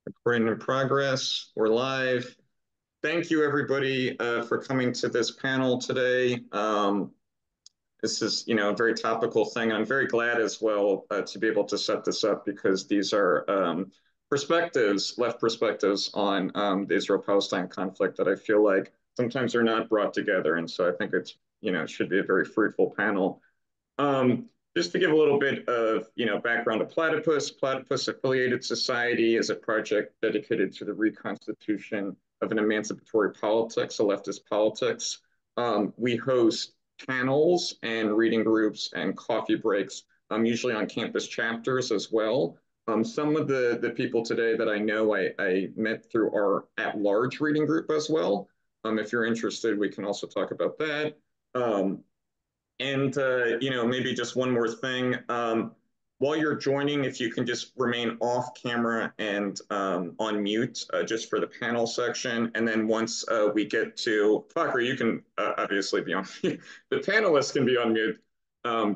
Recording in progress. We're live. Thank you, everybody, for coming to this panel today. This is, a very topical thing. I'm very glad as well to be able to set this up because these are perspectives, left perspectives on the Israel-Palestine conflict that I feel like sometimes are not brought together. And so I think it's, it should be a very fruitful panel. Just to give a little bit of, background to Platypus, Platypus Affiliated Society is a project dedicated to the reconstitution of an emancipatory politics, a leftist politics. We host panels and reading groups and coffee breaks, usually on campus chapters as well. Some of the people today that I know I met through our at-large reading group as well. If you're interested, we can also talk about that. Maybe just one more thing. While you're joining, if you can just remain off camera and on mute just for the panel section. And then once we get to Fakhry, you can obviously be on mute. The panelists can be on mute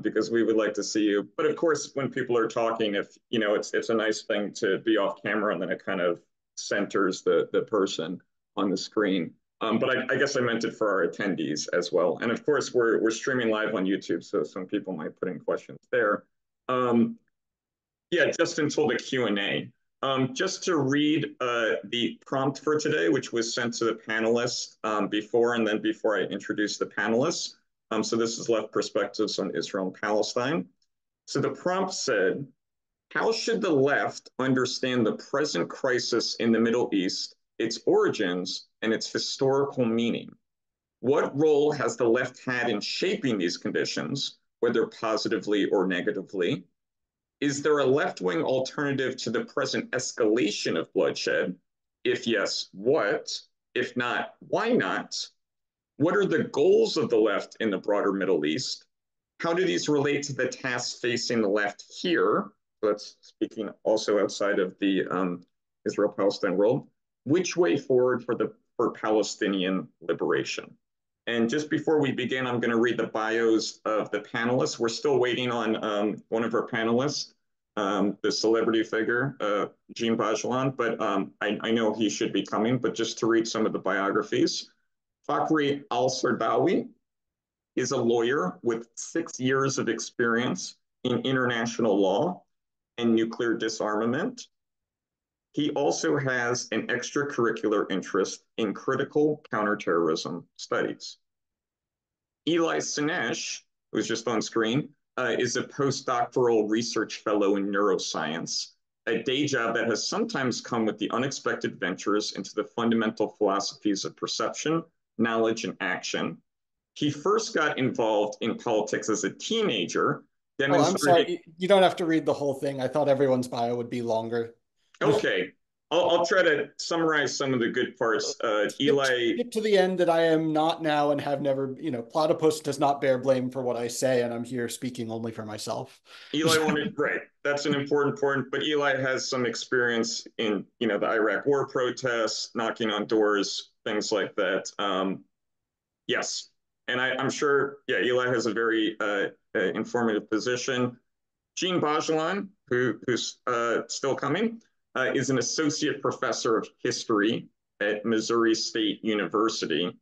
because we would like to see you. But of course, when people are talking, if it's a nice thing to be off camera and then it kind of centers the person on the screen. But I guess I meant it for our attendees as well. And of course, we're streaming live on YouTube, so some people might put in questions there. Yeah, just until the Q&A. Just to read the prompt for today, which was sent to the panelists before I introduce the panelists. So this is Left Perspectives on Israel and Palestine. So the prompt said, how should the left understand the present crisis in the Middle East, its origins, and its historical meaning? What role has the left had in shaping these conditions, whether positively or negatively? Is there a left-wing alternative to the present escalation of bloodshed? If yes, what? If not, why not? What are the goals of the left in the broader Middle East? How do these relate to the tasks facing the left here? So that's speaking also outside of the Israel-Palestine world. Which way forward for Palestinian liberation? And just before we begin, I'm going to read the bios of the panelists. We're still waiting on one of our panelists, the celebrity figure, Djene Bajalan, but I know he should be coming, but just to read some of the biographies. Fakhry Al-Serdawi is a lawyer with 6 years of experience in international law and nuclear disarmament. He also has an extracurricular interest in critical counterterrorism studies. Eli Sennesh, who's just on screen, is a postdoctoral research fellow in neuroscience, a day job that has sometimes come with the unexpected ventures into the fundamental philosophies of perception, knowledge, and action. He first got involved in politics as a teenager. Oh, I'm sorry. You don't have to read the whole thing. I thought everyone's bio would be longer. Okay. I'll try to summarize some of the good parts. Eli. Skip to the end that I am not now and have never, Platypus does not bear blame for what I say, and I'm here speaking only for myself. Eli wanted, right. That's an important point. But Eli has some experience in, the Iraq war protests, knocking on doors, things like that. Yes. And I'm sure, yeah, Eli has a very informative position. Djene Bajalan, who's still coming, is an associate professor of history at Missouri State University.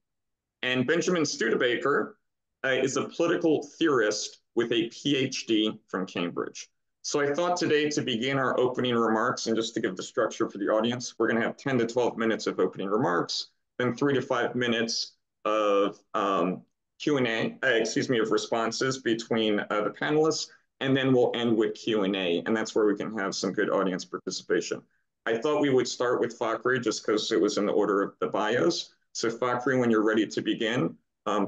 And Benjamin Studebaker is a political theorist with a PhD from Cambridge. So I thought today to begin our opening remarks, and just to give the structure for the audience, we're going to have 10 to 12 minutes of opening remarks, then 3 to 5 minutes of Q&A, of responses between the panelists, and then we'll end with Q&A, and that's where we can have some good audience participation. I thought we would start with Fakhry just because it was in the order of the bios. So Fakhry, when you're ready to begin,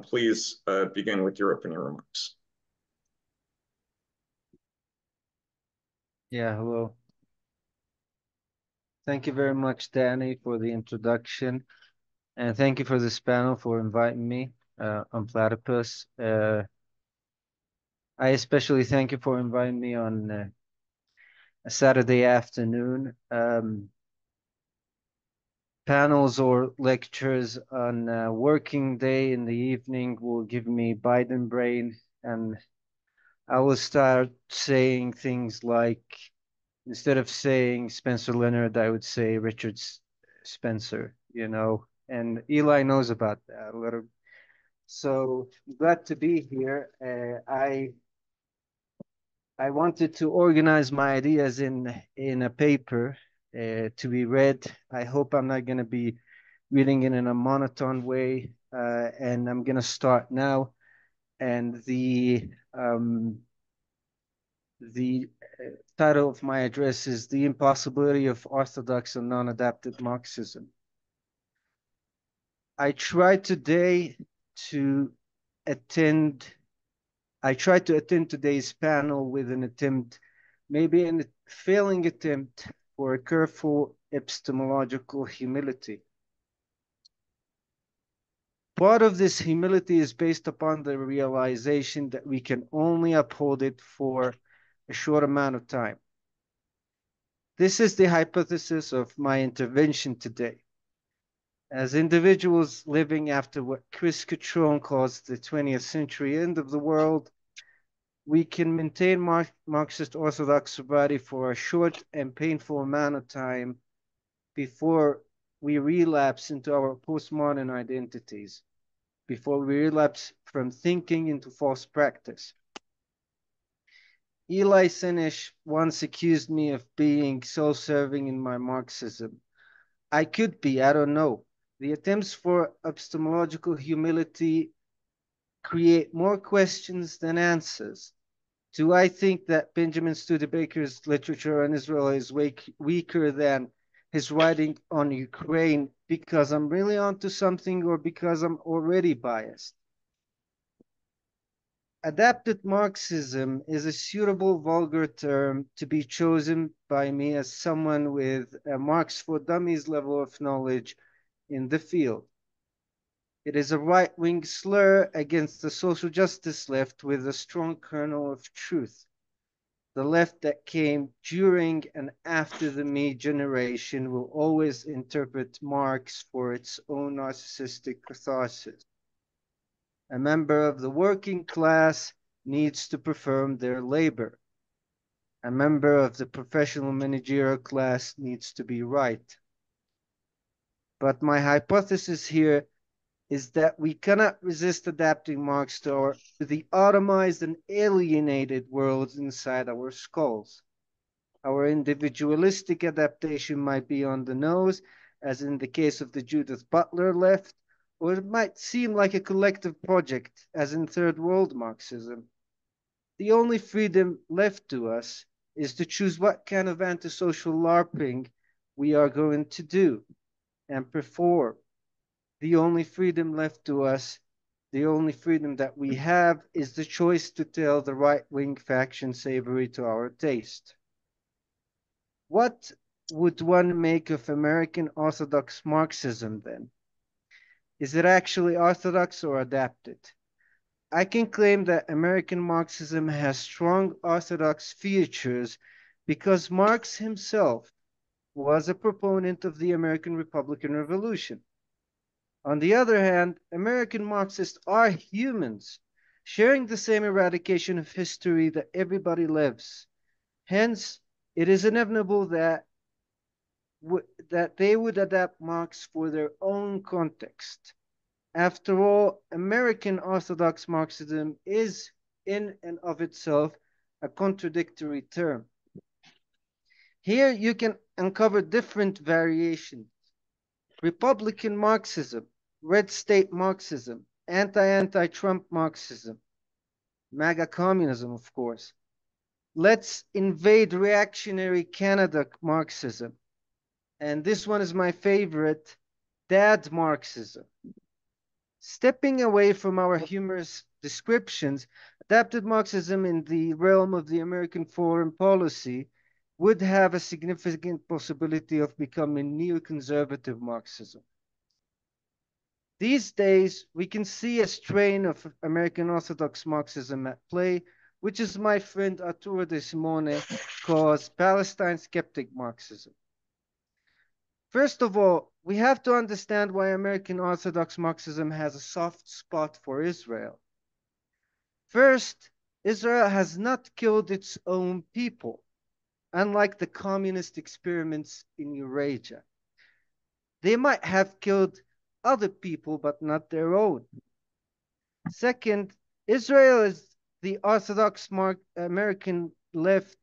please begin with your opening remarks. Yeah, hello. Thank you very much, Danny, for the introduction. And thank you for this panel for inviting me on Platypus. I especially thank you for inviting me on a Saturday afternoon. Panels or lectures on a working day in the evening will give me Biden brain, and I will start saying things like, Instead of saying Spencer Leonard, I would say Richard Spencer, you know, and Eli knows about that a little. So glad to be here. I wanted to organize my ideas in a paper to be read. I hope I'm not going to be reading it in a monotone way, and I'm going to start now. And the title of my address is The Impossibility of Orthodox and Non-Adapted Marxism. I tried to attend today's panel with an attempt, maybe a failing attempt for a careful epistemological humility. Part of this humility is based upon the realization that we can only uphold it for a short amount of time. This is the hypothesis of my intervention today. As individuals living after what Chris Cutrone calls the 20th century end of the world, we can maintain Marxist Orthodox sobriety for a short and painful amount of time before we relapse into our postmodern identities, before we relapse from thinking into false practice. Eli Sennesh once accused me of being self-serving in my Marxism. I could be, I don't know. The attempts for epistemological humility create more questions than answers. Do I think that Benjamin Studebaker's literature on Israel is weaker than his writing on Ukraine because I'm really onto something or because I'm already biased? Adapted Marxism is a suitable vulgar term to be chosen by me as someone with a Marx for Dummies level of knowledge in the field. It is a right-wing slur against the social justice left with a strong kernel of truth. The left that came during and after the me generation will always interpret Marx for its own narcissistic catharsis. A member of the working class needs to perform their labor. A member of the professional managerial class needs to be right. But my hypothesis here is that we cannot resist adapting Marx to the automized and alienated worlds inside our skulls. Our individualistic adaptation might be on the nose, as in the case of the Judith Butler left, or it might seem like a collective project, as in Third World Marxism. The only freedom left to us is to choose what kind of antisocial LARPing we are going to do and perform. The only freedom left to us, the only freedom that we have, is the choice to tell the right-wing faction savory to our taste. What would one make of American Orthodox Marxism then? Is it actually orthodox or adapted? I can claim that American Marxism has strong orthodox features because Marx himself was a proponent of the American Republican Revolution. On the other hand, American Marxists are humans, sharing the same eradication of history that everybody lives. Hence, it is inevitable that they would adapt Marx for their own context. After all, American Orthodox Marxism is in and of itself a contradictory term. Here you can uncover different variations. Republican Marxism, red state Marxism, anti-Trump Marxism, MAGA communism, of course. Let's invade reactionary Canada Marxism. And this one is my favorite, dad Marxism. Stepping away from our humorous descriptions, adapted Marxism in the realm of the American foreign policy would have a significant possibility of becoming neoconservative Marxism. These days, we can see a strain of American Orthodox Marxism at play, which is my friend Arturo De Simone calls Palestine skeptic Marxism. First of all, we have to understand why American Orthodox Marxism has a soft spot for Israel. First, Israel has not killed its own people. unlike the communist experiments in Eurasia. They might have killed other people, but not their own. Second, Israel is the Orthodox American left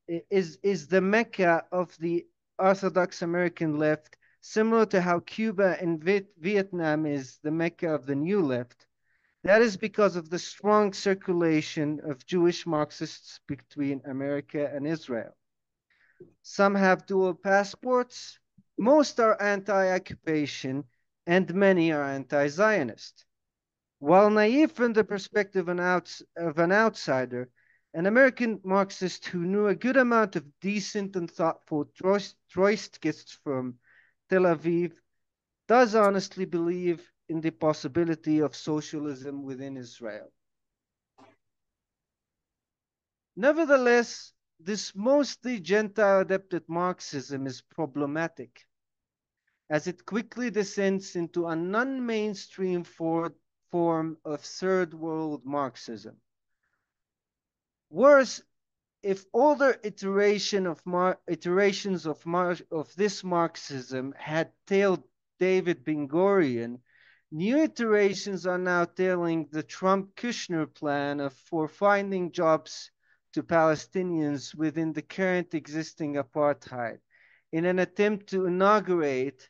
is the Mecca of the Orthodox American left, similar to how Cuba and Vietnam is the Mecca of the New Left. That is because of the strong circulation of Jewish Marxists between America and Israel. Some have dual passports, most are anti-occupation, and many are anti-Zionist. While naive from the perspective of an outsider, an American Marxist who knew a good amount of decent and thoughtful Troistists from Tel Aviv does honestly believe in the possibility of socialism within Israel. Nevertheless, this mostly Gentile-adapted Marxism is problematic, as it quickly descends into a non-mainstream form of third world Marxism. Worse, if older iterations of this Marxism had tailed David Ben-Gurion, new iterations are now tailing the Trump-Kushner plan for finding jobs to Palestinians within the current existing apartheid in an attempt to inaugurate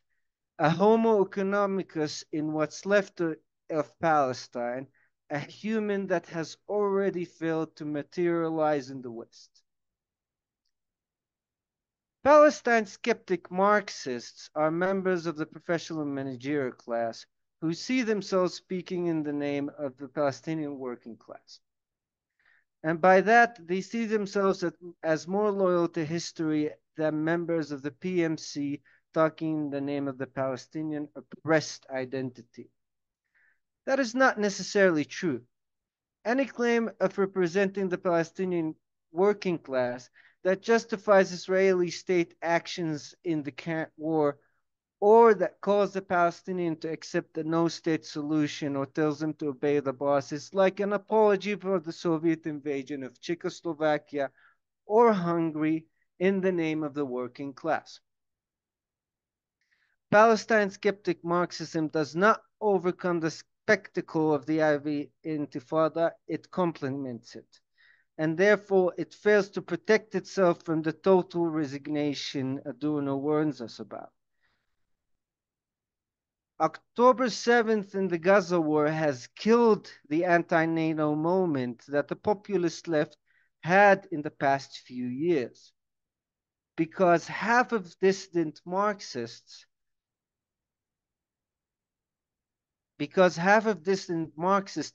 a homo economicus in what's left of Palestine, a human that has already failed to materialize in the West. Palestine skeptic Marxists are members of the professional and managerial class who see themselves speaking in the name of the Palestinian working class. And by that, they see themselves as more loyal to history than members of the PMC talking in the name of the Palestinian oppressed identity. That is not necessarily true. Any claim of representing the Palestinian working class that justifies Israeli state actions in the current war, or that calls the Palestinian to accept the no-state solution or tells them to obey the boss is like an apology for the Soviet invasion of Czechoslovakia or Hungary in the name of the working class. Palestine skeptic Marxism does not overcome the spectacle of the Ivy Intifada, it complements it. And therefore, it fails to protect itself from the total resignation Adorno warns us about. October 7th in the Gaza war has killed the anti-NATO moment that the populist left had in the past few years. Because half of dissident Marxists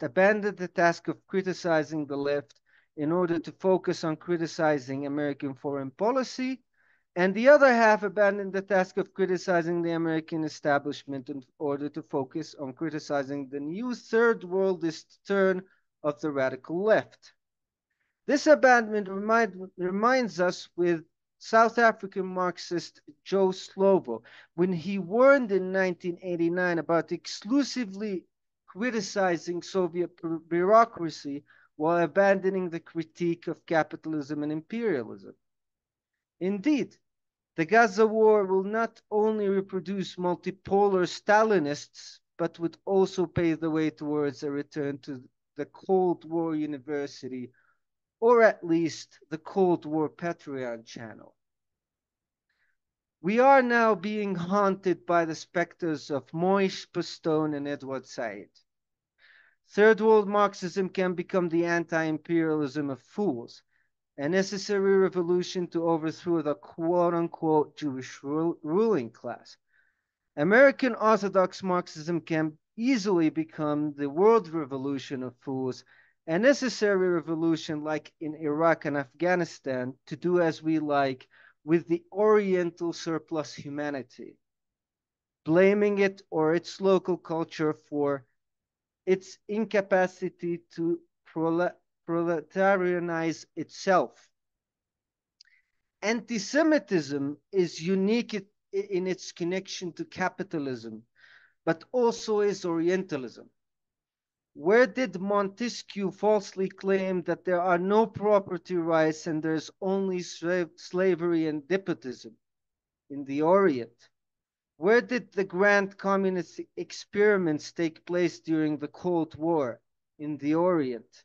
abandoned the task of criticizing the left in order to focus on criticizing American foreign policy, and the other half abandoned the task of criticizing the American establishment in order to focus on criticizing the new third worldist turn of the radical left. This abandonment reminds us with South African Marxist Joe Slovo when he warned in 1989 about exclusively criticizing Soviet bureaucracy while abandoning the critique of capitalism and imperialism. Indeed, the Gaza war will not only reproduce multipolar Stalinists, but would also pave the way towards a return to the Cold War University, or at least the Cold War Patreon channel. We are now being haunted by the specters of Moish Postone and Edward Said. Third world Marxism can become the anti-imperialism of fools, a necessary revolution to overthrow the quote-unquote Jewish ruling class. American Orthodox Marxism can easily become the world revolution of fools, a necessary revolution like in Iraq and Afghanistan to do as we like with the Oriental surplus humanity, blaming it or its local culture for its incapacity to proletarianize itself. Anti-Semitism is unique in its connection to capitalism, but also is Orientalism. Where did Montesquieu falsely claim that there are no property rights and there's only slavery and despotism? In the Orient. Where did the grand communist experiments take place during the Cold War? In the Orient.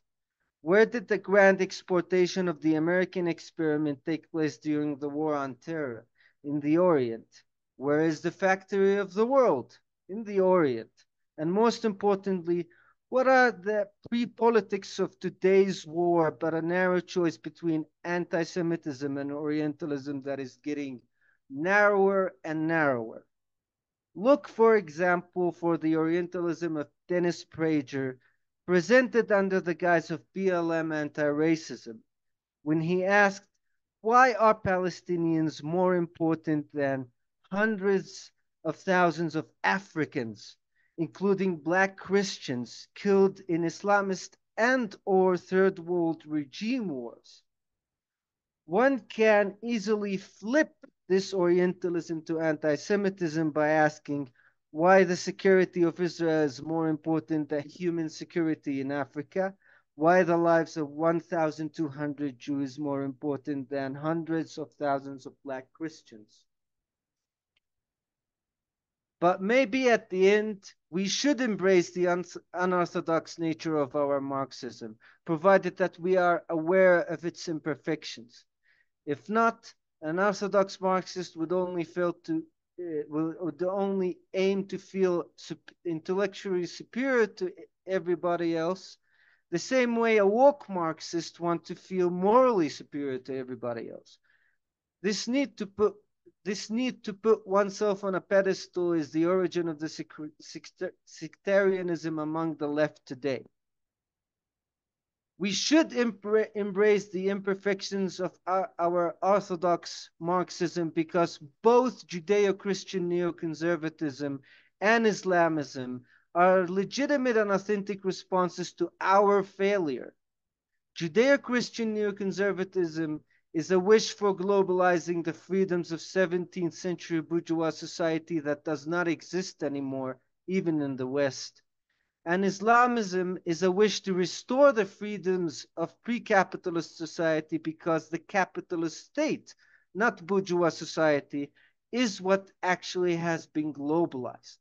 Where did the grand exportation of the American experiment take place during the War on Terror? In the Orient. Where is the factory of the world? In the Orient. And most importantly, what are the pre-politics of today's war but a narrow choice between anti-Semitism and Orientalism that is getting narrower and narrower? Look, for example, for the Orientalism of Dennis Prager, presented under the guise of BLM anti-racism, when he asked, why are Palestinians more important than hundreds of thousands of Africans, including Black Christians, killed in Islamist and or Third World regime wars? One can easily flip this Orientalism to anti-Semitism by asking why the security of Israel is more important than human security in Africa, why the lives of 1,200 Jews more important than hundreds of thousands of Black Christians. But maybe at the end, we should embrace the unorthodox nature of our Marxism, provided that we are aware of its imperfections. If not, an orthodox Marxist would only aim to feel intellectually superior to everybody else, the same way a woke Marxist wants to feel morally superior to everybody else. This need to put oneself on a pedestal is the origin of the sectarianism among the left today. We should embrace the imperfections of our orthodox Marxism because both Judeo-Christian neoconservatism and Islamism are legitimate and authentic responses to our failure. Judeo-Christian neoconservatism is a wish for globalizing the freedoms of 17th century bourgeois society that does not exist anymore, even in the West. And Islamism is a wish to restore the freedoms of pre-capitalist society because the capitalist state, not bourgeois society, is what actually has been globalized.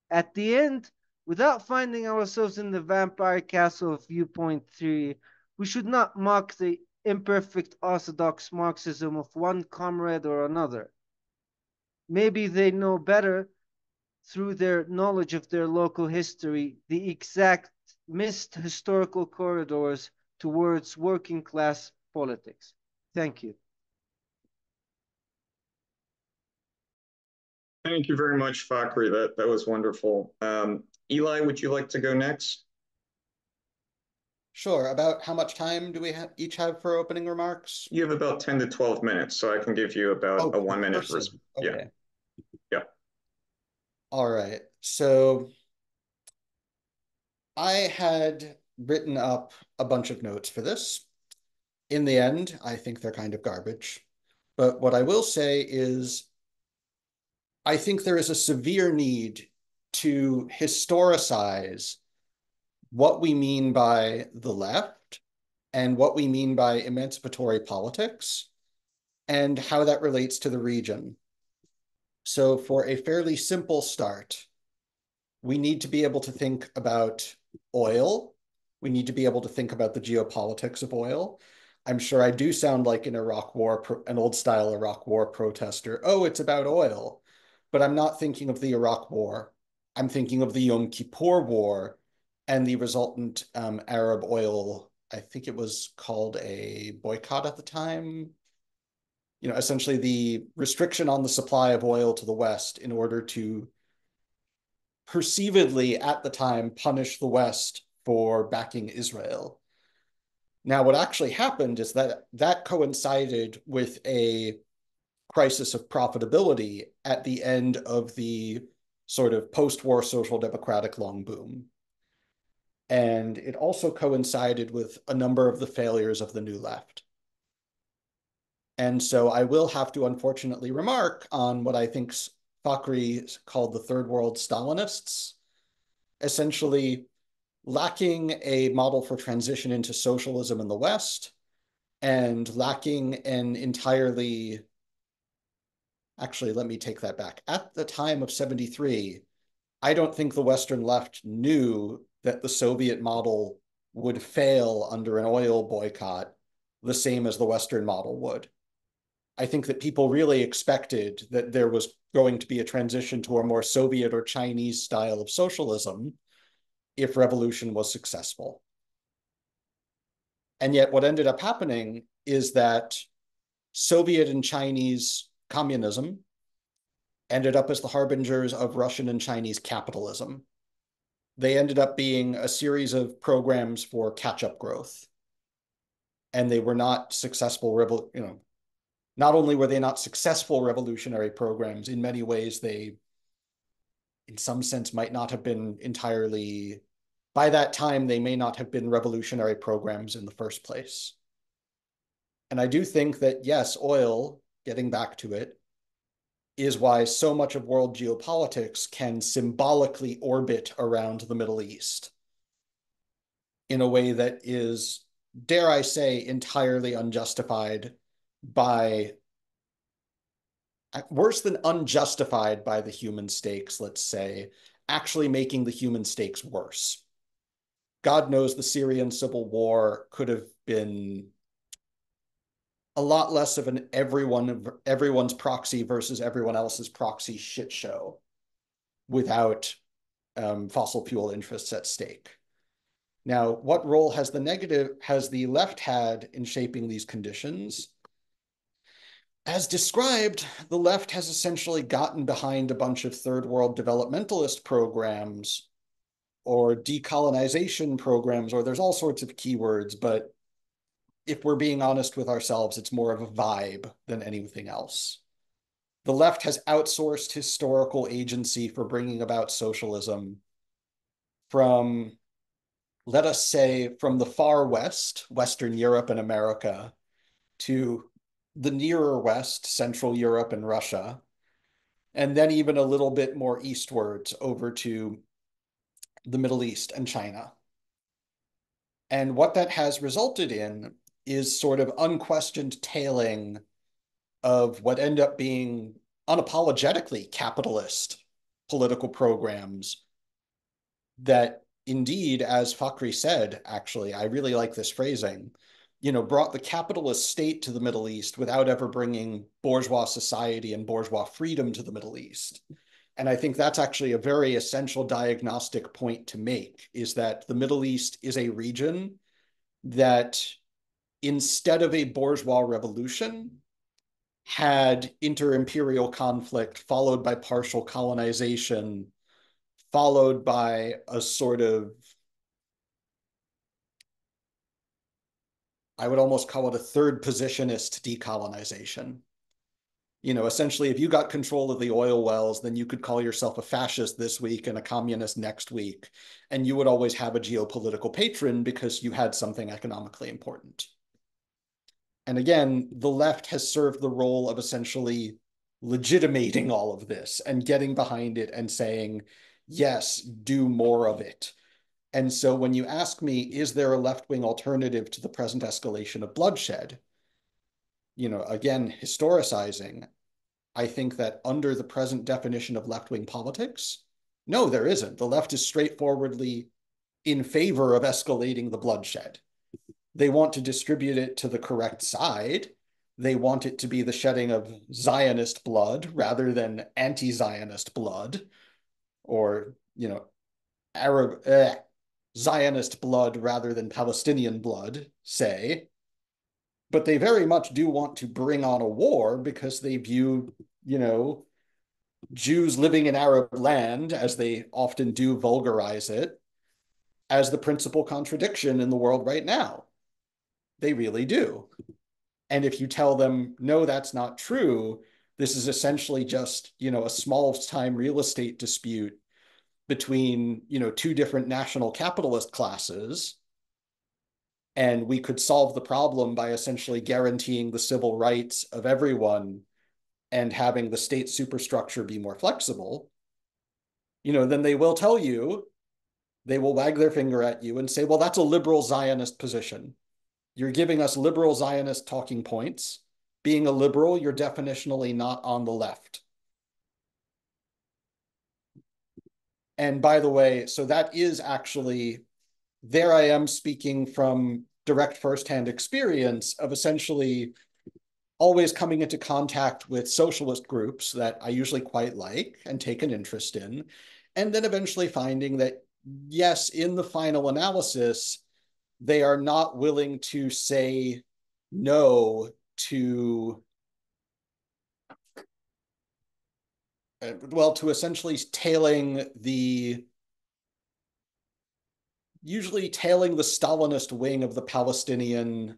At the end, without finding ourselves in the vampire castle of viewpoint theory, we should not mock the imperfect orthodox Marxism of one comrade or another. Maybe they know better through their knowledge of their local history, the exact missed historical corridors towards working class politics. Thank you. Thank you very much, Fakhry. That was wonderful. Eli, would you like to go next? Sure. About how much time do we each have for opening remarks? You have about 10 to 12 minutes, so I can give you about a 1 minute. Okay. Yeah. Yeah. All right. So I had written up a bunch of notes for this. In the end, I think they're kind of garbage. But what I will say is I think there is a severe need to historicize what we mean by the left and what we mean by emancipatory politics and how that relates to the region. So for a fairly simple start, we need to be able to think about oil. We need to be able to think about the geopolitics of oil. I'm sure I do sound like an old style Iraq war protester. Oh, it's about oil. But I'm not thinking of the Iraq war. I'm thinking of the Yom Kippur War and the resultant Arab oil, I think it was called a boycott at the time. Essentially the restriction on the supply of oil to the West in order to perceivedly at the time punish the West for backing Israel. Now, what actually happened is that coincided with a crisis of profitability at the end of the sort of post-war social democratic long boom. And it also coincided with a number of the failures of the New Left. And so I will have to unfortunately remark on what I think Fakhry called the Third World Stalinists. Essentially, lacking a model for transition into socialism in the West, and lacking an entirely, actually, let me take that back. At the time of 73, I don't think the Western left knew that the Soviet model would fail under an oil boycott the same as the Western model would. I think that people really expected that there was going to be a transition to a more Soviet or Chinese style of socialism if revolution was successful. And yet what ended up happening is that Soviet and Chinese communism ended up as the harbingers of Russian and Chinese capitalism. They ended up being a series of programs for catch-up growth. And they were not successful, not only were they not successful revolutionary programs, in many ways they, in some sense, might not have been entirely, by that time, they may not have been revolutionary programs in the first place. And I do think that, yes, oil, getting back to it, is why so much of world geopolitics can symbolically orbit around the Middle East in a way that is, dare I say, entirely unjustified by, worse than unjustified by the human stakes, let's say, actually making the human stakes worse. God knows the Syrian civil war could have been a lot less of an everyone's proxy versus everyone else's proxy shit show without fossil fuel interests at stake. Now, what role has the left had in shaping these conditions? As described, the left has essentially gotten behind a bunch of third world developmentalist programs or decolonization programs, or there's all sorts of keywords, but if we're being honest with ourselves, it's more of a vibe than anything else. The left has outsourced historical agency for bringing about socialism from, let us say, from the far West, Western Europe and America, to the nearer West, Central Europe and Russia, and then even a little bit more eastwards over to the Middle East and China. And what that has resulted in is sort of unquestioned tailing of what end up being unapologetically capitalist political programs that indeed, as Fakhry said, actually, I really like this phrasing, brought the capitalist state to the Middle East without ever bringing bourgeois society and bourgeois freedom to the Middle East. And I think that's actually a very essential diagnostic point to make, is that the Middle East is a region that, instead of a bourgeois revolution, had inter-imperial conflict followed by partial colonization, followed by a sort of, I would almost call it a third positionist decolonization. Essentially, if you got control of the oil wells, then you could call yourself a fascist this week and a communist next week. And you would always have a geopolitical patron because you had something economically important. And again, the left has served the role of essentially legitimating all of this and getting behind it and saying, yes, do more of it. And so when you ask me, is there a left-wing alternative to the present escalation of bloodshed? Again, historicizing, I think that under the present definition of left-wing politics, no, there isn't. The left is straightforwardly in favor of escalating the bloodshed. They want to distribute it to the correct side. They want it to be the shedding of Zionist blood rather than anti-Zionist blood, or, Zionist blood rather than Palestinian blood, say. But they very much do want to bring on a war because they view, Jews living in Arab land, as they often do vulgarize it, as the principal contradiction in the world right now. They really do. And if you tell them, no, that's not true, this is essentially just, a small time real estate dispute between, two different national capitalist classes, and we could solve the problem by essentially guaranteeing the civil rights of everyone and having the state superstructure be more flexible, then they will tell you, They will wag their finger at you and say, well, that's a liberal Zionist position. You're giving us liberal Zionist talking points. Being a liberal, you're definitionally not on the left. And by the way, so that is actually, there I am speaking from direct firsthand experience of essentially always coming into contact with socialist groups that I usually quite like and take an interest in, and then eventually finding that, yes, in the final analysis, they are not willing to say no to, well, to essentially usually tailing the Stalinist wing of the Palestinian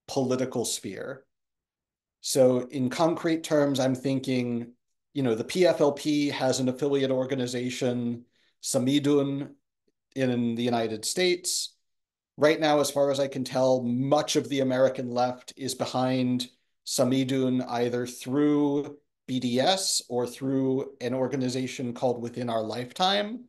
political sphere. So in concrete terms, I'm thinking, the PFLP has an affiliate organization, Samidun, in the United States. Right now, as far as I can tell, much of the American left is behind Samidun either through BDS or through an organization called Within Our Lifetime.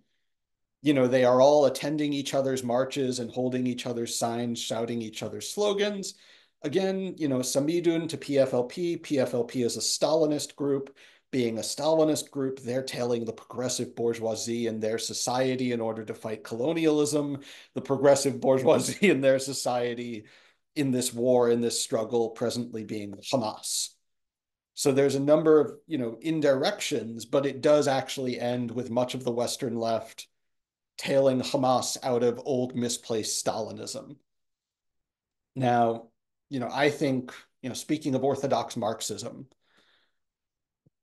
They are all attending each other's marches and holding each other's signs, shouting each other's slogans. Again, Samidun to PFLP. PFLP is a Stalinist group. Being a Stalinist group, they're tailing the progressive bourgeoisie in their society in order to fight colonialism. The progressive bourgeoisie in their society in this war, in this struggle, presently being Hamas. So there's a number of, indirections, but it does actually end with much of the Western left tailing Hamas out of old misplaced Stalinism. Now, I think, speaking of Orthodox Marxism,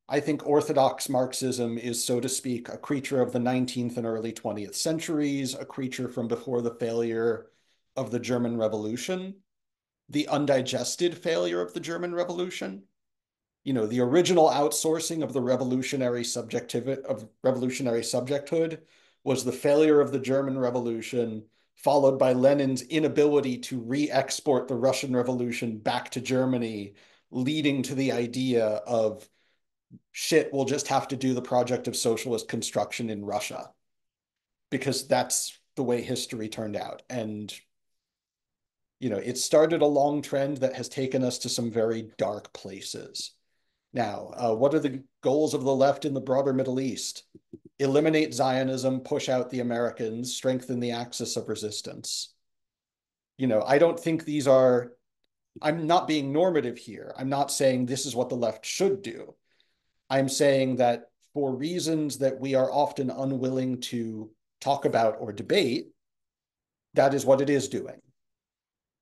I think Orthodox Marxism is, so to speak, a creature of the 19th and early 20th centuries, a creature from before the failure of the German Revolution, the undigested failure of the German Revolution. The original outsourcing of the revolutionary subjecthood was the failure of the German Revolution, followed by Lenin's inability to re-export the Russian Revolution back to Germany, leading to the idea of, shit, we'll just have to do the project of socialist construction in Russia, because that's the way history turned out. And, it started a long trend that has taken us to some very dark places. Now, what are the goals of the left in the broader Middle East? Eliminate Zionism, push out the Americans, strengthen the axis of resistance. I don't think I'm not being normative here. I'm not saying this is what the left should do. I'm saying that for reasons that we are often unwilling to talk about or debate, that is what it is doing.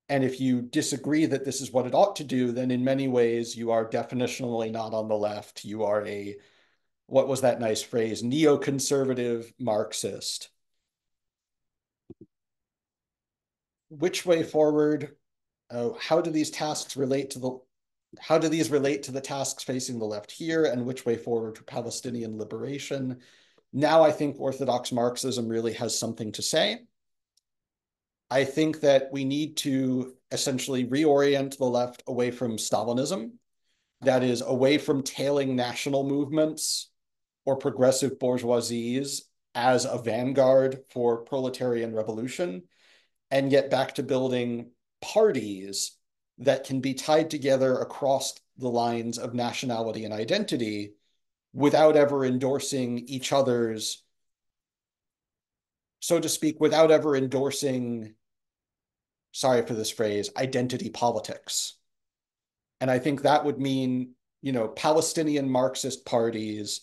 And if you disagree that this is what it ought to do, then in many ways you are definitionally not on the left. You are what was that nice phrase, neoconservative Marxist. Which way forward? How do these relate to the tasks facing the left here, and which way forward for Palestinian liberation? Now I think Orthodox Marxism really has something to say. I think that we need to essentially reorient the left away from Stalinism, that is, away from tailing national movements or progressive bourgeoisies as a vanguard for proletarian revolution, and get back to building parties that can be tied together across the lines of nationality and identity without ever endorsing each other's, so to speak, without ever endorsing, sorry for this phrase, identity politics. And I think that would mean, Palestinian Marxist parties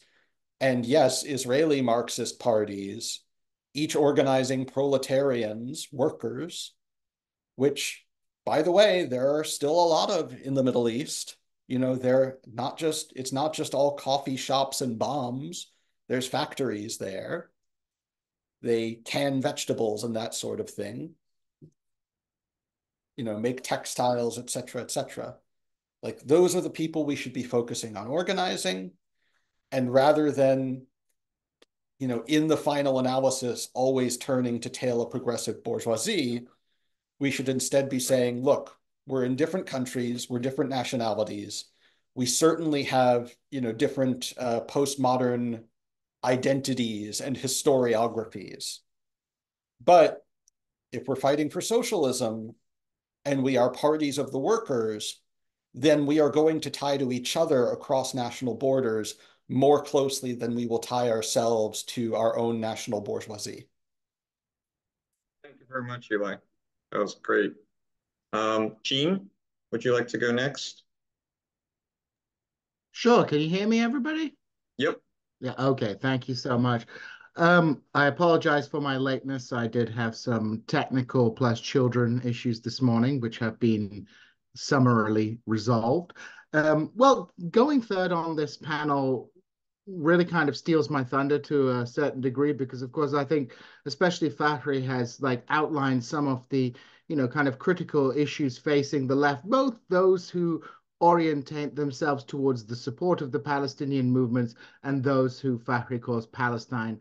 and, yes, Israeli Marxist parties, each organizing proletarians, workers, which, by the way, there are still a lot of in the Middle East. It's not just all coffee shops and bombs. There's factories there. They can vegetables and that sort of thing. Make textiles, et cetera, et cetera. Like, those are the people we should be focusing on organizing. And rather than, in the final analysis, always turning to tail a progressive bourgeoisie, we should instead be saying, look, we're in different countries, we're different nationalities. We certainly have, different postmodern identities and historiographies. But if we're fighting for socialism and we are parties of the workers, then we are going to tie to each other across national borders more closely than we will tie ourselves to our own national bourgeoisie. Thank you very much, Eli. That was great. Djene, would you like to go next? Sure. Can you hear me, everybody? Yep. Yeah, okay. Thank you so much. I apologize for my lateness. I did have some technical plus children issues this morning, which have been summarily resolved. Well, going third on this panel really kind of steals my thunder to a certain degree because, of course, I think especially Fakhry has like outlined some of the, kind of critical issues facing the left, both those who orientate themselves towards the support of the Palestinian movements and those who Fakhry calls Palestine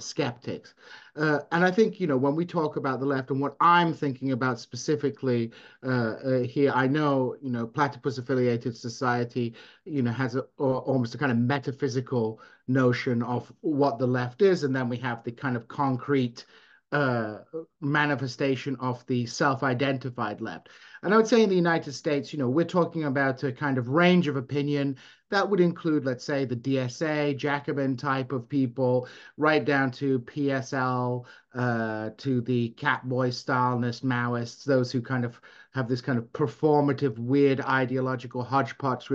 skeptics. And I think, when we talk about the left and what I'm thinking about specifically here, I know, Platypus Affiliated Society, has almost a kind of metaphysical notion of what the left is. And then we have the kind of concrete manifestation of the self-identified left. And I would say in the United States, we're talking about a kind of range of opinion that would include, let's say, the DSA, Jacobin type of people, right down to PSL, to the Catboy Stalinist Maoists, those who kind of have this kind of performative, weird ideological hodgepodge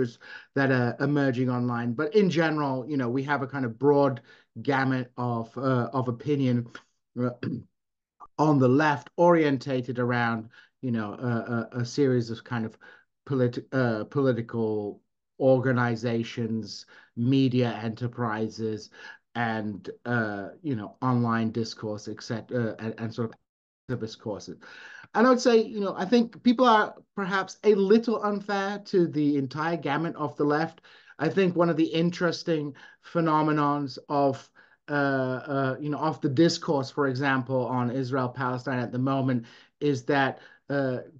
that are emerging online. But in general, we have a kind of broad gamut of opinion on the left, orientated around a series of kind of political organizations, media enterprises, and online discourse, etc., and sort of activist courses. And I would say, I think people are perhaps a little unfair to the entire gamut of the left. I think one of the interesting phenomenons of of the discourse, for example, on Israel-Palestine at the moment is that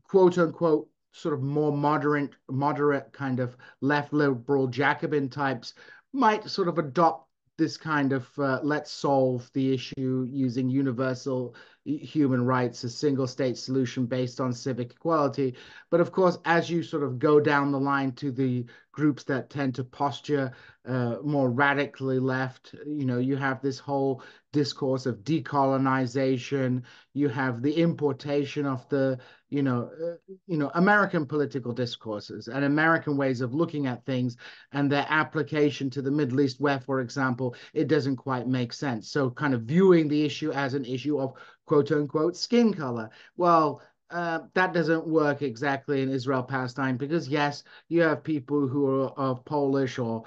quote unquote sort of more moderate kind of left liberal Jacobin types might sort of adopt this kind of let's solve the issue using universal human rights, a single state solution based on civic equality. But of course, as you sort of go down the line to the groups that tend to posture more radically left, you have this whole discourse of decolonization. You have the importation of the American political discourses and American ways of looking at things and their application to the Middle East, where, for example, it doesn't quite make sense. So kind of viewing the issue as an issue of quote unquote skin color. Well, that doesn't work exactly in Israel-Palestine because, yes, you have people who are of Polish or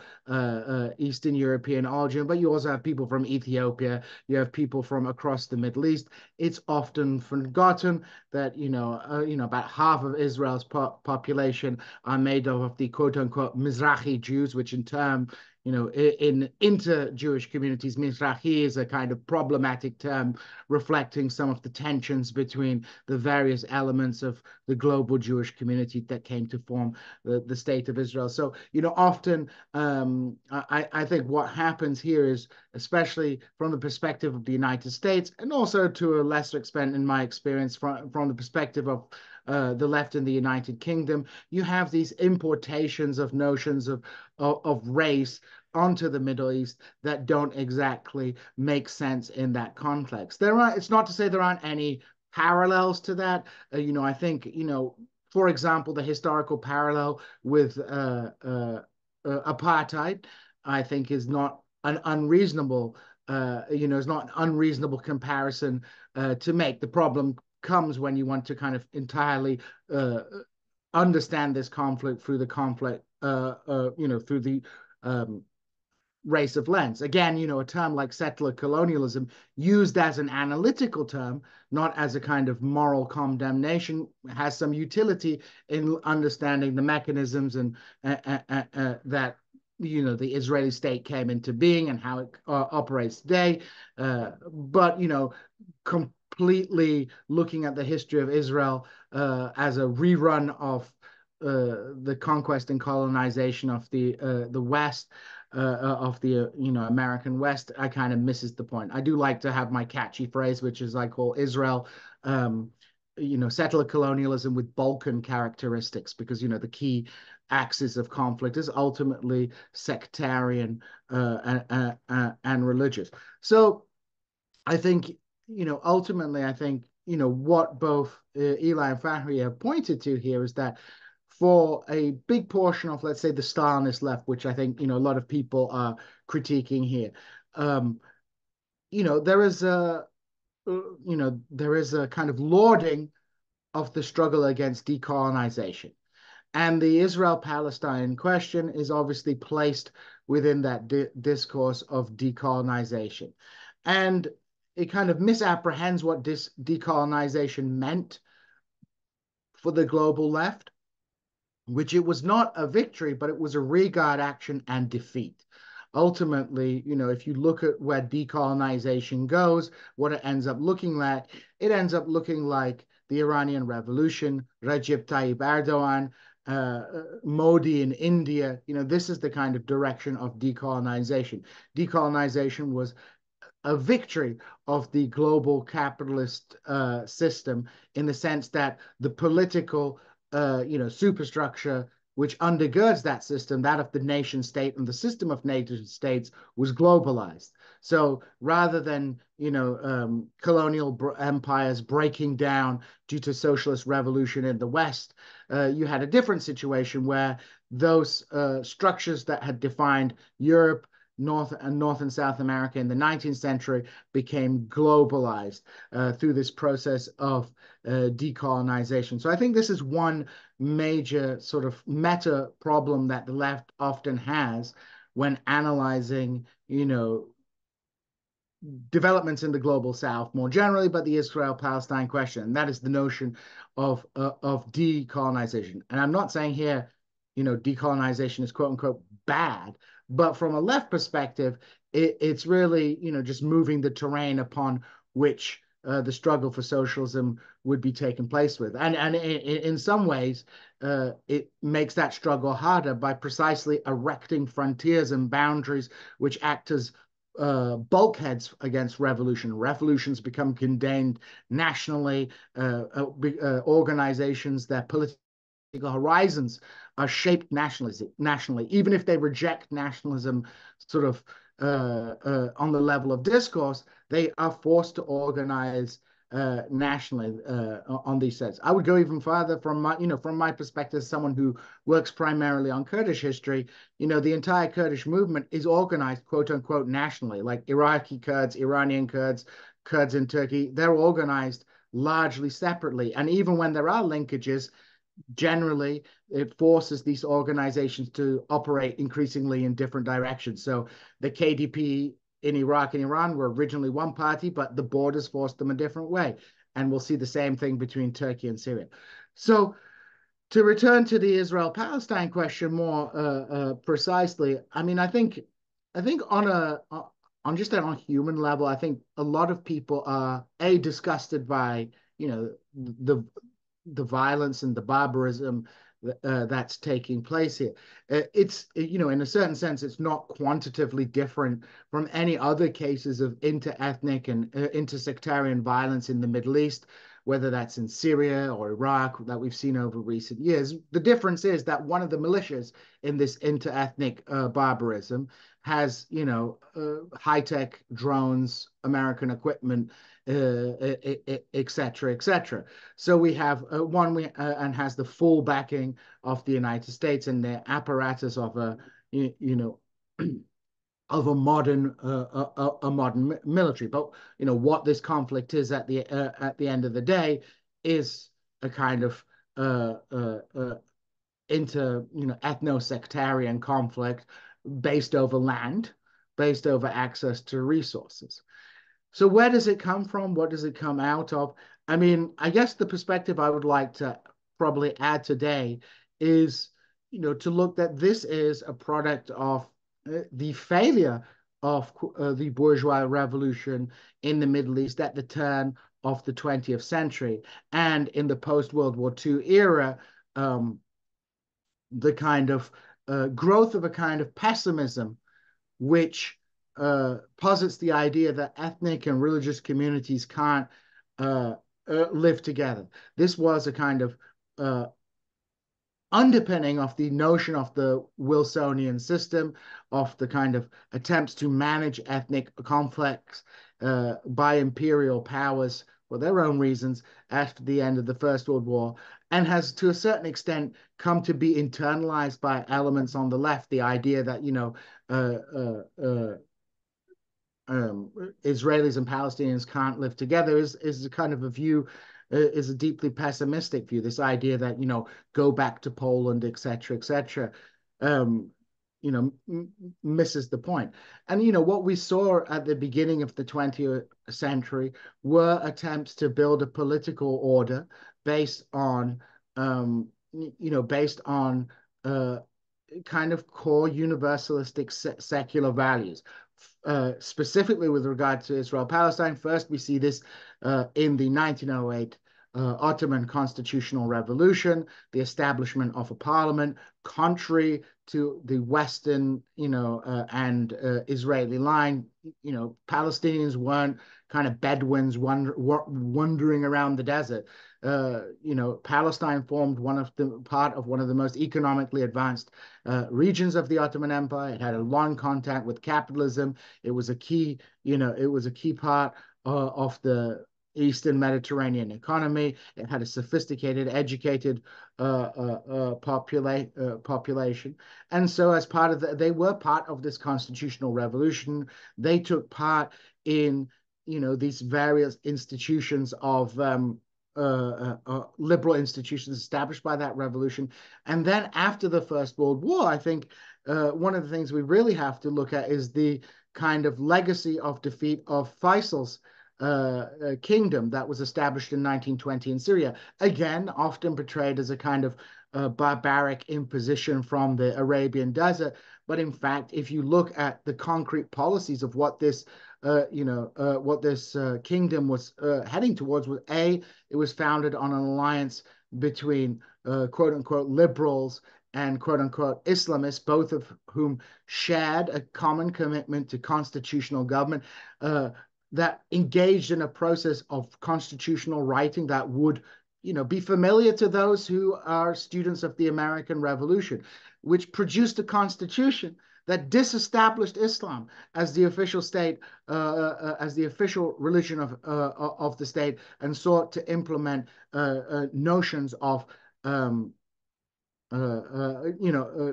Eastern European origin, but you also have people from Ethiopia. You have people from across the Middle East. It's often forgotten that, about half of Israel's population are made up of the quote-unquote Mizrahi Jews, which in turn, in inter-Jewish communities, Mizrahi is a kind of problematic term reflecting some of the tensions between the various elements of the global Jewish community that came to form the state of Israel. So, often I think what happens here is, especially from the perspective of the United States, and also to a lesser extent in my experience from the perspective of the left in the United Kingdom, you have these importations of notions of race onto the Middle East that don't exactly make sense in that context. It's not to say there aren't any parallels to that. I think, for example, the historical parallel with apartheid, I think is not an unreasonable, is not an unreasonable comparison to make. The problem comes when you want to kind of entirely understand this conflict through the conflict, through the race of lens. Again, a term like settler colonialism used as an analytical term, not as a kind of moral condemnation, has some utility in understanding the mechanisms and that the Israeli state came into being and how it operates today. But completely looking at the history of Israel as a rerun of the conquest and colonization of the West of the American West, I kind of misses the point. I do like to have my catchy phrase, which is I call Israel, settler colonialism with Balkan characteristics, because the key axis of conflict is ultimately sectarian and religious. So I think ultimately I think what both Eli and Fakhry have pointed to here is that for a big portion of, let's say, the Stalinist left, which I think a lot of people are critiquing here, there is a kind of lauding of the struggle against decolonization. And the Israel-Palestine question is obviously placed within that discourse of decolonization. And it kind of misapprehends what decolonization meant for the global left, which it was not a victory, but it was a rearguard action and defeat. Ultimately, if you look at where decolonization goes, what it ends up looking like, it ends up looking like the Iranian Revolution, Recep Tayyip Erdogan, Modi in India. This is the kind of direction of decolonization. Decolonization was a victory of the global capitalist system, in the sense that the political superstructure which undergirds that system, that of the nation state and the system of nation states, was globalized. So rather than colonial empires breaking down due to socialist revolution in the West, you had a different situation where those structures that had defined Europe, North and South America in the 19th century became globalized through this process of decolonization. So I think this is one major sort of meta problem that the left often has when analyzing, developments in the global South more generally, but the Israel-Palestine question, and that is the notion of decolonization. And I'm not saying here, decolonization is quote unquote bad, but from a left perspective, it's really, just moving the terrain upon which the struggle for socialism would be taking place with. And in some ways, it makes that struggle harder by precisely erecting frontiers and boundaries which act as bulkheads against revolution. Revolutions become contained nationally, organizations, their political horizons are shaped nationally, even if they reject nationalism sort of on the level of discourse, they are forced to organize nationally on these sets. I would go even further from my perspective as someone who works primarily on Kurdish history. The entire Kurdish movement is organized, quote unquote, nationally, like Iraqi Kurds, Iranian Kurds, Kurds in Turkey. They're organized largely separately. And even when there are linkages, generally it forces these organizations to operate increasingly in different directions. So the KDP in Iraq and Iran were originally one party, but the borders forced them a different way. And we'll see the same thing between Turkey and Syria. So to return to the Israel-Palestine question more precisely, I mean, I think on just on a human level, I think a lot of people are disgusted by the violence and the barbarism that's taking place here. It's, in a certain sense, it's not quantitatively different from any other cases of inter-ethnic and intersectarian violence in the Middle East, whether that's in Syria or Iraq that we've seen over recent years. The difference is that one of the militias in this inter-ethnic barbarism has, high-tech drones, American equipment, et cetera, et cetera. So we have and has the full backing of the United States and the apparatus of a, of a modern military. But what this conflict is at the end of the day is a kind of ethno-sectarian conflict based over land, based over access to resources. So where does it come from? What does it come out of? I mean, I guess the perspective I would like to probably add today is, to look that this is a product of the failure of the bourgeois revolution in the Middle East at the turn of the 20th century. And in the post-World War II era, the kind of growth of a kind of pessimism which posits the idea that ethnic and religious communities can't live together. This was a kind of underpinning of the notion of the Wilsonian system, of the kind of attempts to manage ethnic conflicts by imperial powers for their own reasons after the end of the First World War, and has to a certain extent come to be internalized by elements on the left. The idea that, you know, Israelis and Palestinians can't live together is a kind of a view, is a deeply pessimistic view. This idea that, you know, go back to Poland, etc., etc., you know, misses the point. And, you know, what we saw at the beginning of the 20th century were attempts to build a political order based on, you know, based on kind of core universalistic secular values. Specifically with regard to Israel-Palestine, first we see this in the 1908 Ottoman constitutional revolution, the establishment of a parliament, contrary to the Western, you know, and Israeli line. You know, Palestinians weren't kind of Bedouins wandering around the desert. You know, Palestine formed part of one of the most economically advanced regions of the Ottoman Empire. It had a long contact with capitalism. It was a key, you know, it was a key part of the Eastern Mediterranean economy. It had a sophisticated, educated population. And so as part of they were part of this constitutional revolution. They took part in, you know, these various institutions of liberal institutions established by that revolution. And then after the First World War, I think one of the things we really have to look at is the kind of legacy of defeat of Faisal's kingdom that was established in 1920 in Syria. Again, often portrayed as a kind of barbaric imposition from the Arabian desert. But in fact, if you look at the concrete policies of what this what this kingdom was heading towards, was it was founded on an alliance between quote unquote liberals and quote unquote Islamists, both of whom shared a common commitment to constitutional government, that engaged in a process of constitutional writing that would, you know, be familiar to those who are students of the American Revolution, which produced a constitution that disestablished Islam as the official state, as the official religion of the state, and sought to implement notions of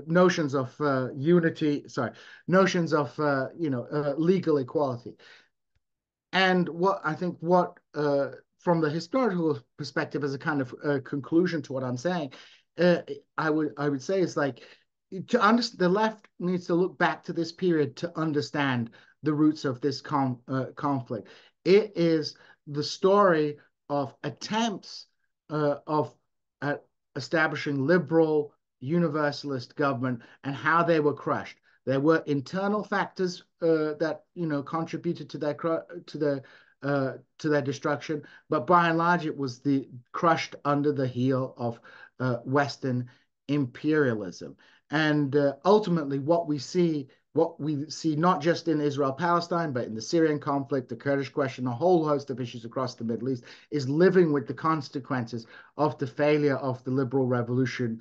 notions of unity. Sorry, notions of legal equality. And what I think, from the historical perspective, as a kind of conclusion to what I'm saying, I would say is like, to understand, the left needs to look back to this period to understand the roots of this conflict. It is the story of attempts of establishing liberal universalist government and how they were crushed. There were internal factors that, you know, contributed to their destruction, but by and large, it was the crushed under the heel of Western imperialism. And ultimately, what we see not just in Israel-Palestine, but in the Syrian conflict, the Kurdish question, a whole host of issues across the Middle East, is living with the consequences of the failure of the liberal revolution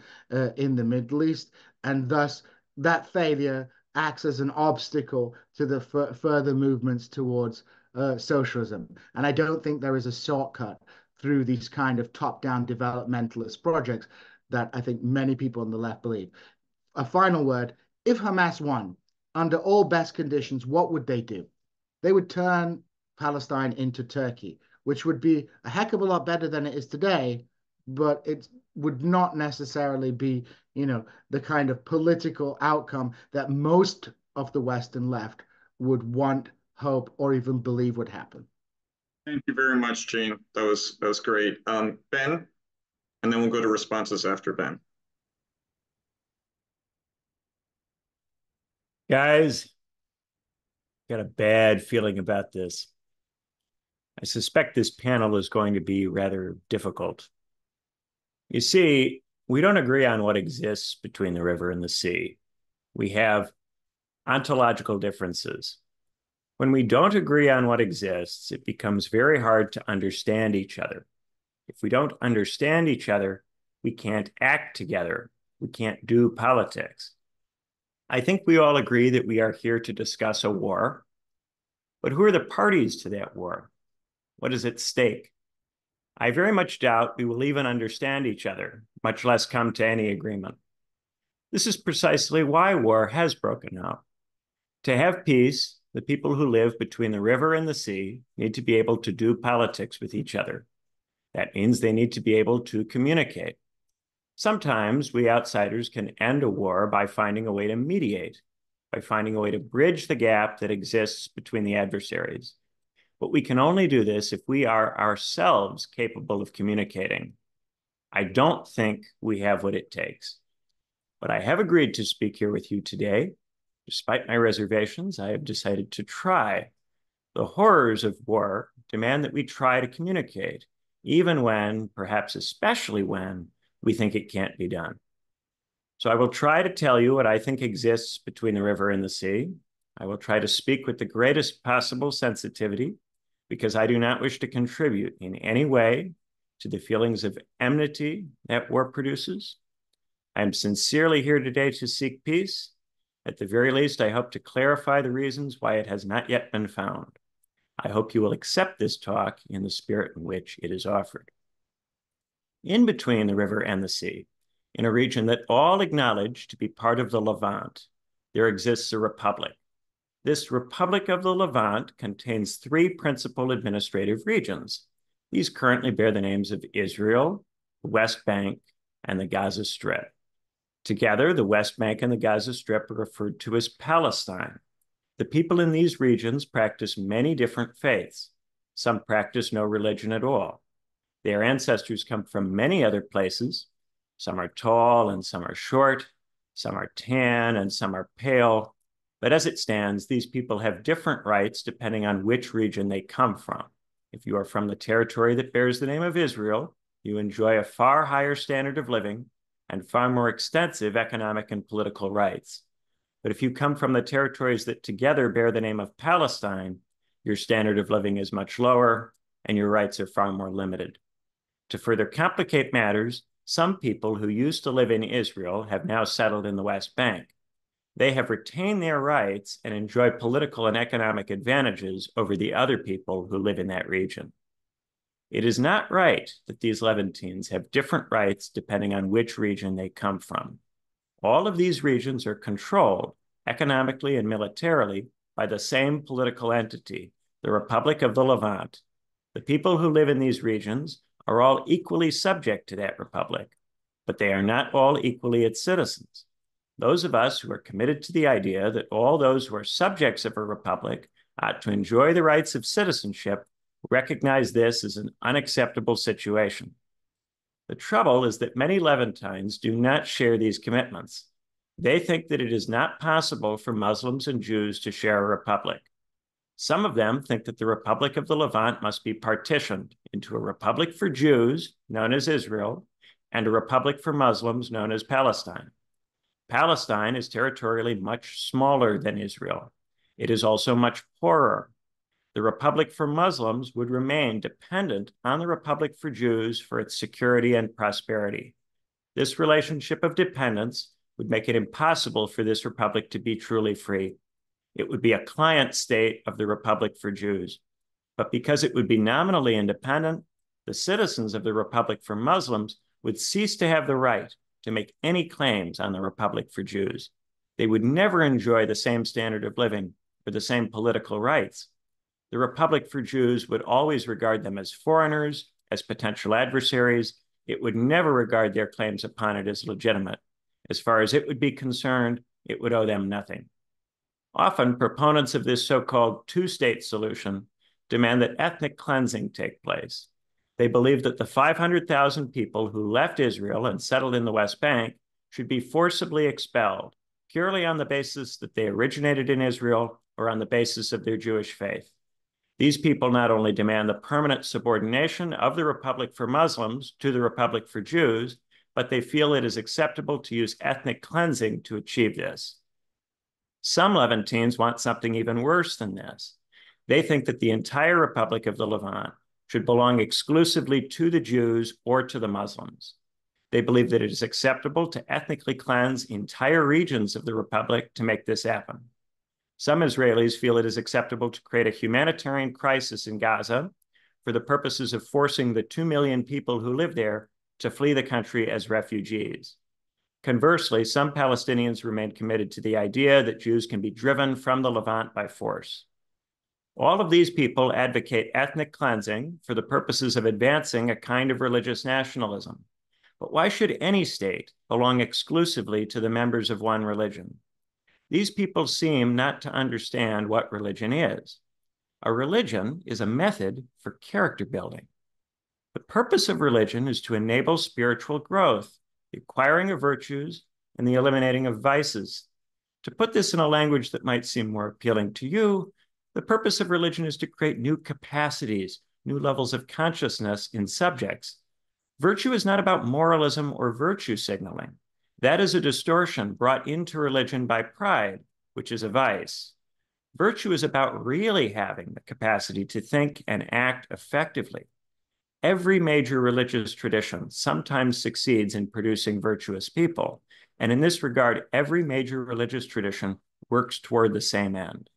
in the Middle East. And thus, that failure acts as an obstacle to the further movements towards socialism. And I don't think there is a shortcut through these kind of top-down developmentalist projects that I think many people on the left believe. A final word: if Hamas won, under all best conditions, what would they do? They would turn Palestine into Turkey, which would be a heck of a lot better than it is today, but it would not necessarily be, you know, the kind of political outcome that most of the Western left would want, hope, or even believe would happen. Thank you very much, Djene. That was great. Ben, and then we'll go to responses after Ben. Guys, got a bad feeling about this. I suspect this panel is going to be rather difficult. You see, we don't agree on what exists between the river and the sea. We have Ontological differences. When we don't agree on what exists, it becomes very hard to understand each other. If we don't understand each other, we can't act together. We can't do politics. I think we all agree that we are here to discuss a war. But who are the parties to that war? What is at stake? I very much doubt we will even understand each other, much less come to any agreement. This is precisely why war has broken out. To have peace, the people who live between the river and the sea need to be able to do politics with each other. That means they need to be able to communicate. Sometimes we outsiders can end a war by finding a way to mediate, by finding a way to bridge the gap that exists between the adversaries. But we can only do this if we are ourselves capable of communicating. I don't think we have what it takes. But I have agreed to speak here with you today. Despite my reservations, I have decided to try. The horrors of war demand that we try to communicate, even when, perhaps especially when, we think it can't be done. So I will try to tell you what I think exists between the river and the sea. I will try to speak with the greatest possible sensitivity, because I do not wish to contribute in any way to the feelings of enmity that war produces. I am sincerely here today to seek peace. At the very least, I hope to clarify the reasons why it has not yet been found. I hope you will accept this talk in the spirit in which it is offered. In between the river and the sea, in a region that all acknowledge to be part of the Levant, there exists a republic. This Republic of the Levant contains three principal administrative regions. These currently bear the names of Israel, the West Bank, and the Gaza Strip. Together, the West Bank and the Gaza Strip are referred to as Palestine. The people in these regions practice many different faiths. Some practice no religion at all. Their ancestors come from many other places. Some are tall and some are short. Some are tan and some are pale. But as it stands, these people have different rights depending on which region they come from. If you are from the territory that bears the name of Israel, you enjoy a far higher standard of living and far more extensive economic and political rights. But if you come from the territories that together bear the name of Palestine, your standard of living is much lower and your rights are far more limited. To further complicate matters, some people who used to live in Israel have now settled in the West Bank. They have retained their rights and enjoy political and economic advantages over the other people who live in that region. It is not right that these Levantines have different rights depending on which region they come from. All of these regions are controlled economically and militarily by the same political entity, the Republic of the Levant. The people who live in these regions are all equally subject to that republic, but they are not all equally its citizens. Those of us who are committed to the idea that all those who are subjects of a republic ought to enjoy the rights of citizenship recognize this as an unacceptable situation. The trouble is that many Levantines do not share these commitments. They think that it is not possible for Muslims and Jews to share a republic. Some of them think that the Republic of the Levant must be partitioned into a republic for Jews, known as Israel, and a republic for Muslims, known as Palestine. Palestine is territorially much smaller than Israel. It is also much poorer. The Republic for Muslims would remain dependent on the Republic for Jews for its security and prosperity. This relationship of dependence would make it impossible for this republic to be truly free. It would be a client state of the Republic for Jews. But because it would be nominally independent, the citizens of the Republic for Muslims would cease to have the right to make any claims on the Republic for Jews. They would never enjoy the same standard of living or the same political rights. The Republic for Jews would always regard them as foreigners, as potential adversaries. It would never regard their claims upon it as legitimate. As far as it would be concerned, it would owe them nothing. Often, proponents of this so-called two-state solution demand that ethnic cleansing take place. They believe that the 500,000 people who left Israel and settled in the West Bank should be forcibly expelled, purely on the basis that they originated in Israel or on the basis of their Jewish faith. These people not only demand the permanent subordination of the Republic for Muslims to the Republic for Jews, but they feel it is acceptable to use ethnic cleansing to achieve this. Some Levantines want something even worse than this. They think that the entire Republic of the Levant should belong exclusively to the Jews or to the Muslims. They believe that it is acceptable to ethnically cleanse entire regions of the Republic to make this happen. Some Israelis feel it is acceptable to create a humanitarian crisis in Gaza for the purposes of forcing the 2 million people who live there to flee the country as refugees. Conversely, some Palestinians remain committed to the idea that Jews can be driven from the Levant by force. All of these people advocate ethnic cleansing for the purposes of advancing a kind of religious nationalism. But why should any state belong exclusively to the members of one religion? These people seem not to understand what religion is. A religion is a method for character building. The purpose of religion is to enable spiritual growth, the acquiring of virtues, and the eliminating of vices. To put this in a language that might seem more appealing to you, the purpose of religion is to create new capacities, new levels of consciousness in subjects. Virtue is not about moralism or virtue signaling. That is a distortion brought into religion by pride, which is a vice. Virtue is about really having the capacity to think and act effectively. Every major religious tradition sometimes succeeds in producing virtuous people, and in this regard, every major religious tradition works toward the same end.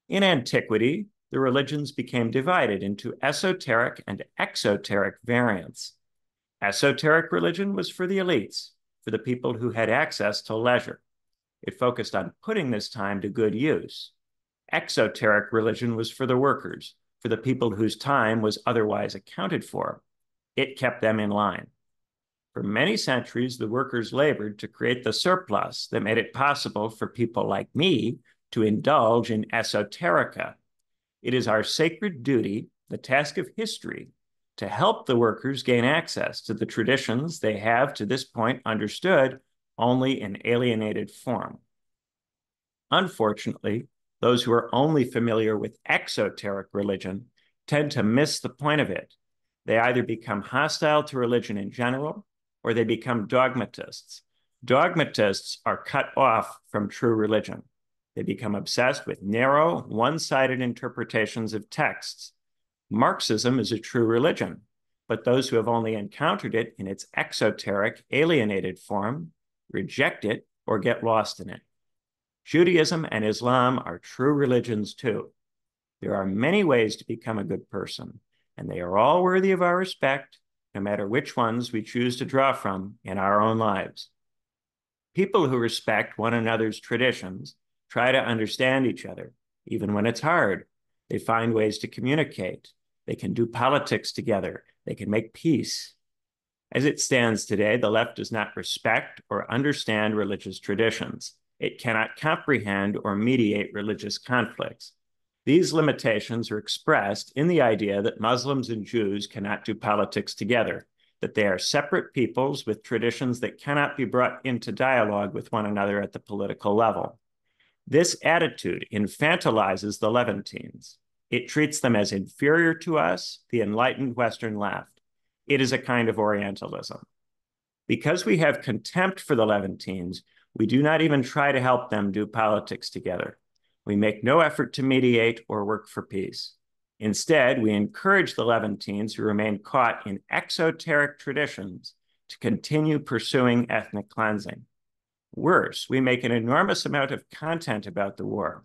In antiquity, the religions became divided into esoteric and exoteric variants. Esoteric religion was for the elites, for the people who had access to leisure. It focused on putting this time to good use. Exoteric religion was for the workers, for the people whose time was otherwise accounted for. It kept them in line. For many centuries, the workers labored to create the surplus that made it possible for people like me to indulge in esoterica. It is our sacred duty, the task of history, to help the workers gain access to the traditions they have to this point understood only in alienated form. Unfortunately, those who are only familiar with exoteric religion tend to miss the point of it. They either become hostile to religion in general, or they become dogmatists. Dogmatists are cut off from true religion. They become obsessed with narrow, one-sided interpretations of texts. Marxism is a true religion, but those who have only encountered it in its exoteric, alienated form reject it or get lost in it. Judaism and Islam are true religions too. There are many ways to become a good person, and they are all worthy of our respect, no matter which ones we choose to draw from in our own lives. People who respect one another's traditions try to understand each other, even when it's hard. They find ways to communicate. They can do politics together. They can make peace. As it stands today, the left does not respect or understand religious traditions. It cannot comprehend or mediate religious conflicts. These limitations are expressed in the idea that Muslims and Jews cannot do politics together, that they are separate peoples with traditions that cannot be brought into dialogue with one another at the political level. This attitude infantilizes the Levantines. It treats them as inferior to us, the enlightened Western left. It is a kind of Orientalism. Because we have contempt for the Levantines, we do not even try to help them do politics together. We make no effort to mediate or work for peace. Instead, we encourage the Levantines who remain caught in exoteric traditions to continue pursuing ethnic cleansing. Worse, we make an enormous amount of content about the war.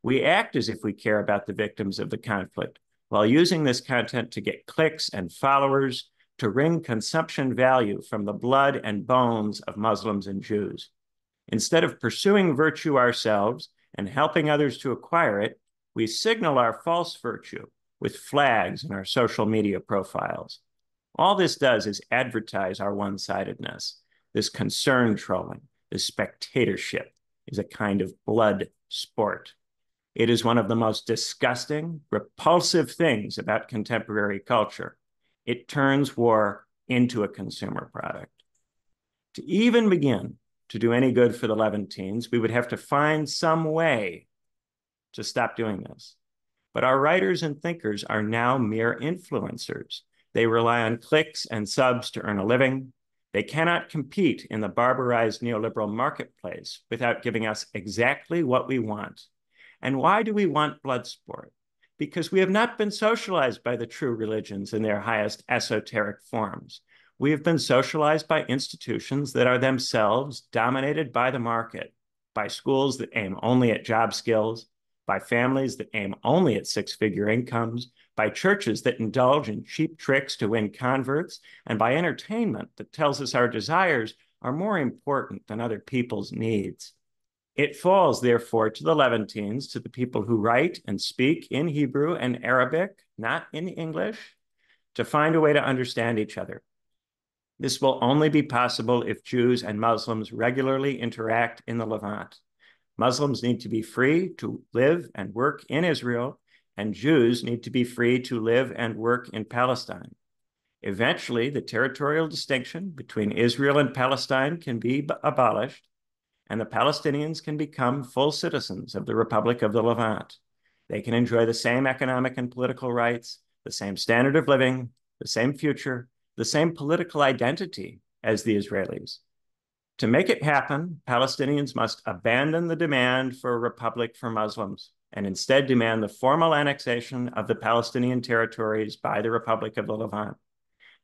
We act as if we care about the victims of the conflict, while using this content to get clicks and followers, to wring consumption value from the blood and bones of Muslims and Jews. Instead of pursuing virtue ourselves and helping others to acquire it, we signal our false virtue with flags in our social media profiles. All this does is advertise our one-sidedness. This concern trolling, this spectatorship is a kind of blood sport. It is one of the most disgusting, repulsive things about contemporary culture. It turns war into a consumer product. To even begin to do any good for the Levantines, we would have to find some way to stop doing this. But our writers and thinkers are now mere influencers. They rely on clicks and subs to earn a living. They cannot compete in the barbarized neoliberal marketplace without giving us exactly what we want. And why do we want blood sport? Because we have not been socialized by the true religions in their highest esoteric forms. We have been socialized by institutions that are themselves dominated by the market, by schools that aim only at job skills, by families that aim only at six-figure incomes, by churches that indulge in cheap tricks to win converts, and by entertainment that tells us our desires are more important than other people's needs. It falls, therefore, to the Levantines, to the people who write and speak in Hebrew and Arabic, not in English, to find a way to understand each other. This will only be possible if Jews and Muslims regularly interact in the Levant. Muslims need to be free to live and work in Israel, and Jews need to be free to live and work in Palestine. Eventually, the territorial distinction between Israel and Palestine can be abolished, and the Palestinians can become full citizens of the Republic of the Levant. They can enjoy the same economic and political rights, the same standard of living, the same future, the same political identity as the Israelis. To make it happen, Palestinians must abandon the demand for a republic for Muslims and instead demand the formal annexation of the Palestinian territories by the Republic of the Levant.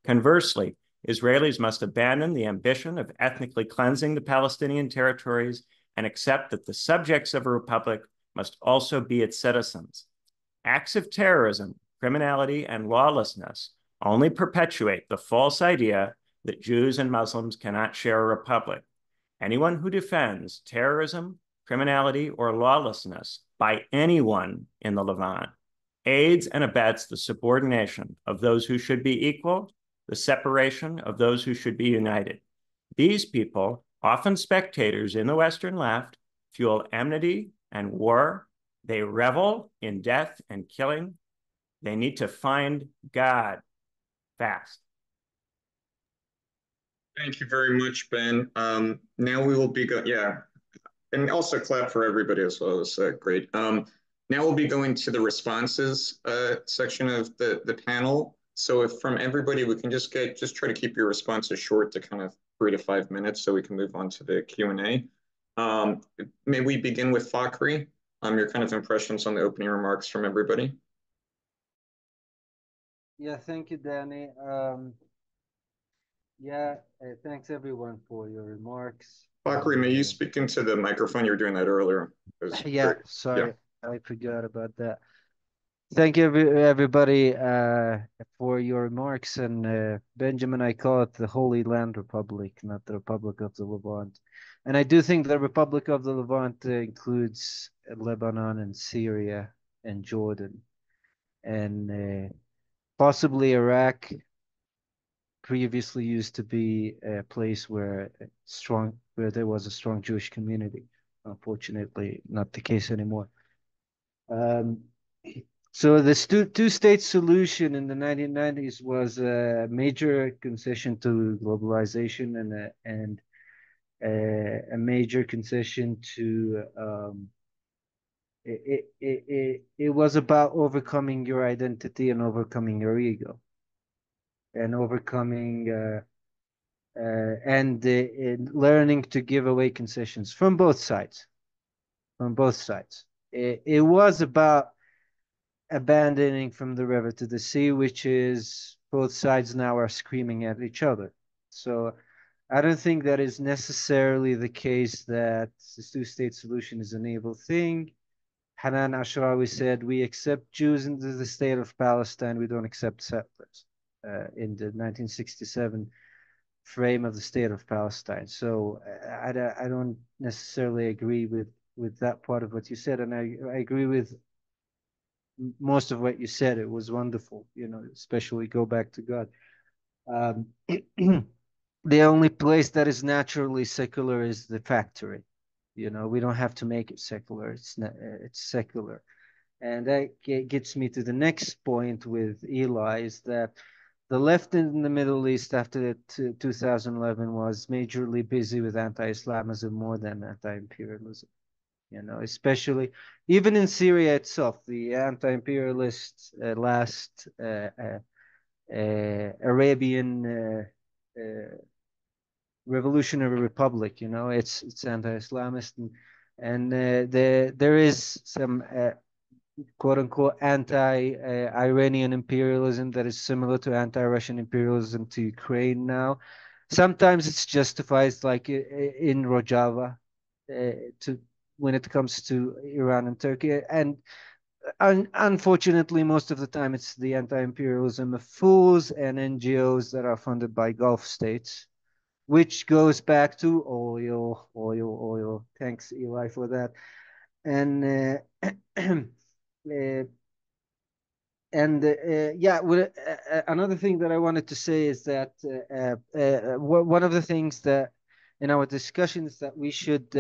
Conversely, Israelis must abandon the ambition of ethnically cleansing the Palestinian territories and accept that the subjects of a republic must also be its citizens. Acts of terrorism, criminality, and lawlessness only perpetuate the false idea that Jews and Muslims cannot share a republic. Anyone who defends terrorism, criminality, or lawlessness by anyone in the Levant aids and abets the subordination of those who should be equal, the separation of those who should be united. These people, often spectators in the Western left, fuel enmity and war. They revel in death and killing. They need to find God fast. Thank you very much, Ben. Now we will be and also clap for everybody as well. It's great. Now we'll be going to the responses section of the panel. So if from everybody, we can just try to keep your responses short to kind of 3 to 5 minutes so we can move on to the Q&A. May we begin with Fakhry? Your kind of impressions on the opening remarks from everybody. Yeah, thank you, Danny. Thanks everyone for your remarks. Fakhry, may you speak into the microphone? You were doing that earlier. Yeah, sorry, I forgot about that. Thank you, everybody, for your remarks. And Benjamin, I call it the Holy Land Republic, not the Republic of the Levant. And I do think the Republic of the Levant includes Lebanon and Syria and Jordan and possibly Iraq. Previously used to be a place where there was a strong Jewish community. Unfortunately, not the case anymore. So the two-state solution in the 1990s was a major concession to globalization and a major concession to it was about overcoming your identity and overcoming your ego and overcoming and learning to give away concessions from both sides. It was about abandoning from the river to the sea, which is both sides now are screaming at each other. So I don't think that is necessarily the case that the two-state solution is an evil thing. Hanan Ashrawi said, we accept Jews into the state of Palestine, we don't accept settlers in the 1967 frame of the state of Palestine. So I don't necessarily agree with that part of what you said, and I agree with most of what you said. It was wonderful, especially go back to God. The only place that is naturally secular is the factory. We don't have to make it secular. It's secular. And that gets me to the next point with Eli, is that the left in the Middle East after 2011 was majorly busy with anti-Islamism more than anti-imperialism. Especially even in Syria itself, the anti-imperialist last Arabian revolutionary republic. You know, it's anti-Islamist, and there is some quote unquote anti-Iranian imperialism that is similar to anti-Russian imperialism to Ukraine now. Sometimes it's justified, like in Rojava, to when it comes to Iran and Turkey, and unfortunately, most of the time it's the anti-imperialism of fools and NGOs that are funded by Gulf states, which goes back to oil, oil, oil. Thanks, Eli, for that. And uh, yeah, well, another thing that I wanted to say is that one of the things that in our discussions that we should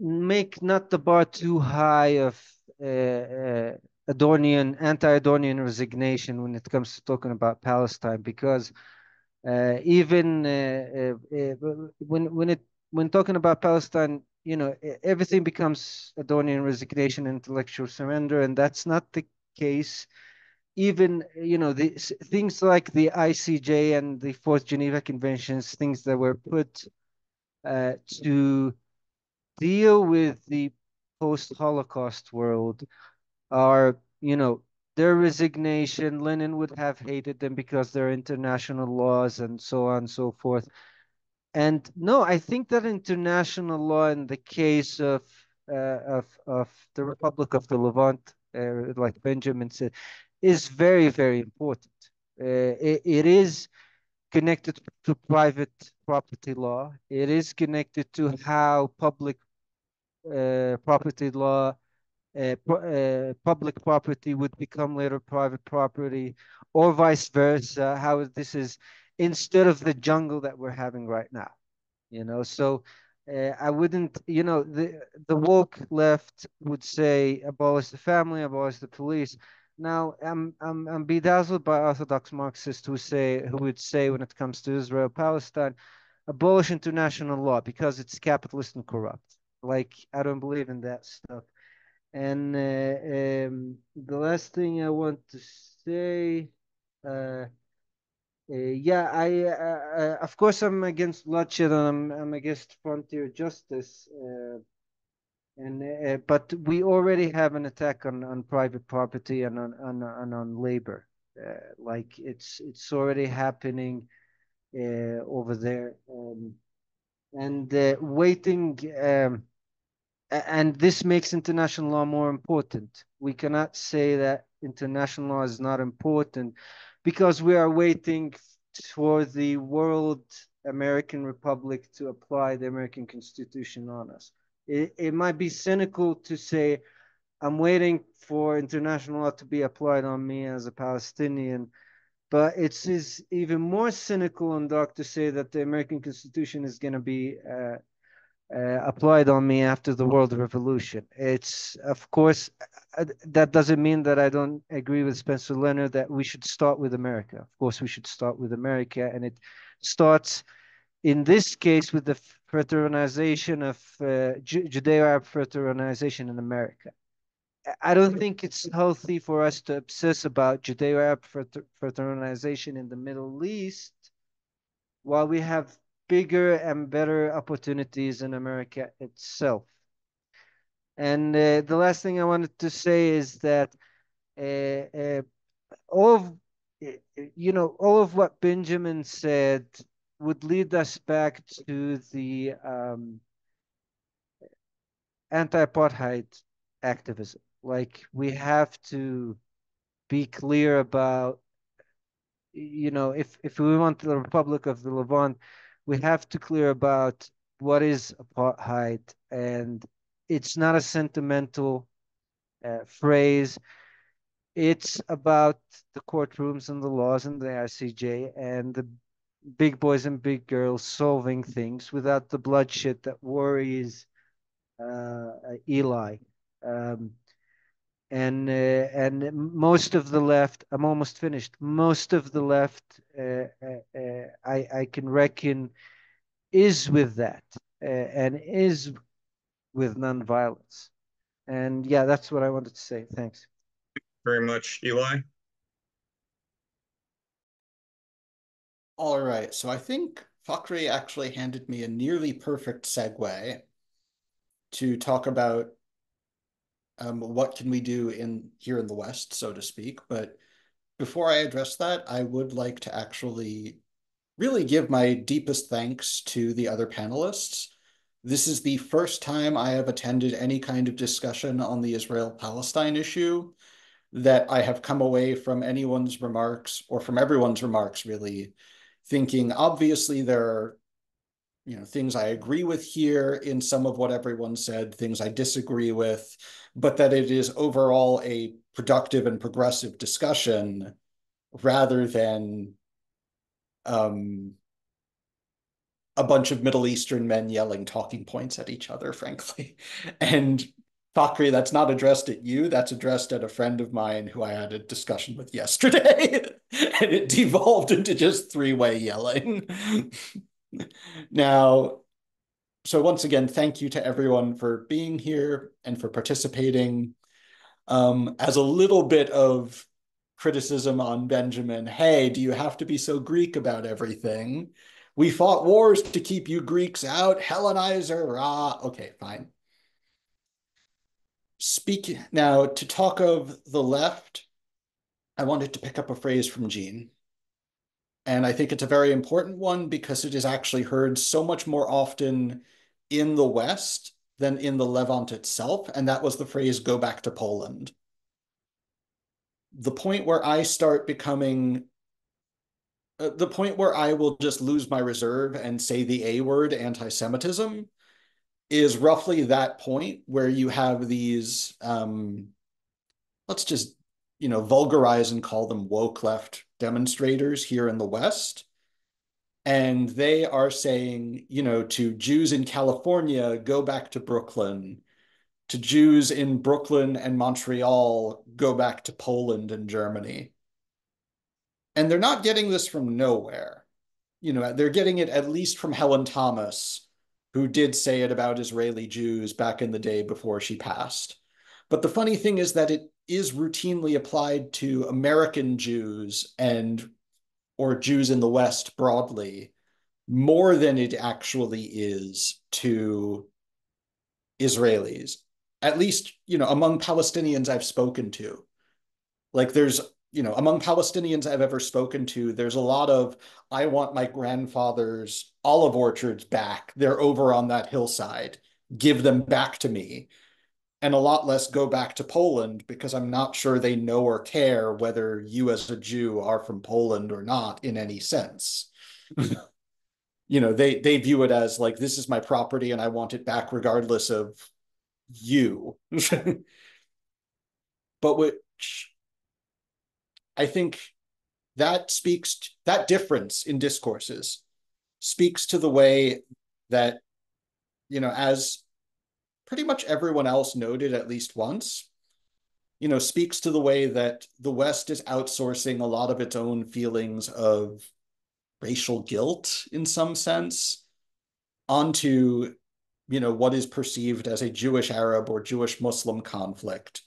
make not the bar too high of anti-Adornian resignation when it comes to talking about Palestine, because even when talking about Palestine, you know, everything becomes Adornian resignation, intellectual surrender, and that's not the case. Even, you know, the things like the ICJ and the Fourth Geneva Conventions, things that were put to deal with the post-Holocaust world are, you know, their resignation. Lenin would have hated them because they're international laws and so on and so forth. And no, I think that international law in the case of the Republic of the Levant, like Benjamin said, is very, very important. It is connected to private property law. It is connected to how public property law, public property would become later private property, or vice versa. How this is instead of the jungle that we're having right now, you know. So I wouldn't, you know, the woke left would say abolish the family, abolish the police. Now I'm bedazzled by Orthodox Marxists who would say when it comes to Israel-Palestine, abolish international law because it's capitalist and corrupt. Like, I don't believe in that stuff. And the last thing I want to say, yeah, of course I'm against bloodshed, and I'm against frontier justice. And but we already have an attack on private property and on labor. Like it's already happening over there. And waiting. And this makes international law more important. We cannot say that international law is not important because we are waiting for the world American Republic to apply the American Constitution on us. It might be cynical to say, I'm waiting for international law to be applied on me as a Palestinian, but it's even more cynical and dark to say that the American Constitution is going to be applied on me after the world revolution. It's, of course, that doesn't mean that I don't agree with Spencer Leonard that we should start with America. Of course, we should start with America, and it starts in this case with the fraternization of Judeo-Arab fraternization in America. I don't think it's healthy for us to obsess about Judeo-Arab fraternization in the Middle East while we have bigger and better opportunities in America itself. And the last thing I wanted to say is that all of all of what Benjamin said would lead us back to the anti-apartheid activism. Like, we have to be clear about, if we want the Republic of the Levant, we have to clear about what is apartheid, and it's not a sentimental phrase. It's about the courtrooms and the laws and the ICJ and the big boys and big girls solving things without the bloodshed that worries Eli. And most of the left, I'm almost finished. Most of the left, I can reckon, is with that and is with nonviolence. And yeah, that's what I wanted to say. Thanks. Very much, Eli. All right, so I think Fakhry actually handed me a nearly perfect segue to talk about what can we do here in the West, so to speak. But before I address that, I would like to actually really give my deepest thanks to the other panelists. This is the first time I have attended any kind of discussion on the Israel-Palestine issue that I have come away from anyone's remarks, or from everyone's remarks really, thinking obviously there are things I agree with here in some of what everyone said, things I disagree with, but that it is overall a productive and progressive discussion rather than a bunch of Middle Eastern men yelling talking points at each other, frankly. And Fakhry, that's not addressed at you, that's addressed at a friend of mine who I had a discussion with yesterday. And it devolved into just three-way yelling. Now, so once again, thank you to everyone for being here and for participating. As a little bit of criticism on Benjamin, hey, do you have to be so Greek about everything? We fought wars to keep you Greeks out, Hellenizer, okay, fine. Speak now to talk of the left, I wanted to pick up a phrase from Djene. And I think it's a very important one because it is actually heard so much more often in the West than in the Levant itself. And that was the phrase, go back to Poland. The point where I start becoming, the point where I will just lose my reserve and say the A word, anti-Semitism, is roughly that point where you have these, let's just, vulgarize and call them woke left demonstrators here in the West. And they are saying, to Jews in California, go back to Brooklyn. To Jews in Brooklyn and Montreal, go back to Poland and Germany. And they're not getting this from nowhere. They're getting it at least from Helen Thomas, who did say it about Israeli Jews back in the day before she passed. But the funny thing is that it is routinely applied to American Jews or Jews in the West broadly, more than it actually is to Israelis. At least, among Palestinians I've spoken to. Like among Palestinians I've ever spoken to, there's a lot of, I want my grandfather's olive orchards back. They're over on that hillside. Give them back to me. And a lot less go back to Poland because I'm not sure they know or care whether you as a Jew are from Poland or not in any sense. They view it as like, this is my property and I want it back regardless of you. But which I think that difference in discourses speaks to the way that, as pretty much everyone else noted at least once, speaks to the way that the West is outsourcing a lot of its own feelings of racial guilt in some sense onto, what is perceived as a Jewish Arab or Jewish Muslim conflict.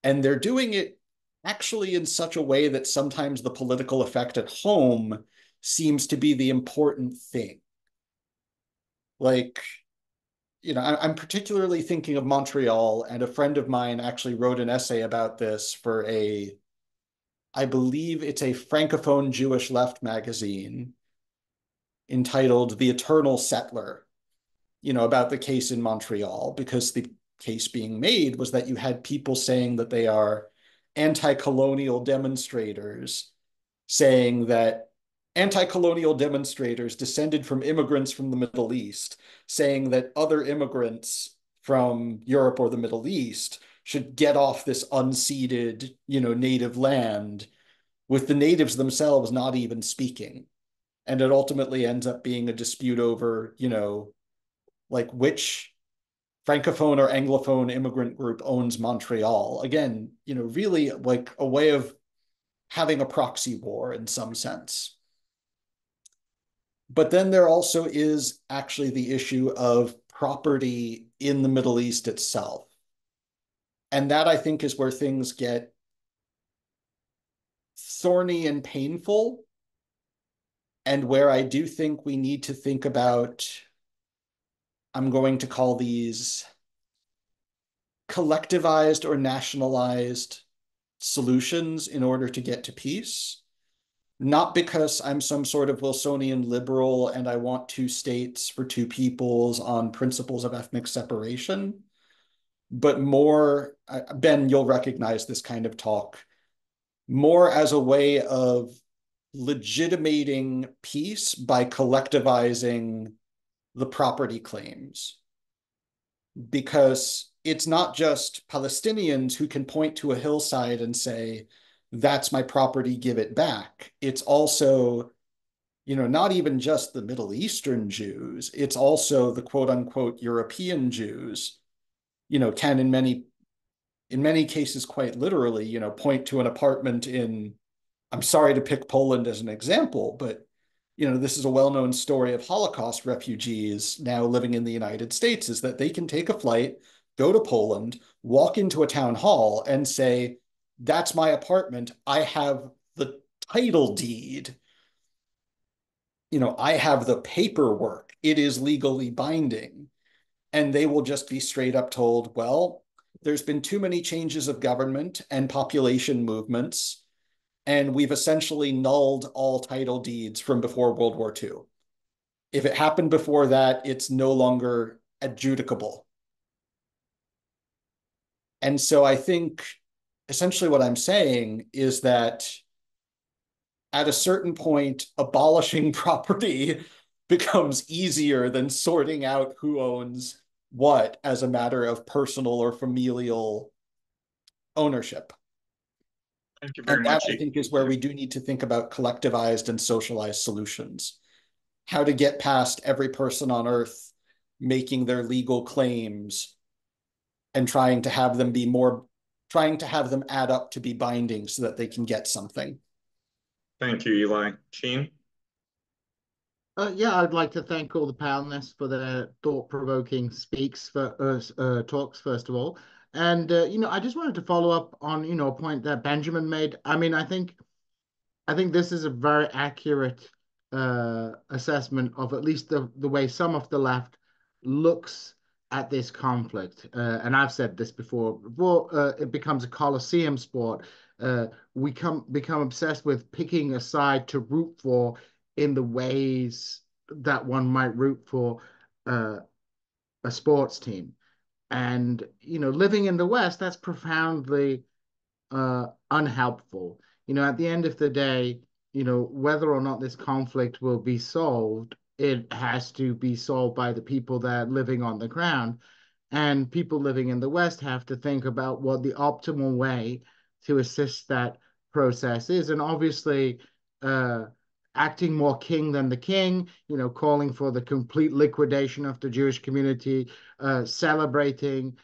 And they're doing it actually in such a way that sometimes the political effect at home seems to be the important thing. Like, I'm particularly thinking of Montreal, and a friend of mine actually wrote an essay about this for I believe it's a Francophone Jewish left magazine entitled The Eternal Settler, about the case in Montreal, because the case being made was that you had people saying that they are anti-colonial demonstrators, saying that anti-colonial demonstrators descended from immigrants from the Middle East, saying that other immigrants from Europe or the Middle East should get off this unceded, native land, with the natives themselves not even speaking. And it ultimately ends up being a dispute over, like which Francophone or Anglophone immigrant group owns Montreal. Again, really like a way of having a proxy war in some sense. But then there also is actually the issue of property in the Middle East itself. And that, I think, is where things get thorny and painful. and where I do think we need to think about, I'm going to call these collectivized or nationalized solutions in order to get to peace. Not because I'm some sort of Wilsonian liberal and I want two states for two peoples on principles of ethnic separation, but more, Ben, you'll recognize this kind of talk, more as a way of legitimating peace by collectivizing the property claims. Because it's not just Palestinians who can point to a hillside and say, that's my property, give it back. It's also, not even just the Middle Eastern Jews, it's also the quote unquote European Jews, can in many cases quite literally, point to an apartment in, I'm sorry to pick Poland as an example, but this is a well-known story of Holocaust refugees now living in the United States, is that they can take a flight, go to Poland, walk into a town hall and say, that's my apartment. I have the title deed. I have the paperwork. It is legally binding. And they will just be straight up told, well, there's been too many changes of government and population movements, and we've essentially nulled all title deeds from before World War II. If it happened before that, it's no longer adjudicable. And so I think essentially what I'm saying is that at a certain point, abolishing property becomes easier than sorting out who owns what as a matter of personal or familial ownership. Thank you very And much. that, I think, is where we do need to think about collectivized and socialized solutions. How to get past every person on Earth making their legal claims and trying to have them add up to be binding so that they can get something. Thank you, Eli. Djene? Yeah, I'd like to thank all the panelists for their thought-provoking talks, first of all. And, I just wanted to follow up on, a point that Benjamin made. I mean, I think this is a very accurate assessment of at least the way some of the left looks at this conflict. And I've said this before it becomes a Colosseum sport, we become obsessed with picking a side to root for in the ways that one might root for a sports team. And, living in the West, that's profoundly unhelpful. At the end of the day, whether or not this conflict will be solved, it has to be solved by the people that are living on the ground. And people living in the West have to think about what the optimal way to assist that process is. And obviously, acting more king than the king, calling for the complete liquidation of the Jewish community, celebrating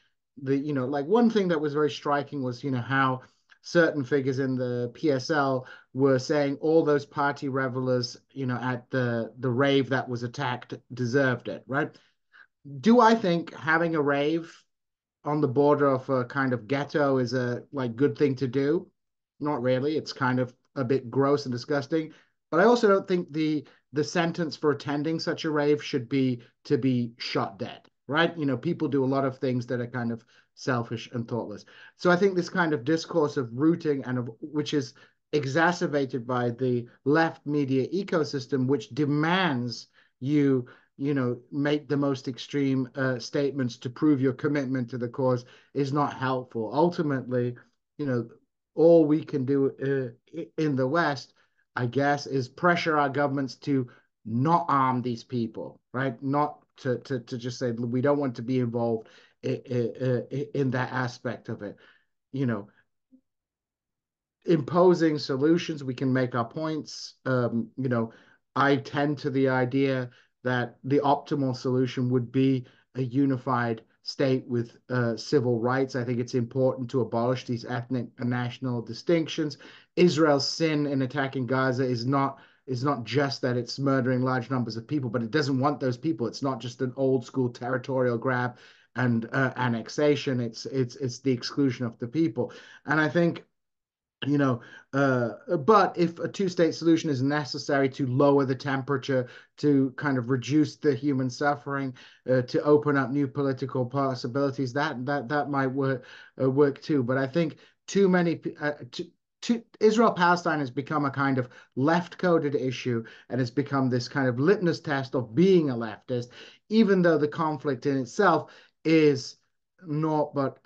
like one thing that was very striking was, how certain figures in the PSL were saying all those party revelers, at the rave that was attacked deserved it, right? Do I think having a rave on the border of a kind of ghetto is a good thing to do? Not really. It's kind of a bit gross and disgusting. But I also don't think the sentence for attending such a rave should be to be shot dead, right? People do a lot of things that are kind of selfish and thoughtless. So I think this kind of discourse of rooting which is exacerbated by the left media ecosystem, which demands you make the most extreme statements to prove your commitment to the cause, is not helpful. Ultimately, all we can do in the West, I guess, is pressure our governments to not arm these people, right? Not to just say we don't want to be involved in that aspect of it. Imposing solutions, we can make our points. I tend to the idea that the optimal solution would be a unified state with civil rights. I think it's important to abolish these ethnic and national distinctions. Israel's sin in attacking Gaza is not just that it's murdering large numbers of people, but it doesn't want those people. It's not just an old school territorial grab and annexation. It's the exclusion of the people. And I think you know, but if a two-state solution is necessary to lower the temperature, to kind of reduce the human suffering, to open up new political possibilities, that might work too. But I think too many Israel-Palestine has become a kind of left-coded issue, and it's become this kind of litmus test of being a leftist, even though the conflict in itself is not but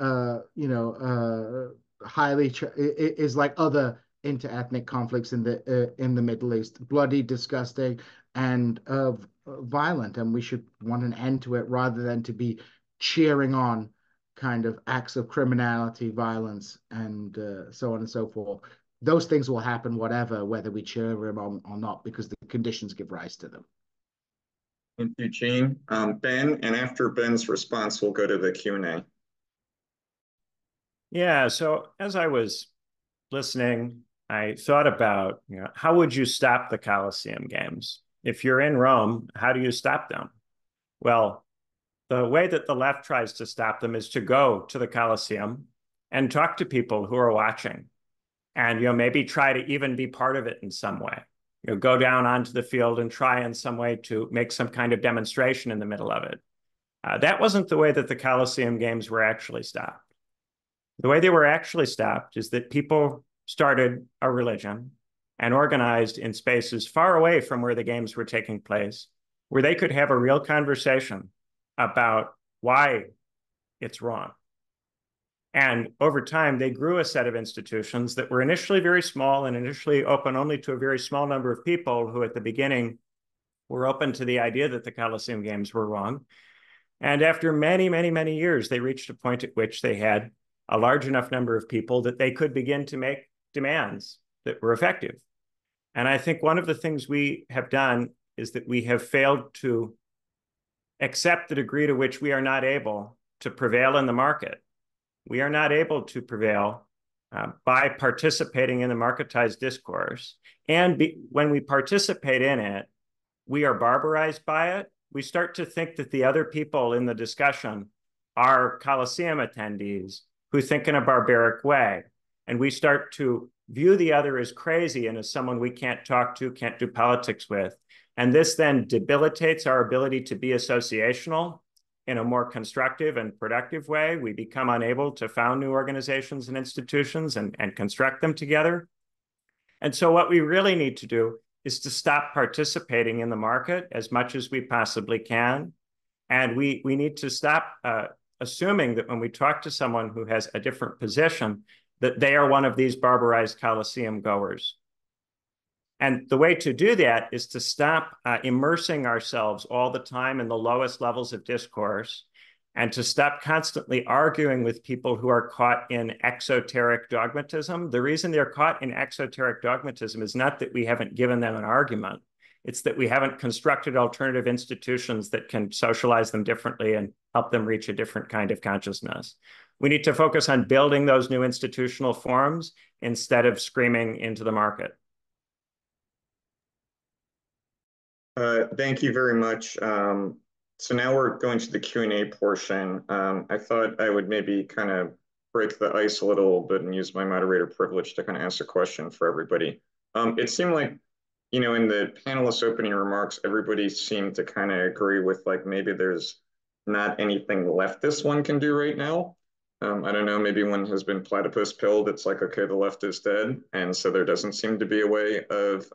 highly is like other inter-ethnic conflicts in the Middle East, bloody, disgusting, and violent, and we should want an end to it rather than to be cheering on kind of acts of criminality, violence, and so on and so forth. Those things will happen, whether we cheer them on or not, because the conditions give rise to them. Thank you, Djene. Ben, and after Ben's response, we'll go to the Q&A. Yeah, so as I was listening, I thought about, how would you stop the Colosseum Games? If you're in Rome, how do you stop them? Well, the way that the left tries to stop them is to go to the Colosseum and talk to people who are watching, and maybe try to even be part of it in some way. Go down onto the field and try in some way to make some kind of demonstration in the middle of it. That wasn't the way that the Colosseum Games were actually stopped. The way they were actually stopped is that people started a religion and organized in spaces far away from where the games were taking place, where they could have a real conversation about why it's wrong. And over time, they grew a set of institutions that were initially very small and initially open only to a very small number of people who at the beginning were open to the idea that the Colosseum Games were wrong. And after many, many, many years, they reached a point at which they had a large enough number of people that they could begin to make demands that were effective. And I think one of the things we have done is that we have failed to accept the degree to which we are not able to prevail in the market. We are not able to prevail by participating in the marketized discourse. And when we participate in it, we are barbarized by it. We start to think that the other people in the discussion are Colosseum attendees who think in a barbaric way. And we start to view the other as crazy and as someone we can't talk to, can't do politics with. And this then debilitates our ability to be associational in a more constructive and productive way. We become unable to found new organizations and institutions and construct them together. And so what we really need to do is to stop participating in the market as much as we possibly can. And we need to stop assuming that when we talk to someone who has a different position, that they are one of these barbarized Colosseum goers. And the way to do that is to stop immersing ourselves all the time in the lowest levels of discourse, and to stop constantly arguing with people who are caught in exoteric dogmatism. The reason they're caught in exoteric dogmatism is not that we haven't given them an argument. It's that we haven't constructed alternative institutions that can socialize them differently and help them reach a different kind of consciousness. We need to focus on building those new institutional forms instead of screaming into the market. Thank you very much. So now we're going to the Q&A portion. I thought I would maybe kind of break the ice a little bit and use my moderator privilege to kind of ask a question for everybody. It seemed like, in the panelists' opening remarks, everybody seemed to kind of agree with like maybe there's not anything left this one can do right now. I don't know, maybe one has been platypus pilled. It's like, okay, the left is dead. And so there doesn't seem to be a way of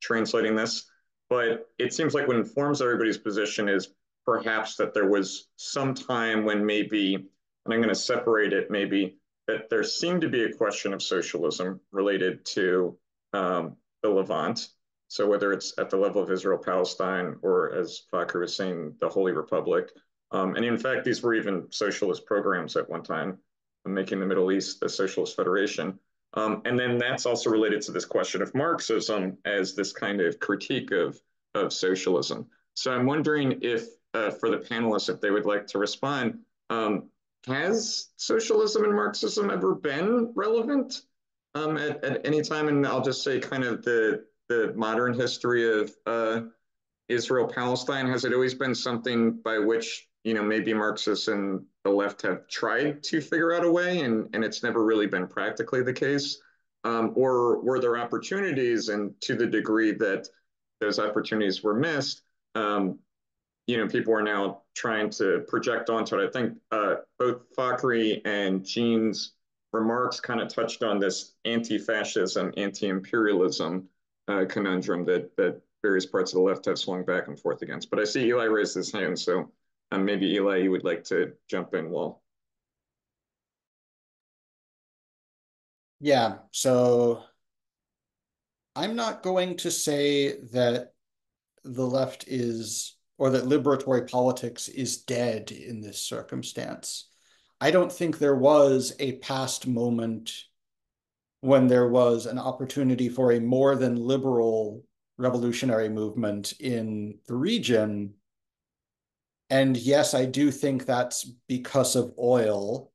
translating this. But it seems like what informs everybody's position is perhaps that there was some time when maybe, and I'm going to separate it maybe, that there seemed to be a question of socialism related to the Levant. So whether it's at the level of Israel-Palestine or, as Fakhry was saying, the Holy Republic. And in fact, these were even socialist programs at one time, making the Middle East a socialist federation. And then that's also related to this question of Marxism as this kind of critique of socialism. So I'm wondering if, for the panelists, if they would like to respond, has socialism and Marxism ever been relevant at any time? And I'll just say kind of the modern history of Israel-Palestine. Has it always been something by which, maybe Marxists and the left have tried to figure out a way, and it's never really been practically the case? or were there opportunities? And to the degree that those opportunities were missed, people are now trying to project onto it. I think both Fakhry and Djene's remarks kind of touched on this anti-fascism, anti-imperialism conundrum that various parts of the left have swung back and forth against. But I see Eli raised his hand, so maybe Eli, you would like to jump in while. Yeah, so I'm not going to say that the left is, or that liberatory politics is dead in this circumstance. I don't think there was a past moment when there was an opportunity for a more than liberal revolutionary movement in the region. And yes, I do think that's because of oil,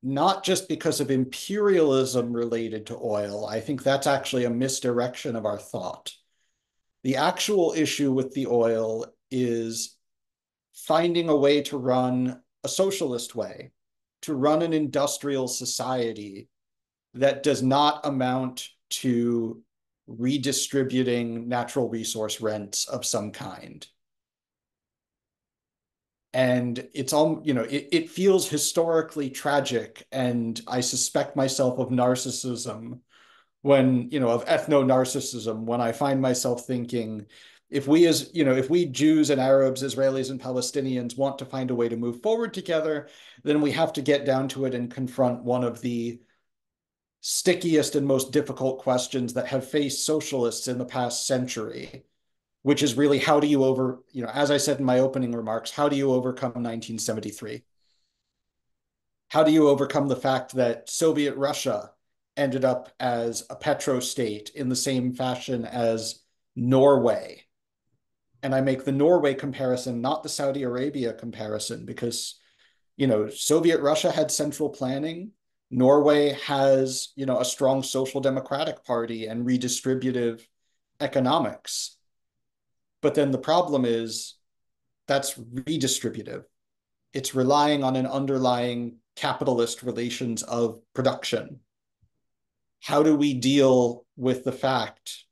not just because of imperialism related to oil. I think that's actually a misdirection of our thought. The actual issue with the oil is finding a way to run a socialist way, to run an industrial society that does not amount to redistributing natural resource rents of some kind. And it's all, it feels historically tragic. And I suspect myself of narcissism of ethno-narcissism, when I find myself thinking, if we Jews and Arabs, Israelis and Palestinians want to find a way to move forward together, then we have to get down to it and confront one of the stickiest and most difficult questions that have faced socialists in the past century, which is really how do you as I said in my opening remarks, how do you overcome 1973? How do you overcome the fact that Soviet Russia ended up as a petrostate in the same fashion as Norway? And I make the Norway comparison, not the Saudi Arabia comparison, because, Soviet Russia had central planning. Norway has, a strong social democratic party and redistributive economics. But then the problem is that's redistributive. It's relying on an underlying capitalist relations of production. How do we deal with the fact,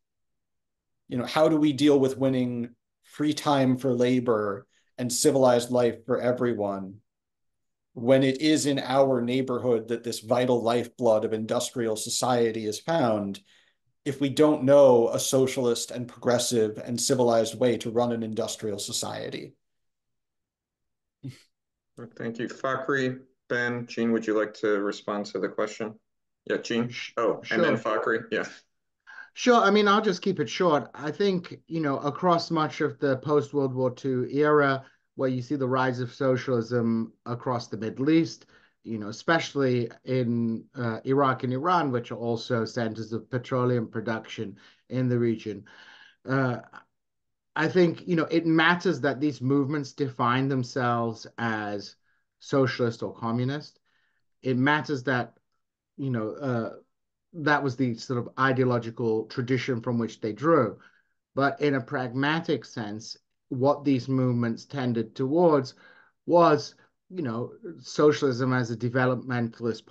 how do we deal with winning free time for labor and civilized life for everyone when it is in our neighborhood that this vital lifeblood of industrial society is found, if we don't know a socialist and progressive and civilized way to run an industrial society? Thank you. Fakhry, Ben, Djene, would you like to respond to the question? Yeah, Djene. Oh, sure. And then Fakhry. Yeah. Sure. I mean, I'll just keep it short. I think, across much of the post-World War II era, where you see the rise of socialism across the Middle East, especially in Iraq and Iran, which are also centers of petroleum production in the region. I think, it matters that these movements define themselves as socialist or communist. It matters that, that was the sort of ideological tradition from which they drew. But in a pragmatic sense, what these movements tended towards was, socialism as a developmentalist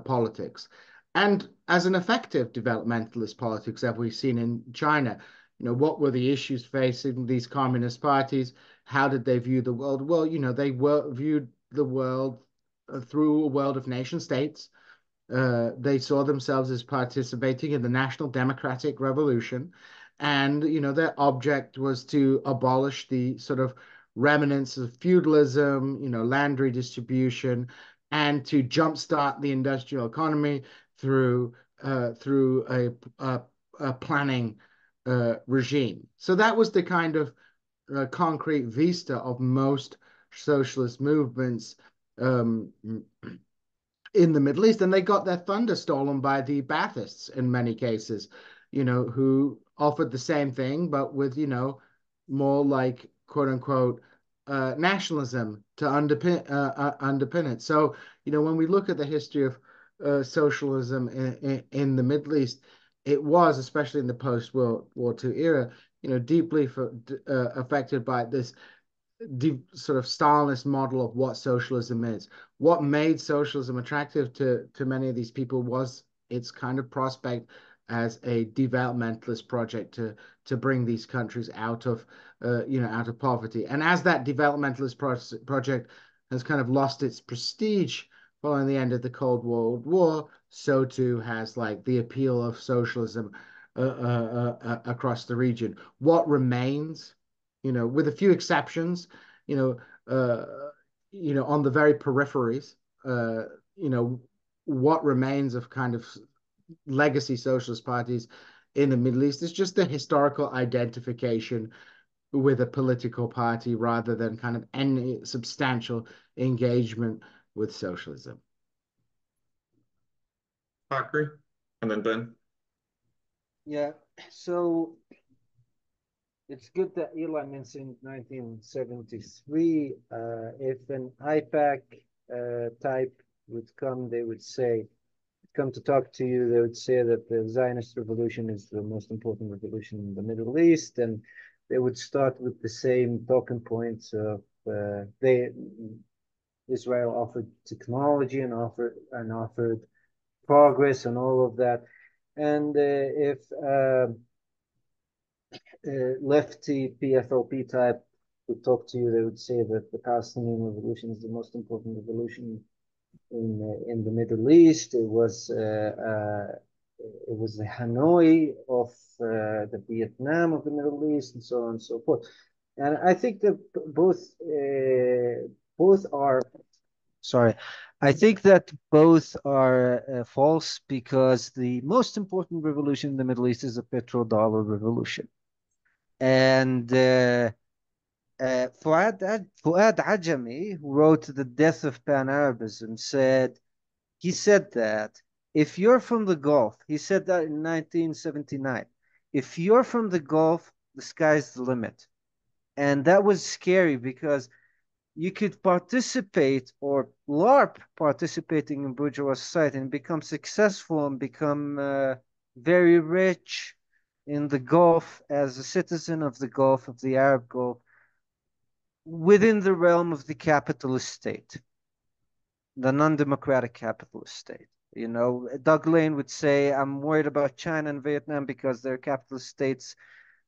politics. And as an effective developmentalist politics that we've seen in China, what were the issues facing these communist parties? How did they view the world? Well, they viewed the world through a world of nation states. They saw themselves as participating in the national democratic revolution. And, their object was to abolish the sort of remnants of feudalism, land redistribution, and to jumpstart the industrial economy through a planning regime. So that was the kind of concrete vista of most socialist movements in the Middle East, and they got their thunder stolen by the Baathists in many cases, who offered the same thing, but with, more like quote unquote nationalism to underpin it. So, when we look at the history of socialism in the Middle East, it was, especially in the post-World War II era, deeply affected by this sort of Stalinist model of what socialism is. What made socialism attractive to many of these people was its kind of prospect as a developmentalist project to bring these countries out of out of poverty. And as that developmentalist project has kind of lost its prestige following the end of the Cold World War, so too has like the appeal of socialism across the region. What remains, with a few exceptions, you know, on the very peripheries, what remains of kind of legacy socialist parties in the Middle East is just the historical identification with a political party rather than kind of any substantial engagement with socialism. Fakhry, and then Ben. Yeah, so it's good that Eli mentioned 1973. If an IPAC type would come, they would say, come to talk to you, they would say that the Zionist revolution is the most important revolution in the Middle East, and they would start with the same talking points of Israel offered technology and offered progress and all of that. And if lefty PFLP type would talk to you, they would say that the Palestinian revolution is the most important revolution in the Middle East. It was the Hanoi of the Vietnam of the Middle East, and so on and so forth. And I think that both are sorry. I think that both are false, because the most important revolution in the Middle East is the petrodollar revolution. And Fuad Ajami, who wrote The Death of Pan-Arabism, he said that if you're from the Gulf, he said that in 1979, if you're from the Gulf, the sky's the limit. And that was scary, because you could participate or LARP participating in bourgeois society and become successful and become very rich in the Gulf as a citizen of the Gulf, of the Arab Gulf, within the realm of the capitalist state, the non-democratic capitalist state. Doug Lane would say, I'm worried about China and Vietnam because they're capitalist states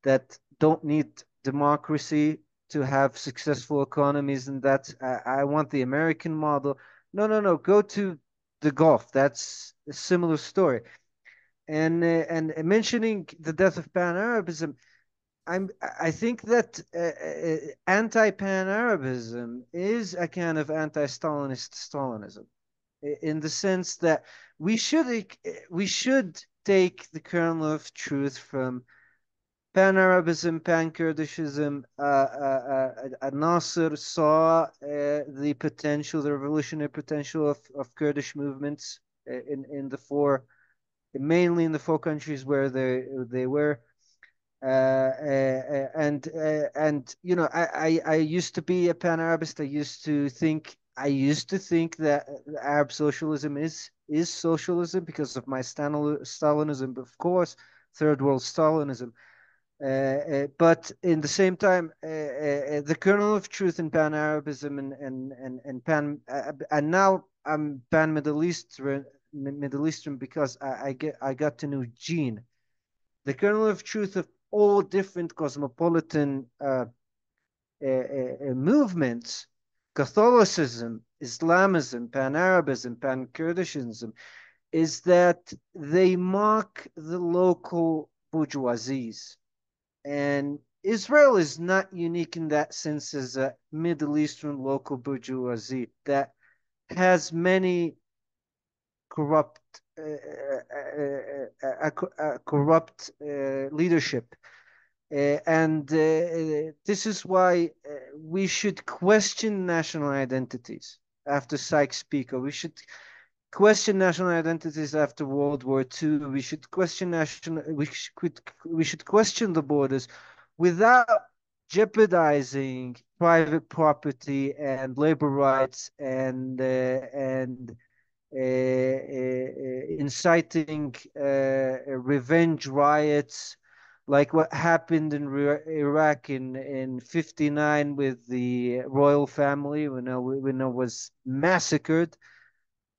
that don't need democracy to have successful economies, and I want the American model. No. Go to the Gulf. That's a similar story. And mentioning the death of Pan-Arabism, I think that anti-Pan-Arabism is a kind of anti-Stalinist Stalinism, in the sense that we should take the kernel of truth from Pan-Arabism, Pan-Kurdishism. Nasser saw the potential, the revolutionary potential of Kurdish movements mainly in the four countries where they were. And I used to be a Pan-Arabist. I used to think that Arab socialism is socialism because of my Stalinism, of course, third world Stalinism. But in the same time, the kernel of truth in Pan-Arabism and now I'm Pan-Middle Eastern because I got to know Djene. The kernel of truth of all different cosmopolitan movements, Catholicism, Islamism, Pan-Arabism, Pan-Kurdishism, is that they mock the local bourgeoisies. And Israel is not unique in that sense as a Middle Eastern local bourgeoisie that has many corrupt leadership. And this is why we should question national identities after Sykes-Picot. We should question national identities after World War II. We should question we should question the borders without jeopardizing private property and labor rights and inciting revenge riots like what happened in Iraq in 59 with the royal family, when it was massacred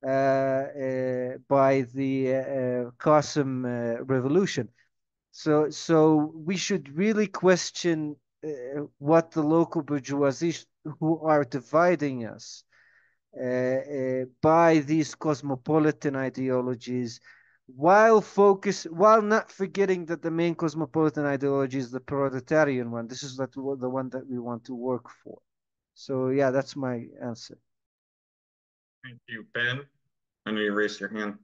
by the Qasim revolution. So we should really question what the local bourgeoisie who are dividing us by these cosmopolitan ideologies, while not forgetting that the main cosmopolitan ideology is the proletarian one. This is the one that we want to work for. So yeah, that's my answer. Thank you, Ben. I know you raised your hand.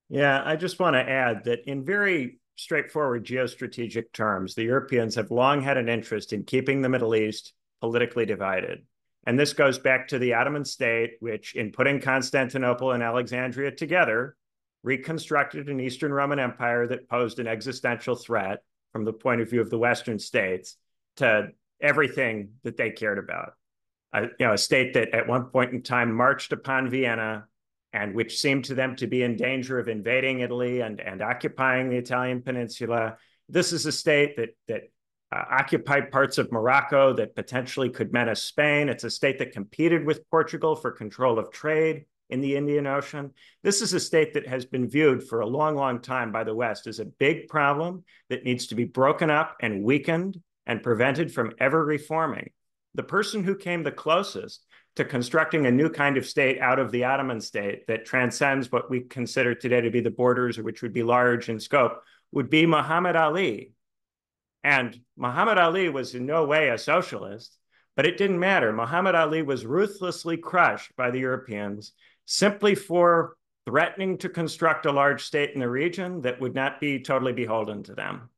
Yeah, I just want to add that in very straightforward geostrategic terms, the Europeans have long had an interest in keeping the Middle East politically divided. And this goes back to the Ottoman state, which, in putting Constantinople and Alexandria together, reconstructed an Eastern Roman Empire that posed an existential threat from the point of view of the Western states to everything that they cared about. A state that at one point in time marched upon Vienna, and which seemed to them to be in danger of invading Italy and occupying the Italian peninsula. This is a state that occupied parts of Morocco that potentially could menace Spain. It's a state that competed with Portugal for control of trade in the Indian Ocean. This is a state that has been viewed for a long, long time by the West as a big problem that needs to be broken up and weakened and prevented from ever reforming. The person who came the closest to constructing a new kind of state out of the Ottoman state that transcends what we consider today to be the borders, or which would be large in scope, would be Muhammad Ali. And Muhammad Ali was in no way a socialist, but it didn't matter. Muhammad Ali was ruthlessly crushed by the Europeans simply for threatening to construct a large state in the region that would not be totally beholden to them.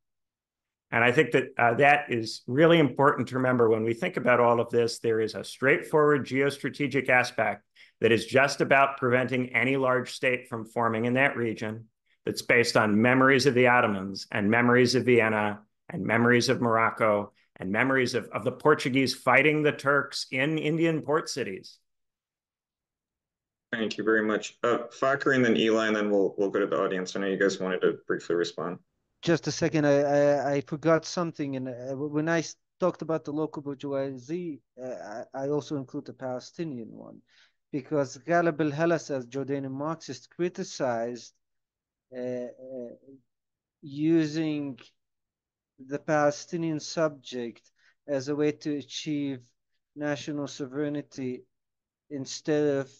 And I think that that is really important to remember when we think about all of this. There is a straightforward geostrategic aspect that is just about preventing any large state from forming in that region, that's based on memories of the Ottomans and memories of Vienna and memories of Morocco and memories of the Portuguese fighting the Turks in Indian port cities. Thank you very much. Fakhry and then Eli, and then we'll go to the audience. I know you guys wanted to briefly respond. Just a second, I forgot something. And when I talked about the local bourgeoisie, I also include the Palestinian one, because Ghalib al-Halas, as Jordanian Marxist, criticized using the Palestinian subject as a way to achieve national sovereignty instead of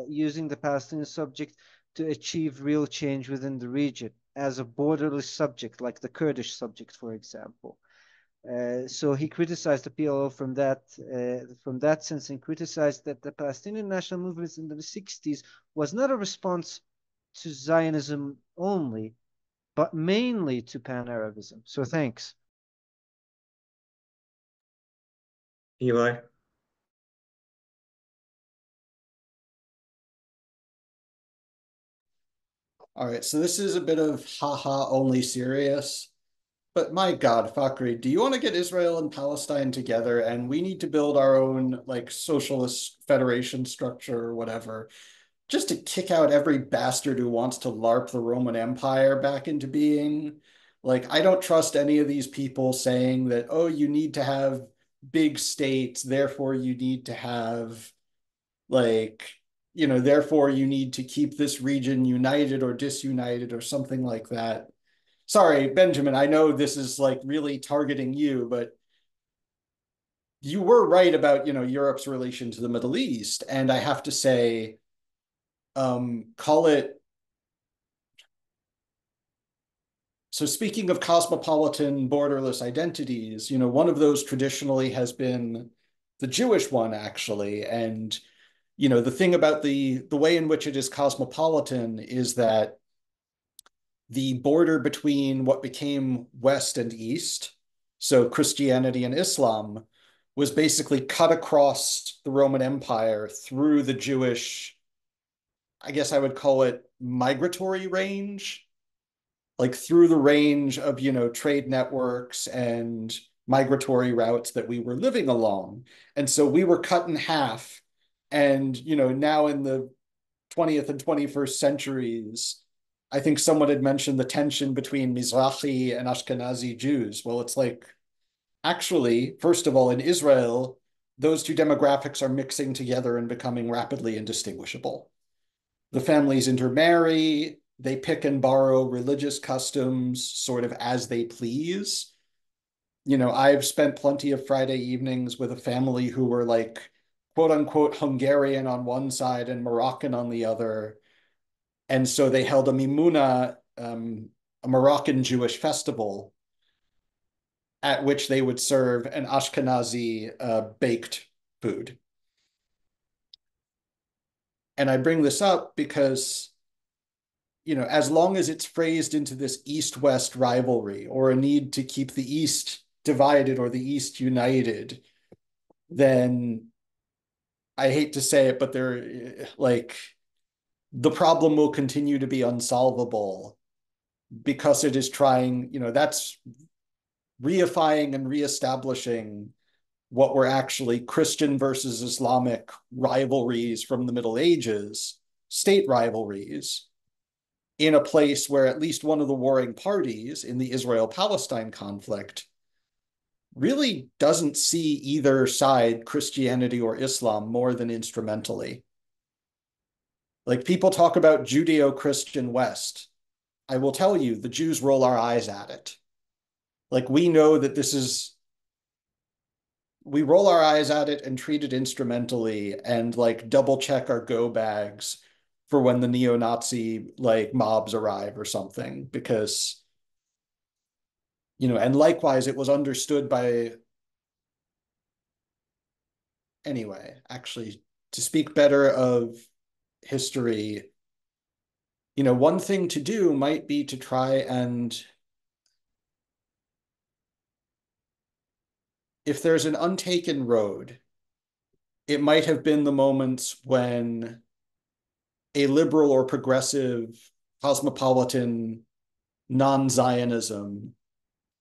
using the Palestinian subject to achieve real change within the region as a borderless subject, like the Kurdish subject, for example. So he criticized the PLO from that sense, and criticized that the Palestinian national movements in the 60s was not a response to Zionism only, but mainly to Pan-Arabism. So thanks. Eli? All right, so this is a bit of haha only serious, but my God, Fakhry, do you want to get Israel and Palestine together and we need to build our own like socialist federation structure or whatever, just to kick out every bastard who wants to LARP the Roman Empire back into being? Like, I don't trust any of these people saying that, oh, you need to have big states, therefore you need to have like, therefore you need to keep this region united or disunited or something like that. Sorry, Benjamin, I know this is like really targeting you, but you were right about, Europe's relation to the Middle East. And I have to say, call it. So speaking of cosmopolitan borderless identities, one of those traditionally has been the Jewish one, actually. And the thing about the way in which it is cosmopolitan is that the border between what became West and East, so Christianity and Islam, was basically cut across the Roman Empire through the Jewish, I guess I would call it migratory range, like through the range of, trade networks and migratory routes that we were living along. And so we were cut in half. And, now in the 20th and 21st centuries, I think someone had mentioned the tension between Mizrahi and Ashkenazi Jews. Well, it's like, actually, first of all, in Israel, those two demographics are mixing together and becoming rapidly indistinguishable. The families intermarry, they pick and borrow religious customs sort of as they please. You know, I've spent plenty of Friday evenings with a family who were like, quote unquote, Hungarian on one side and Moroccan on the other. And so they held a Mimuna, a Moroccan Jewish festival, at which they would serve an Ashkenazi baked food. And I bring this up because, you know, as long as it's phrased into this East-West rivalry or a need to keep the East divided or the East united, then I hate to say it, but they're like, the problem will continue to be unsolvable because it is trying, you know, that's reifying and reestablishing what were actually Christian versus Islamic rivalries from the Middle Ages, state rivalries, in a place where at least one of the warring parties in the Israel-Palestine conflict really doesn't see either side, Christianity or Islam, more than instrumentally. Like, people talk about Judeo-Christian West. I will tell you, the Jews roll our eyes at it. Like, we know that this is, we roll our eyes at it and treat it instrumentally and like double check our go bags for when the neo-Nazi like mobs arrive or something, because, you know, and likewise, it was understood by, anyway, actually, to speak better of history, you know, one thing to do might be to try and, if there's an untaken road, it might have been the moments when a liberal or progressive cosmopolitan non-Zionism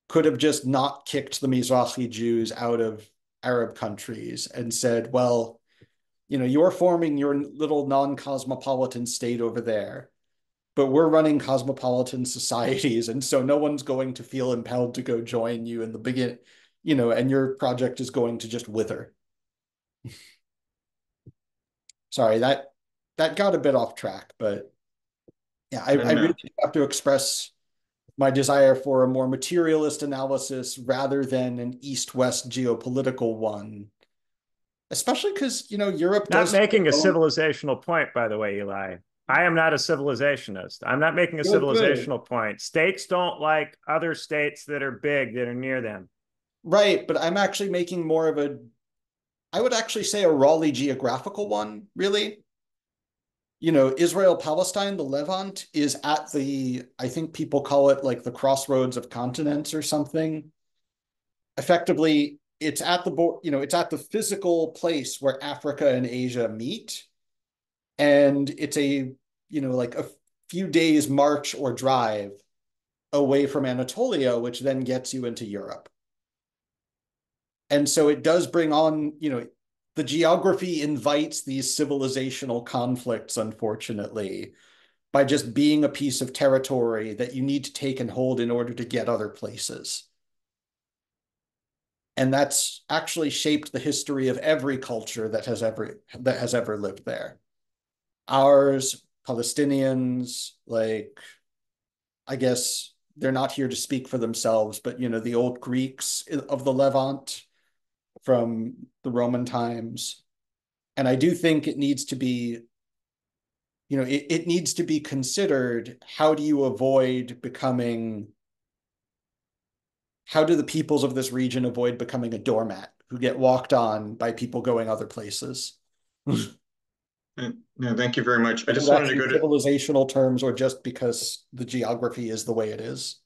could have just not kicked the Mizrahi Jews out of Arab countries and said, well, you know, you're forming your little non-cosmopolitan state over there, but we're running cosmopolitan societies, and so no one's going to feel impelled to go join you in the beginning, you know, and your project is going to just wither. Sorry, that got a bit off track, but yeah, I really have to express my desire for a more materialist analysis rather than an East-West geopolitical one, especially because, you know, Europe Not does making a civilizational point, by the way, Eli. I am not a civilizationist. I'm not making a civilizational point. States don't like other states that are big, that are near them. Right, but I'm actually making more of a, I would actually say a Raleigh geographical one, really. You know, Israel-Palestine, the Levant, is at the, I think people call it like the crossroads of continents or something. Effectively, it's at the, you know, it's at the physical place where Africa and Asia meet. And it's a, you know, like a few days march or drive away from Anatolia, which then gets you into Europe. And so it does bring on, you know, the geography invites these civilizational conflicts, unfortunately, by just being a piece of territory that you need to take and hold in order to get other places. And that's actually shaped the history of every culture that has ever lived there. Ours, Palestinians, like, I guess they're not here to speak for themselves, but, you know, the old Greeks of the Levant from the Roman times. And I do think it needs to be, you know, it needs to be considered, how do you avoid becoming, how do the peoples of this region avoid becoming a doormat who get walked on by people going other places? No, thank you very much. I just wanted to go to civilizational terms, or just because the geography is the way it is.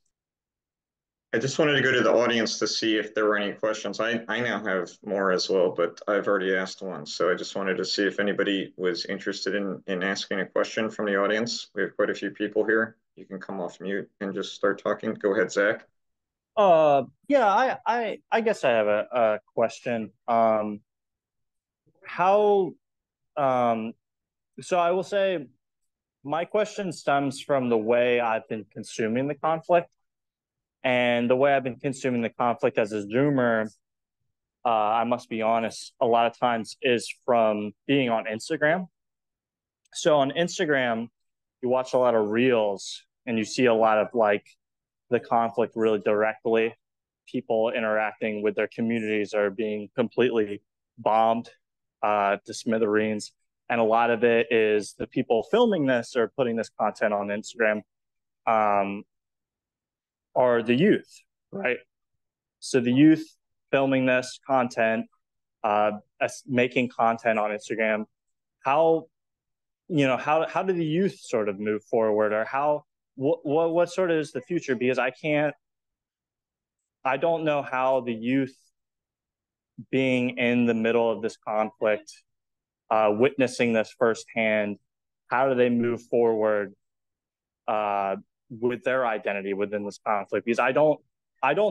I just wanted to go to the audience to see if there were any questions. I now have more as well, but I've already asked one. So I just wanted to see if anybody was interested in asking a question from the audience. We have quite a few people here. You can come off mute and just start talking. Go ahead, Zach. Yeah, I guess I have a question. How so I will say My question stems from the way I've been consuming the conflict. And the way I've been consuming the conflict as a Zoomer, I must be honest, a lot of times is from being on Instagram. So on Instagram, you watch a lot of reels and you see a lot of like the conflict really directly. People interacting with their communities are being completely bombed to smithereens. And a lot of it is the people filming this or putting this content on Instagram um, are the youth, right? So the youth filming this content, making content on Instagram, how how do the youth sort of move forward, or what sort of is the future? Because I don't know how the youth being in the middle of this conflict, witnessing this firsthand, how do they move forward with their identity within this conflict? Because I don't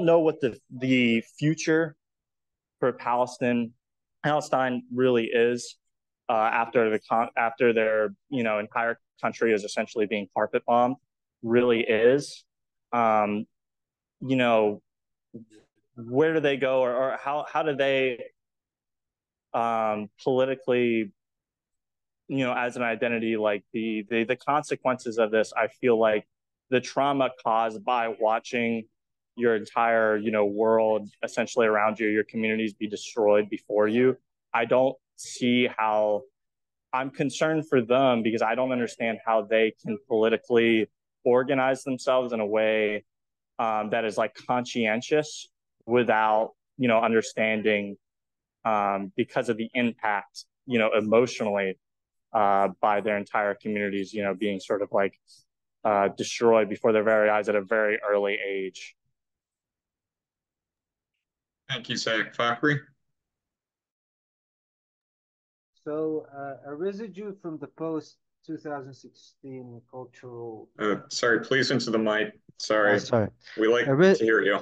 know what the future for Palestine really is after their entire country is essentially being carpet bombed. Really is, um, you know, where do they go, or how do they politically, as an identity, like the consequences of this? I feel like the trauma caused by watching your entire world essentially around you, your communities be destroyed before you. I don't see how. I'm concerned for them because I don't understand how they can politically organize themselves in a way that is like conscientious without understanding, because of the impact emotionally, by their entire communities being sort of like destroyed before their very eyes at a very early age. Thank you, Zach. Fakhry? So a residue from the post 2016 cultural. Sorry, please into the mic. Sorry. Sorry. We like to hear you.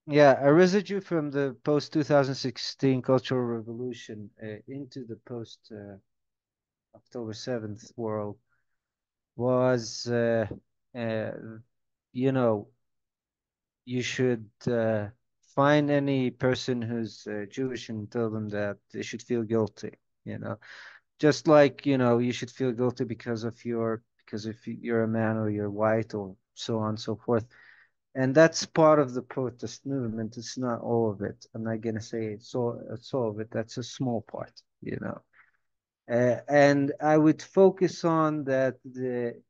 Yeah, a residue from the post 2016 cultural revolution into the post October 7th world was, you should find any person who's Jewish and tell them that they should feel guilty, just like, you should feel guilty because if you're a man or you're white or so on and so forth. And that's part of the protest movement. It's not all of it. I'm not going to say it's all of it. That's a small part, and I would focus on that the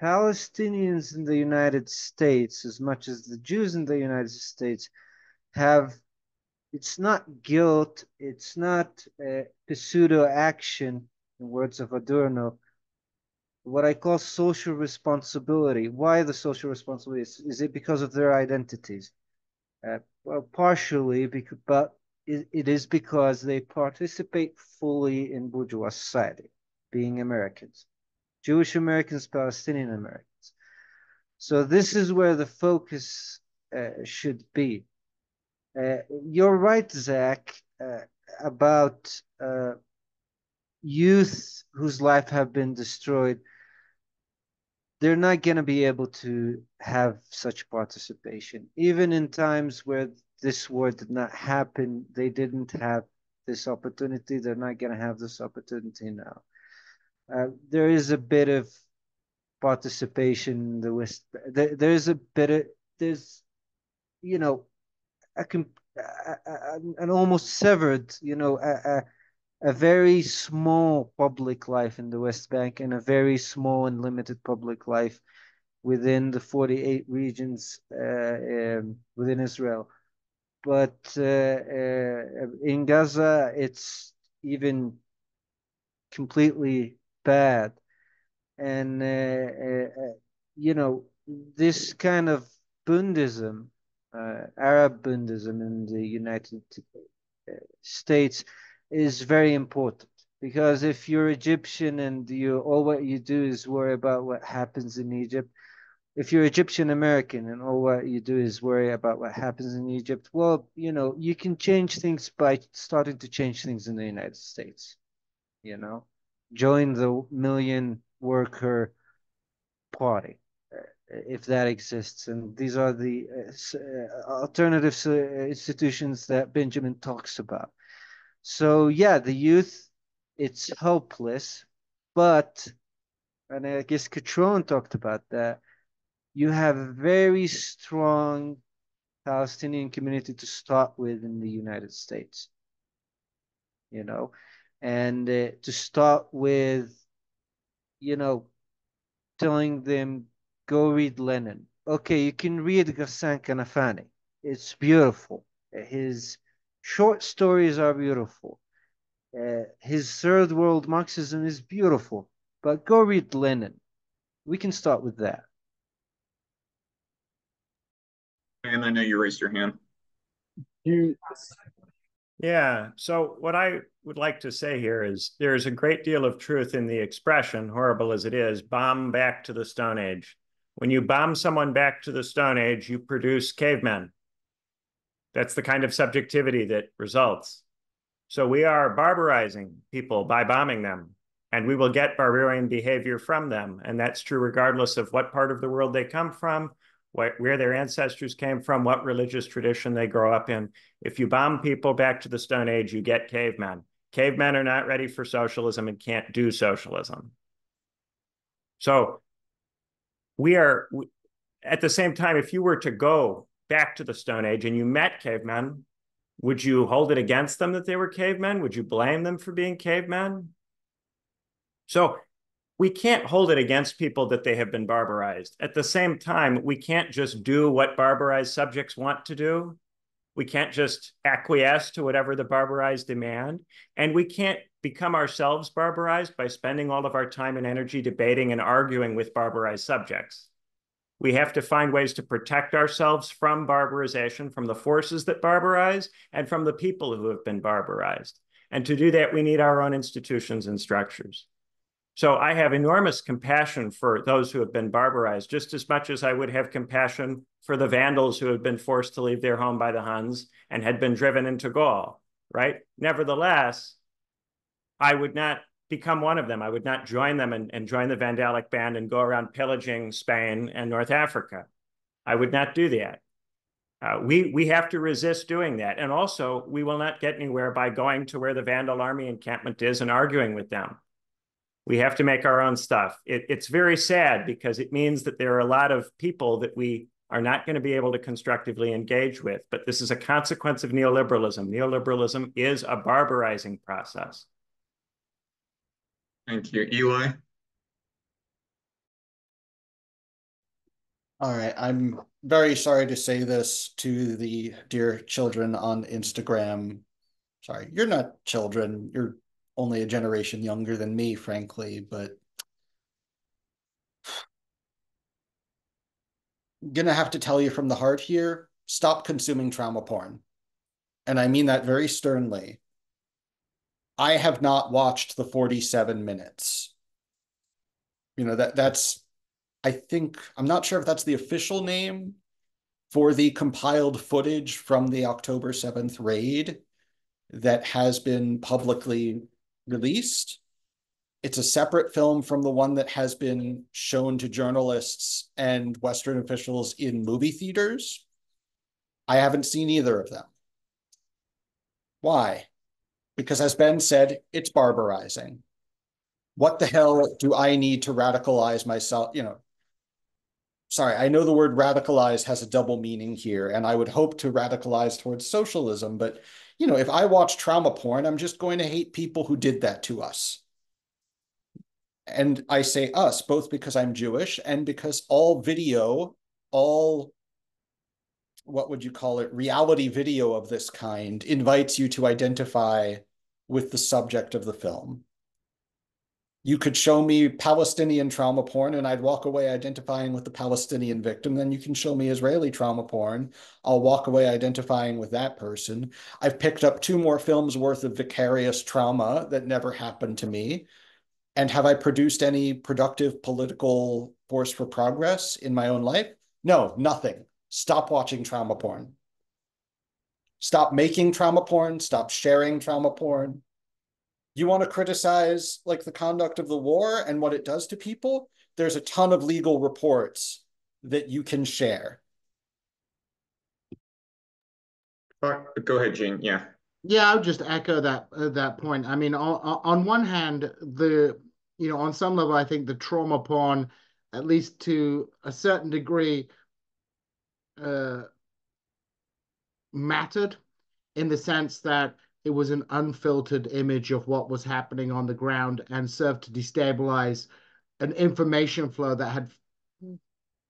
Palestinians in the United States, as much as the Jews in the United States, it's not guilt, it's not pseudo action, in words of Adorno, what I call social responsibility. Why the social responsibility? Is it because of their identities? Well, partially, but it is because they participate fully in bourgeois society, being Americans, Jewish Americans, Palestinian Americans. So this is where the focus should be. You're right, Zach, about youth whose life have been destroyed. They're not going to be able to have such participation. Even in times where this war did not happen, they didn't have this opportunity. They're not going to have this opportunity now. There is a bit of participation in the West. There's a bit of, there's, an almost severed, a very small public life in the West Bank and a very small and limited public life within the 48 regions within Israel. But in Gaza, it's even completely bad. And, this kind of Bundism, Arab Bundism in the United States is very important, because if you're Egyptian and all what you do is worry about what happens in Egypt, if you're Egyptian American and all what you do is worry about what happens in Egypt, well, you can change things by starting to change things in the United States. Join the million worker party, if that exists. And these are the alternative institutions that Benjamin talks about. So yeah, the youth, it's hopeless, but, and I guess Catron talked about that, you have a very strong Palestinian community to start with in the United States, you know, and to start with, you know, telling them, go read Lenin. Okay, you can read Ghassan Kanafani. It's beautiful. His short stories are beautiful. His third world Marxism is beautiful. But go read Lenin. We can start with that. And I know you raised your hand. Yeah. So what I would like to say here is there's a great deal of truth in the expression, horrible as it is, bomb back to the Stone Age. When you bomb someone back to the Stone Age, you produce cavemen. That's the kind of subjectivity that results. So we are barbarizing people by bombing them, and we will get barbarian behavior from them. And that's true regardless of what part of the world they come from, where their ancestors came from, what religious tradition they grow up in. If you bomb people back to the Stone Age, you get cavemen. Cavemen are not ready for socialism and can't do socialism. So at the same time, if you were to go back to the Stone Age and you met cavemen, would you hold it against them that they were cavemen? Would you blame them for being cavemen? So we can't hold it against people that they have been barbarized. At the same time, we can't just do what barbarized subjects want to do. We can't just acquiesce to whatever the barbarized demand. And we can't become ourselves barbarized by spending all of our time and energy debating and arguing with barbarized subjects. We have to find ways to protect ourselves from barbarization, from the forces that barbarize, and from the people who have been barbarized. And to do that, we need our own institutions and structures. So I have enormous compassion for those who have been barbarized, just as much as I would have compassion for the Vandals who have been forced to leave their home by the Huns and had been driven into Gaul, right? Nevertheless, I would not become one of them. I would not join them and join the Vandalic band and go around pillaging Spain and North Africa. I would not do that. We have to resist doing that. And also, we will not get anywhere by going to where the Vandal army encampment is and arguing with them. We have to make our own stuff. It's very sad because it means that there are a lot of people that we are not going to be able to constructively engage with. But this is a consequence of neoliberalism. Neoliberalism is a barbarizing process. Thank you. Eli? All right, I'm very sorry to say this to the dear children on Instagram. Sorry, you're not children. You're only a generation younger than me, frankly, but I'm gonna have to tell you from the heart here, stop consuming trauma porn. And I mean that very sternly. I have not watched the 47 minutes. You know, that's, I think, I'm not sure if that's the official name for the compiled footage from the October 7th raid that has been publicly released. It's a separate film from the one that has been shown to journalists and Western officials in movie theaters. I haven't seen either of them. Why? Because as Ben said, it's barbarizing. What the hell do I need to radicalize myself? You know, sorry, I know the word radicalize has a double meaning here, and I would hope to radicalize towards socialism, but you know, if I watch trauma porn, I'm just going to hate people who did that to us. And I say us, both because I'm Jewish and because all video, all, what would you call it, reality video of this kind invites you to identify with the subject of the film. You could show me Palestinian trauma porn and I'd walk away identifying with the Palestinian victim. Then you can show me Israeli trauma porn. I'll walk away identifying with that person. I've picked up 2 more films worth of vicarious trauma that never happened to me. And have I produced any productive political force for progress in my own life? No, nothing. Stop watching trauma porn. Stop making trauma porn. Stop sharing trauma porn. You want to criticize like the conduct of the war and what it does to people? there's a ton of legal reports that you can share. Go ahead, Djene. Yeah. Yeah, I would just echo that point. I mean, on one hand, on some level, I think the trauma porn, at least to a certain degree, mattered in the sense that it was an unfiltered image of what was happening on the ground and served to destabilize an information flow that had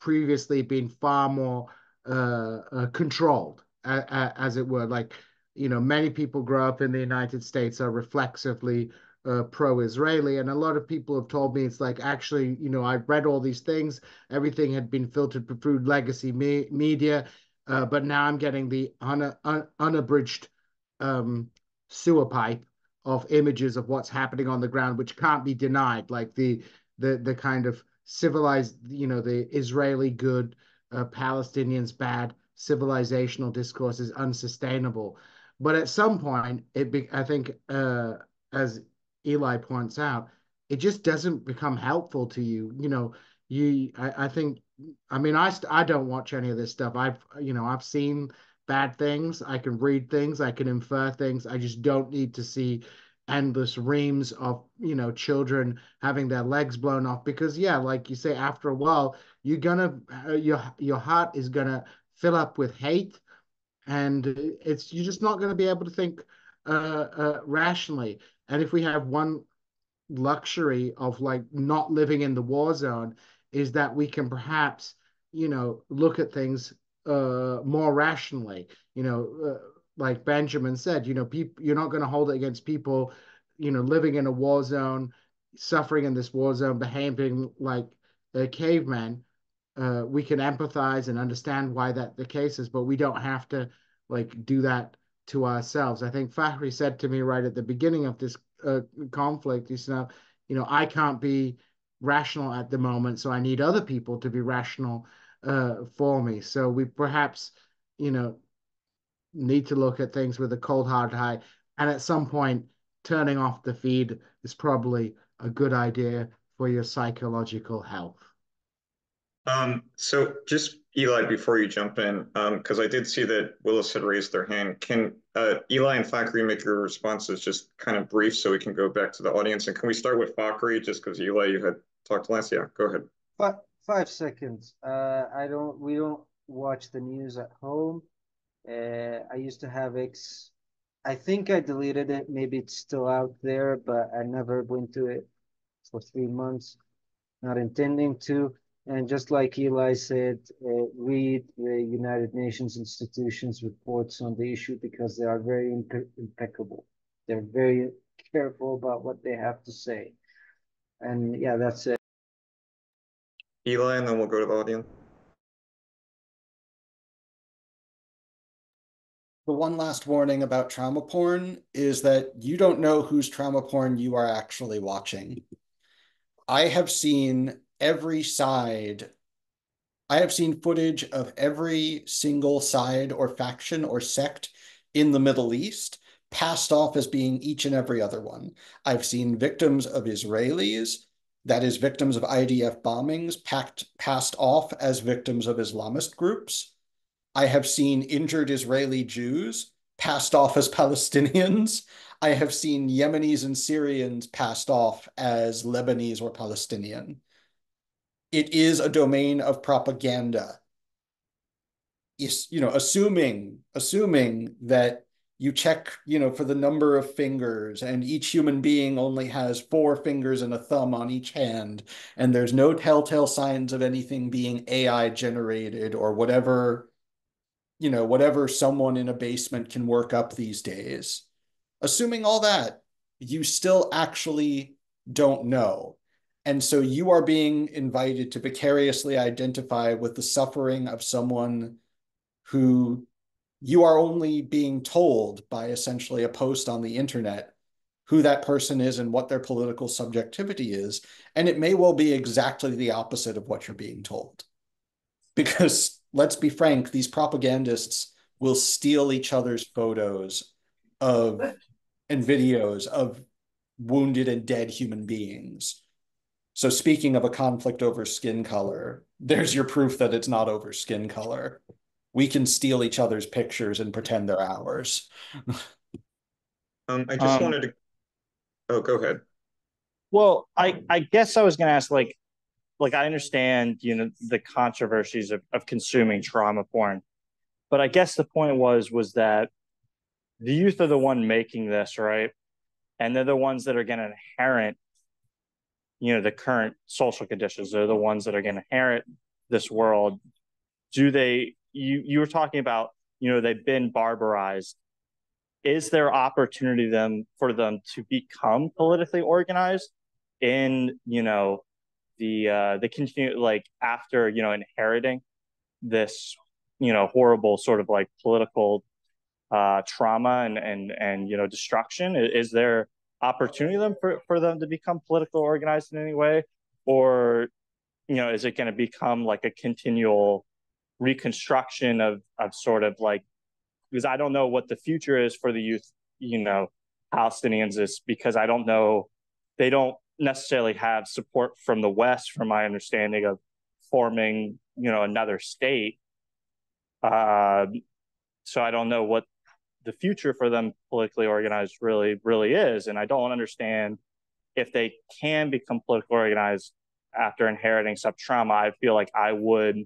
previously been far more controlled, as it were. Like, many people grow up in the United States are reflexively pro-Israeli, and a lot of people have told me it's like, actually, I've read all these things, everything had been filtered through legacy media, but now I'm getting the unabridged sewer pipe of images of what's happening on the ground, which can't be denied, like the kind of civilized, the Israeli good, Palestinians bad civilizational discourse is unsustainable. But at some point, I think, as Eli points out, it just doesn't become helpful to you. I think, I mean, I don't watch any of this stuff. I've seen bad things. I can read things. I can infer things. I just don't need to see endless reams of children having their legs blown off, because yeah, like you say, after a while you're gonna your heart is gonna fill up with hate, and you're just not going to be able to think rationally. And if we have one luxury of like not living in the war zone, is that we can perhaps look at things more rationally. Like Benjamin said, people, you're not going to hold it against people living in a war zone, suffering in this war zone, behaving like cavemen. We can empathize and understand why that the case is, but we don't have to like do that to ourselves. I think Fakhry said to me right at the beginning of this conflict, he said, I can't be rational at the moment, so I need other people to be rational for me. So we perhaps, need to look at things with a cold hard eye, and at some point, turning off the feed is probably a good idea for your psychological health. So just Eli, before you jump in, because I did see that Willis had raised their hand. Can Eli and Fakhry make your responses just kind of brief so we can go back to the audience? And can we start with Fakhry just because Eli, you had talked last? Yeah, go ahead. 5 seconds. We don't watch the news at home. I used to have X. I think I deleted it. Maybe it's still out there, but I never went to it for 3 months, not intending to. And just like Eli said, read the United Nations institutions reports on the issue, because they are very impeccable. They're very careful about what they have to say. And yeah, that's it. Eli, and then we'll go to the audience. The one last warning about trauma porn is that you don't know whose trauma porn you are actually watching. I have seen every side. I have seen footage of every single side or faction or sect in the Middle East passed off as being each and every other one. I've seen victims of Israelis, that is, victims of IDF bombings, passed off as victims of Islamist groups. I have seen injured Israeli Jews passed off as Palestinians. I have seen Yemenis and Syrians passed off as Lebanese or Palestinian. It is a domain of propaganda. Assuming that you check, for the number of fingers, and each human being only has 4 fingers and a thumb on each hand, and there's no telltale signs of anything being AI generated or whatever someone in a basement can work up these days. Assuming all that, you still actually don't know. And so you are being invited to vicariously identify with the suffering of someone who you are only being told by essentially a post on the internet who that person is and what their political subjectivity is. And it may well be exactly the opposite of what you're being told. Because let's be frank, these propagandists will steal each other's photos and videos of wounded and dead human beings. So speaking of a conflict over skin color, there's your proof that it's not over skin color. We can steal each other's pictures and pretend they're ours. I just wanted to, oh, go ahead. Well, I guess I was going to ask, like I understand, the controversies of consuming trauma porn, but I guess the point was that the youth are the one making this, right? And they're the ones that are going to inherit, the current social conditions. They're the ones that are going to inherit this world. You were talking about, they've been barbarized. Is there opportunity for them to become politically organized in, the continue, like, after, inheriting this, horrible sort of like political trauma and destruction? Is there opportunity for them to become politically organized in any way, or is it going to become like a continual reconstruction of sort of like, because I don't know what the future is for the youth, Palestinians, is because I don't know, they don't necessarily have support from the West, from my understanding of forming, another state. So I don't know what the future for them politically organized really is. And I don't understand if they can become politically organized after inheriting some trauma. I feel like I would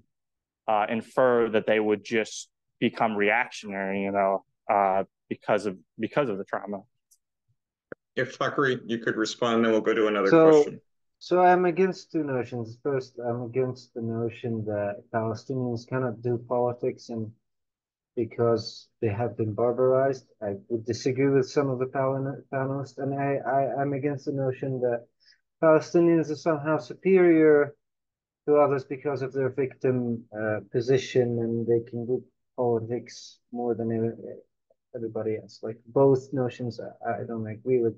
infer that they would just become reactionary, because of the trauma. If Fakhry, you could respond, then we'll go to another So, question. so I'm against two notions. First, I'm against the notion that Palestinians cannot do politics and because they have been barbarized. I would disagree with some of the panelists, and I'm against the notion that Palestinians are somehow superior to others because of their victim position and they can do politics more than everybody else. Like both notions, I don't agree with.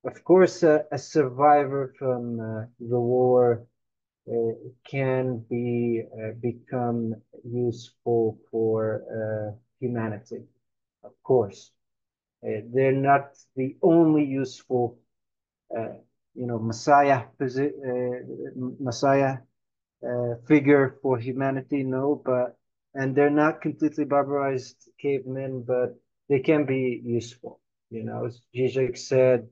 Of course, a survivor from the war can become useful for humanity. Of course, they're not the only useful, Messiah figure for humanity. No, and they're not completely barbarized cavemen, but they can be useful. As Zizek said,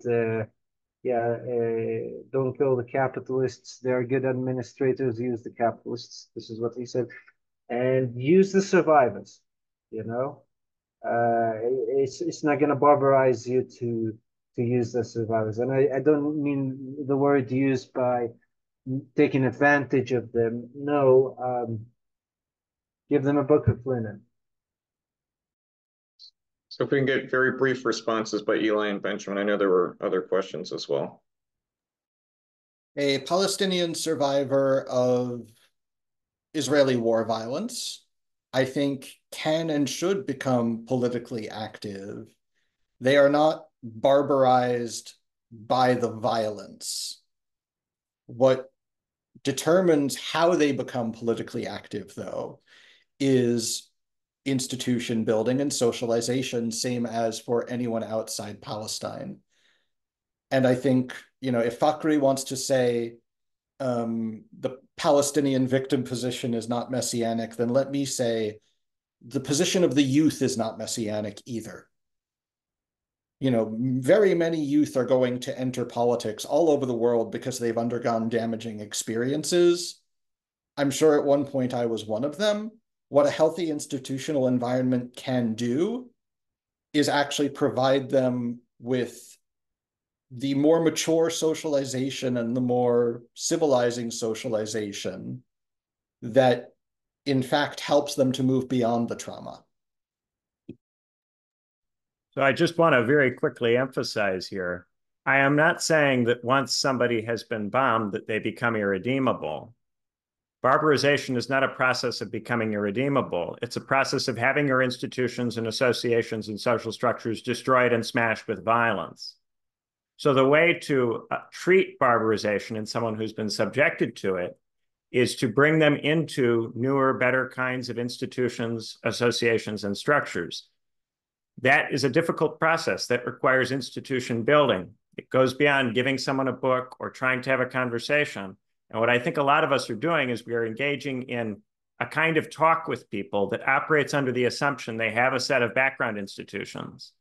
don't kill the capitalists. They're good administrators. Use the capitalists. This is what he said, and use the survivors. It's not going to barbarize you to use the survivors, and I don't mean the word used by taking advantage of them. No, give them a book of linen. So if we can get very brief responses by Eli and Benjamin. I know there were other questions as well. A Palestinian survivor of Israeli war violence, I think, can and should become politically active. They are not barbarized by the violence. What determines how they become politically active, though, is institution building and socialization, same as for anyone outside Palestine. And I think, if Fakhry wants to say the Palestinian victim position is not messianic, then let me say the position of the youth is not messianic either. Very many youth are going to enter politics all over the world because they've undergone damaging experiences. I'm sure at one point I was one of them. What a healthy institutional environment can do is actually provide them with the more mature socialization and the more civilizing socialization that, in fact, helps them to move beyond the trauma. So I just want to very quickly emphasize here, I am not saying that once somebody has been bombed that they become irredeemable. Barbarization is not a process of becoming irredeemable. It's a process of having your institutions and associations and social structures destroyed and smashed with violence. So the way to treat barbarization in someone who's been subjected to it is to bring them into newer, better kinds of institutions, associations, and structures. That is a difficult process that requires institution building. It goes beyond giving someone a book or trying to have a conversation. And what I think a lot of us are doing is we are engaging in a kind of talk with people that operates under the assumption they have a set of background institutions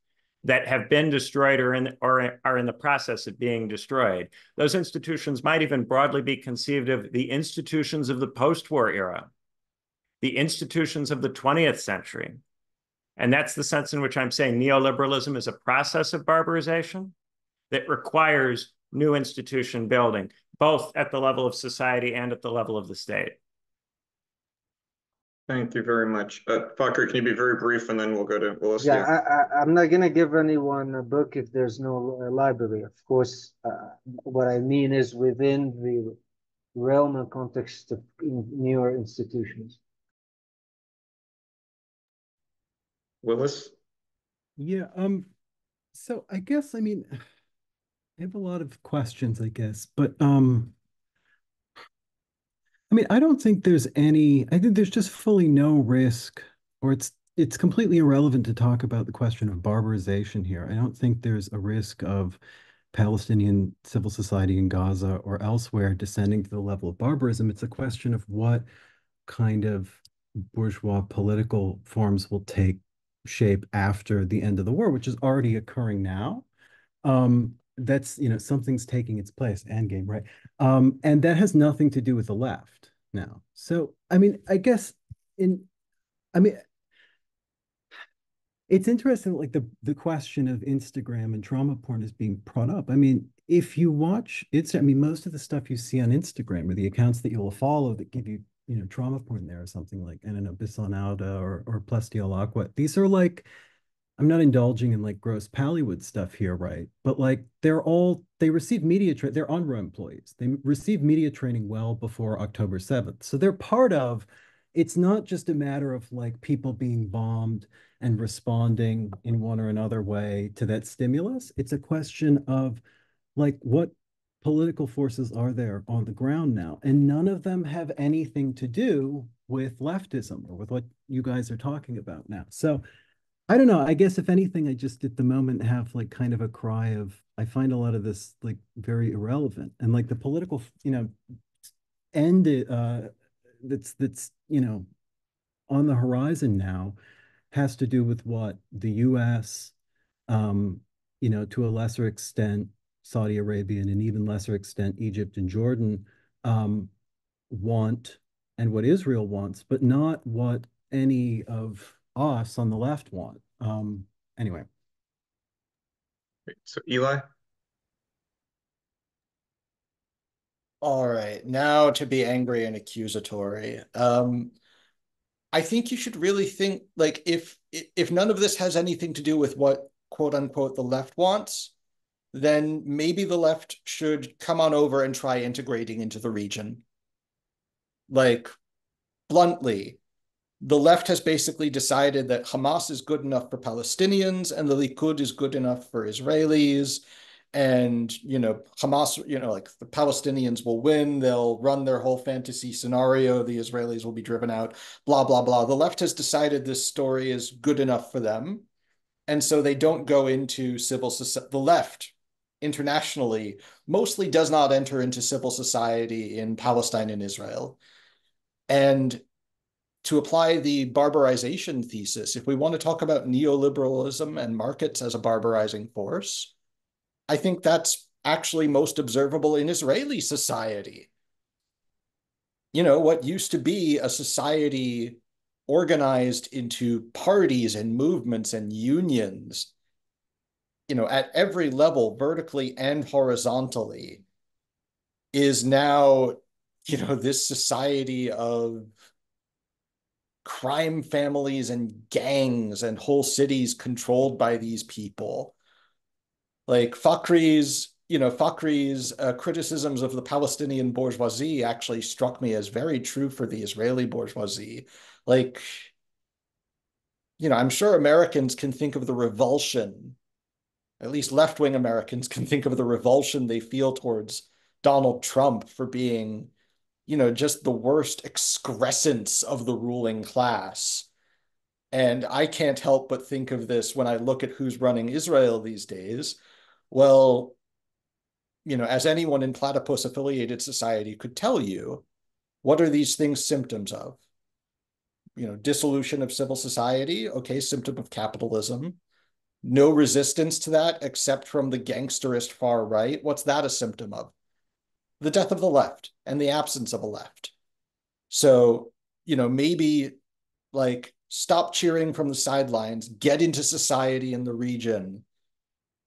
that have been destroyed or are in the process of being destroyed. Those institutions might even broadly be conceived of the institutions of the post-war era, the institutions of the 20th century. And that's the sense in which I'm saying neoliberalism is a process of barbarization that requires new institution building, both at the level of society and at the level of the state. Thank you very much. Fakhry, can you be very brief, and then we'll go to Willis? Yeah, I'm not going to give anyone a book if there's no library. Of course, what I mean is within the realm and context of newer institutions. Willis? Yeah, so I guess, I mean, I have a lot of questions, I guess, but I mean, I don't think there's any, I think there's just fully no risk, or it's completely irrelevant to talk about the question of barbarization here. I don't think there's a risk of Palestinian civil society in Gaza or elsewhere descending to the level of barbarism. It's a question of what kind of bourgeois political forms will take shape after the end of the war, which is already occurring now. That's, you know, something's taking its place, endgame, right? And that has nothing to do with the left now. So, I mean, I guess I mean, it's interesting, like the question of Instagram and trauma porn is being brought up. I mean, if you watch I mean, most of the stuff you see on Instagram or the accounts that you'll follow that give you, you know, trauma porn there or something like, I don't know, Bisonauda or Plestial Aqua. These are like, I'm not indulging in like gross Pallywood stuff here, right? But like they receive media training, they're UNRWA employees. They receive media training well before October 7th. So they're part of, it's not just a matter of like people being bombed and responding in one or another way to that stimulus. It's a question of like what political forces are there on the ground now? And none of them have anything to do with leftism or with what you guys are talking about now. So I don't know. I guess if anything, I just at the moment have like kind of a cry of, I find a lot of this like very irrelevant and like the political, you know, end that's, you know, on the horizon now has to do with what the US, you know, to a lesser extent, Saudi Arabia and an even lesser extent, Egypt and Jordan want and what Israel wants, but not what any of us on the left want. Anyway. So Eli? All right, now to be angry and accusatory. I think you should really think like if none of this has anything to do with what quote unquote the left wants, then maybe the left should come on over and try integrating into the region. Like bluntly, the left has basically decided that Hamas is good enough for Palestinians and the Likud is good enough for Israelis. And, you know, Hamas, you know, like the Palestinians will win. They'll run their whole fantasy scenario. The Israelis will be driven out, blah, blah, blah. The left has decided this story is good enough for them. And so they don't go into civil society. The left internationally mostly does not enter into civil society in Palestine and Israel. And to apply the barbarization thesis, if we want to talk about neoliberalism and markets as a barbarizing force, I think that's actually most observable in Israeli society. You know, what used to be a society organized into parties and movements and unions, you know, at every level, vertically and horizontally, is now, you know, this society of crime families and gangs and whole cities controlled by these people. Like Fakhry's criticisms of the Palestinian bourgeoisie actually struck me as very true for the Israeli bourgeoisie. Like, you know, I'm sure Americans can think of the revulsion, at least left-wing Americans can think of the revulsion they feel towards Donald Trump for being, you know, just the worst excrescence of the ruling class. And I can't help but think of this when I look at who's running Israel these days. Well, as anyone in platypus affiliated society could tell you, what are these things symptoms of? Dissolution of civil society, okay, symptom of capitalism. No resistance to that except from the gangsterist far right. What's that a symptom of? The death of the left and the absence of a left. So, maybe like stop cheering from the sidelines, get into society in the region,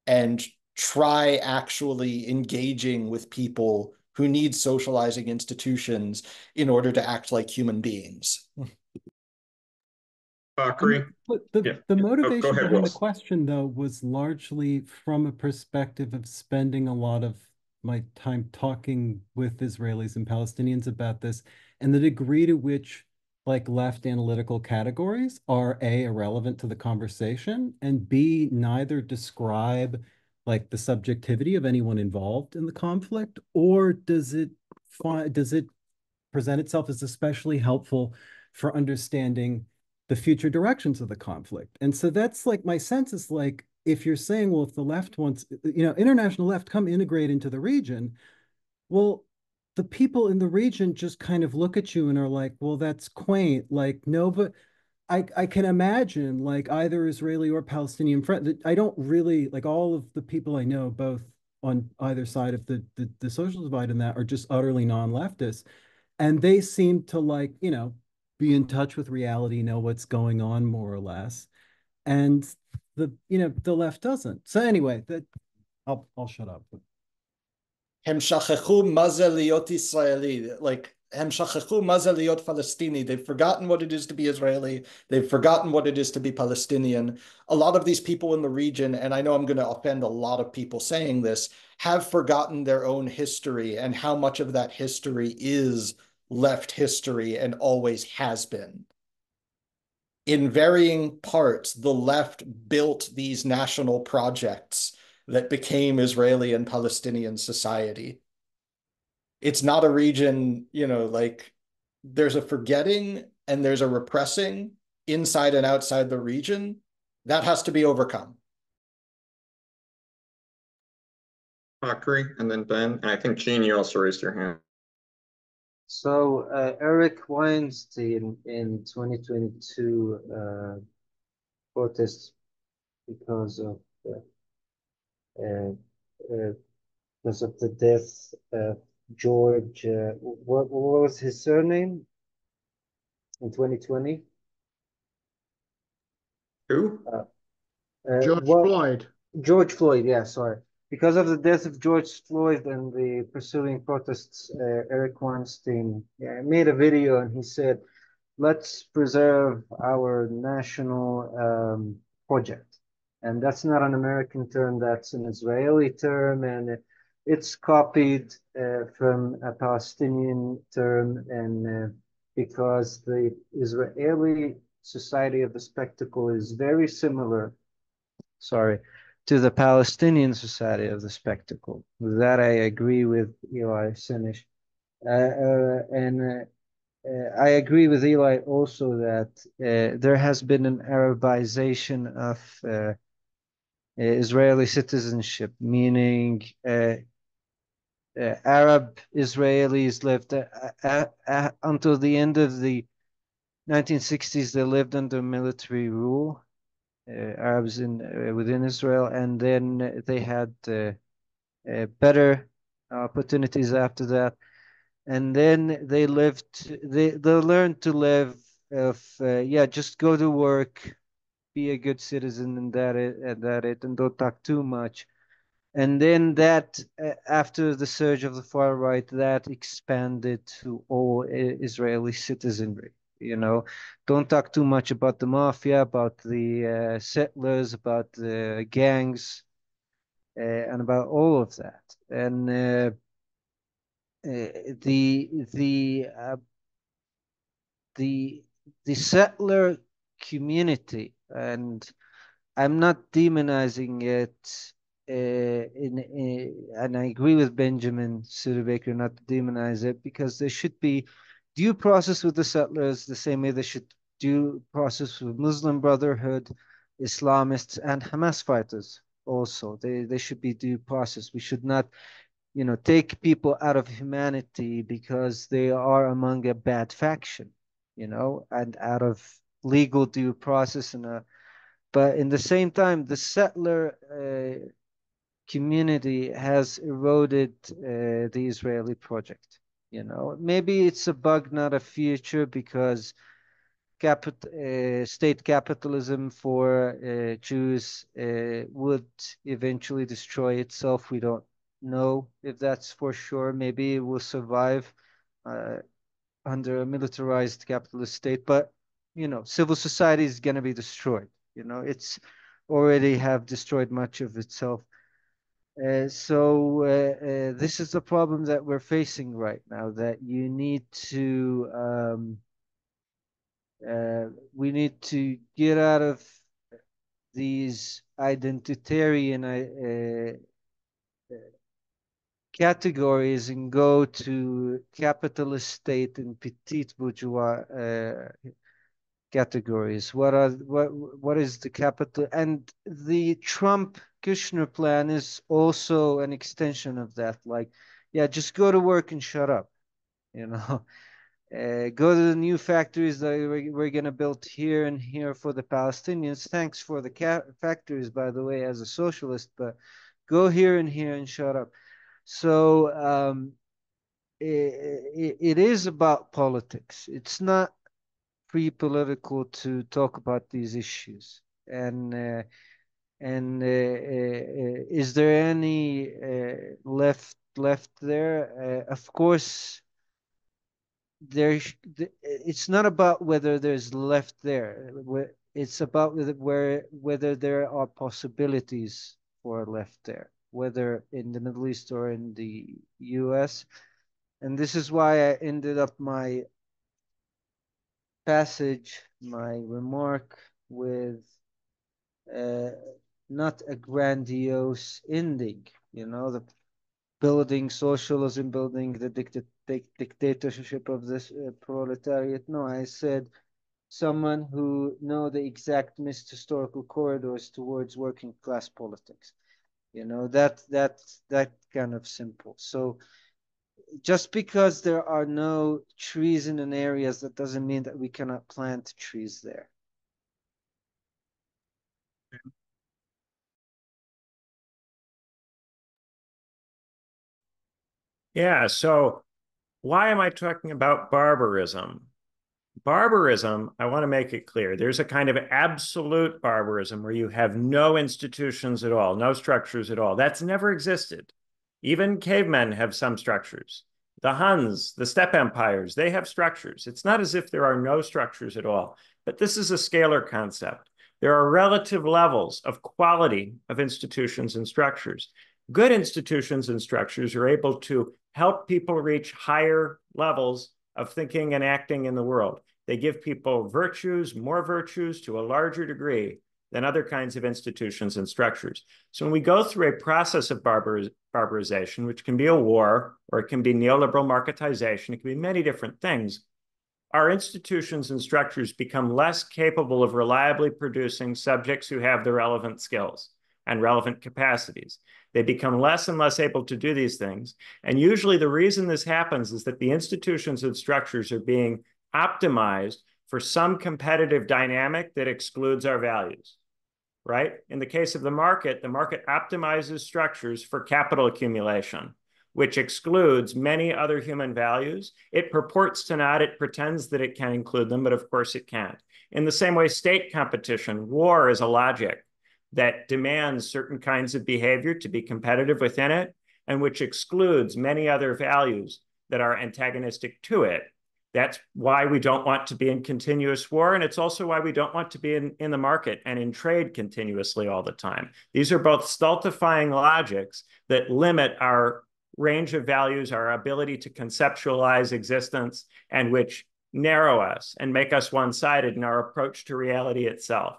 and try actually engaging with people who need socializing institutions in order to act like human beings. Fakhry? The motivation ahead, behind Wills. the question, though, was largely from a perspective of spending a lot of my time talking with Israelis and Palestinians about this, and the degree to which left analytical categories are A, irrelevant to the conversation, and B, neither describe the subjectivity of anyone involved in the conflict, or does it present itself as especially helpful for understanding the future directions of the conflict. And so that's my sense is if you're saying, well, if the left wants, international left come integrate into the region, well, the people in the region just kind of look at you and are like, well, that's quaint. No, but I can imagine either Israeli or Palestinian friends. I don't really all of the people I know, both on either side of the social divide in that, are just utterly non-leftist. And they seem to be in touch with reality, know what's going on more or less. And the left doesn't. So anyway, I'll shut up. הם שכחו מה זה להיות ישראלי, הם שכחו מה זה להיות Palestini. They've forgotten what it is to be Israeli. They've forgotten what it is to be Palestinian. A lot of these people in the region, and I know I'm going to offend a lot of people saying this, have forgotten their own history and how much of that history is left history and always has been. In varying parts, the left built these national projects that became Israeli and Palestinian society. It's not a region, there's a forgetting and there's a repressing inside and outside the region that has to be overcome. Fakhry, and then Ben, and I think Djene, you also raised your hand. So Eric Weinstein in 2022 protests because of the death of George. What was his surname in 2020? Who? George Floyd. George Floyd, yeah, sorry. Because of the death of George Floyd and the pursuing protests, Eric Weinstein made a video and he said, let's preserve our national project. And that's not an American term, that's an Israeli term, and it's copied from a Palestinian term, and because the Israeli Society of the Spectacle is very similar, to the Palestinian Society of the Spectacle. With that, I agree with Eli Sennesh. And I agree with Eli also that there has been an Arabization of Israeli citizenship, meaning Arab Israelis lived until the end of the 1960s, they lived under military rule. Arabs within Israel, and then they had better opportunities after that, and then they learned to live just go to work, be a good citizen, and and don't talk too much. And then that after the surge of the far right, that expanded to all Israeli citizenry. Don't talk too much about the mafia, about the settlers, about the gangs, and about all of that. And the settler community, and I'm not demonizing it, and I agree with Benjamin Studebaker not to demonize it, because there should be due process with the settlers the same way there should due process with Muslim Brotherhood, Islamists, and Hamas fighters also. They should be due process. We should not take people out of humanity because they are among a bad faction, and out of legal due process but in the same time, the settler community has eroded the Israeli project. Maybe it's a bug, not a feature, because state capitalism for Jews would eventually destroy itself. We don't know if that's for sure. Maybe it will survive under a militarized capitalist state, but civil society is going to be destroyed. It's already have destroyed much of itself. So this is the problem that we're facing right now, that you need to we need to get out of these identitarian categories and go to capitalist state and petite bourgeois categories. What is the capital? And the Trump Kushner plan is also an extension of that. Like, yeah, just go to work and shut up. Go to the new factories that we're going to build here and here for the Palestinians. Thanks for the factories, by the way, as a socialist, but go here and here and shut up. So it is about politics. It's not pre-political to talk about these issues. And is there any left there? Of course, it's not about whether there's left there. It's about whether there are possibilities for left there, whether in the Middle East or in the US. And this is why I ended up my passage, my remark, with not a grandiose ending, the building socialism, building the dictatorship of this proletariat. No, I said someone who know the exact missed historical corridors towards working class politics. That kind of simple. So just because there are no trees in an area, that doesn't mean that we cannot plant trees there. Yeah, so why am I talking about barbarism? Barbarism, I want to make it clear, there's a kind of absolute barbarism where you have no institutions at all, no structures at all. That's never existed. Even cavemen have some structures. The Huns, the steppe empires, they have structures. It's not as if there are no structures at all, but this is a scalar concept. There are relative levels of quality of institutions and structures. Good institutions and structures are able to help people reach higher levels of thinking and acting in the world. They give people virtues, more virtues to a larger degree than other kinds of institutions and structures. So when we go through a process of barbarization, which can be a war, or it can be neoliberal marketization, it can be many different things, our institutions and structures become less capable of reliably producing subjects who have the relevant skills and relevant capacities. They become less and less able to do these things. And usually the reason this happens is that the institutions and structures are being optimized for some competitive dynamic that excludes our values, right? In the case of the market optimizes structures for capital accumulation, which excludes many other human values. It purports to not, it pretends that it can include them, but of course it can't. In the same way, state competition, war is a logic that demands certain kinds of behavior to be competitive within it, and which excludes many other values that are antagonistic to it. That's why we don't want to be in continuous war, and it's also why we don't want to be in the market and in trade continuously all the time. These are both stultifying logics that limit our range of values, our ability to conceptualize existence, and which narrow us and make us one-sided in our approach to reality itself.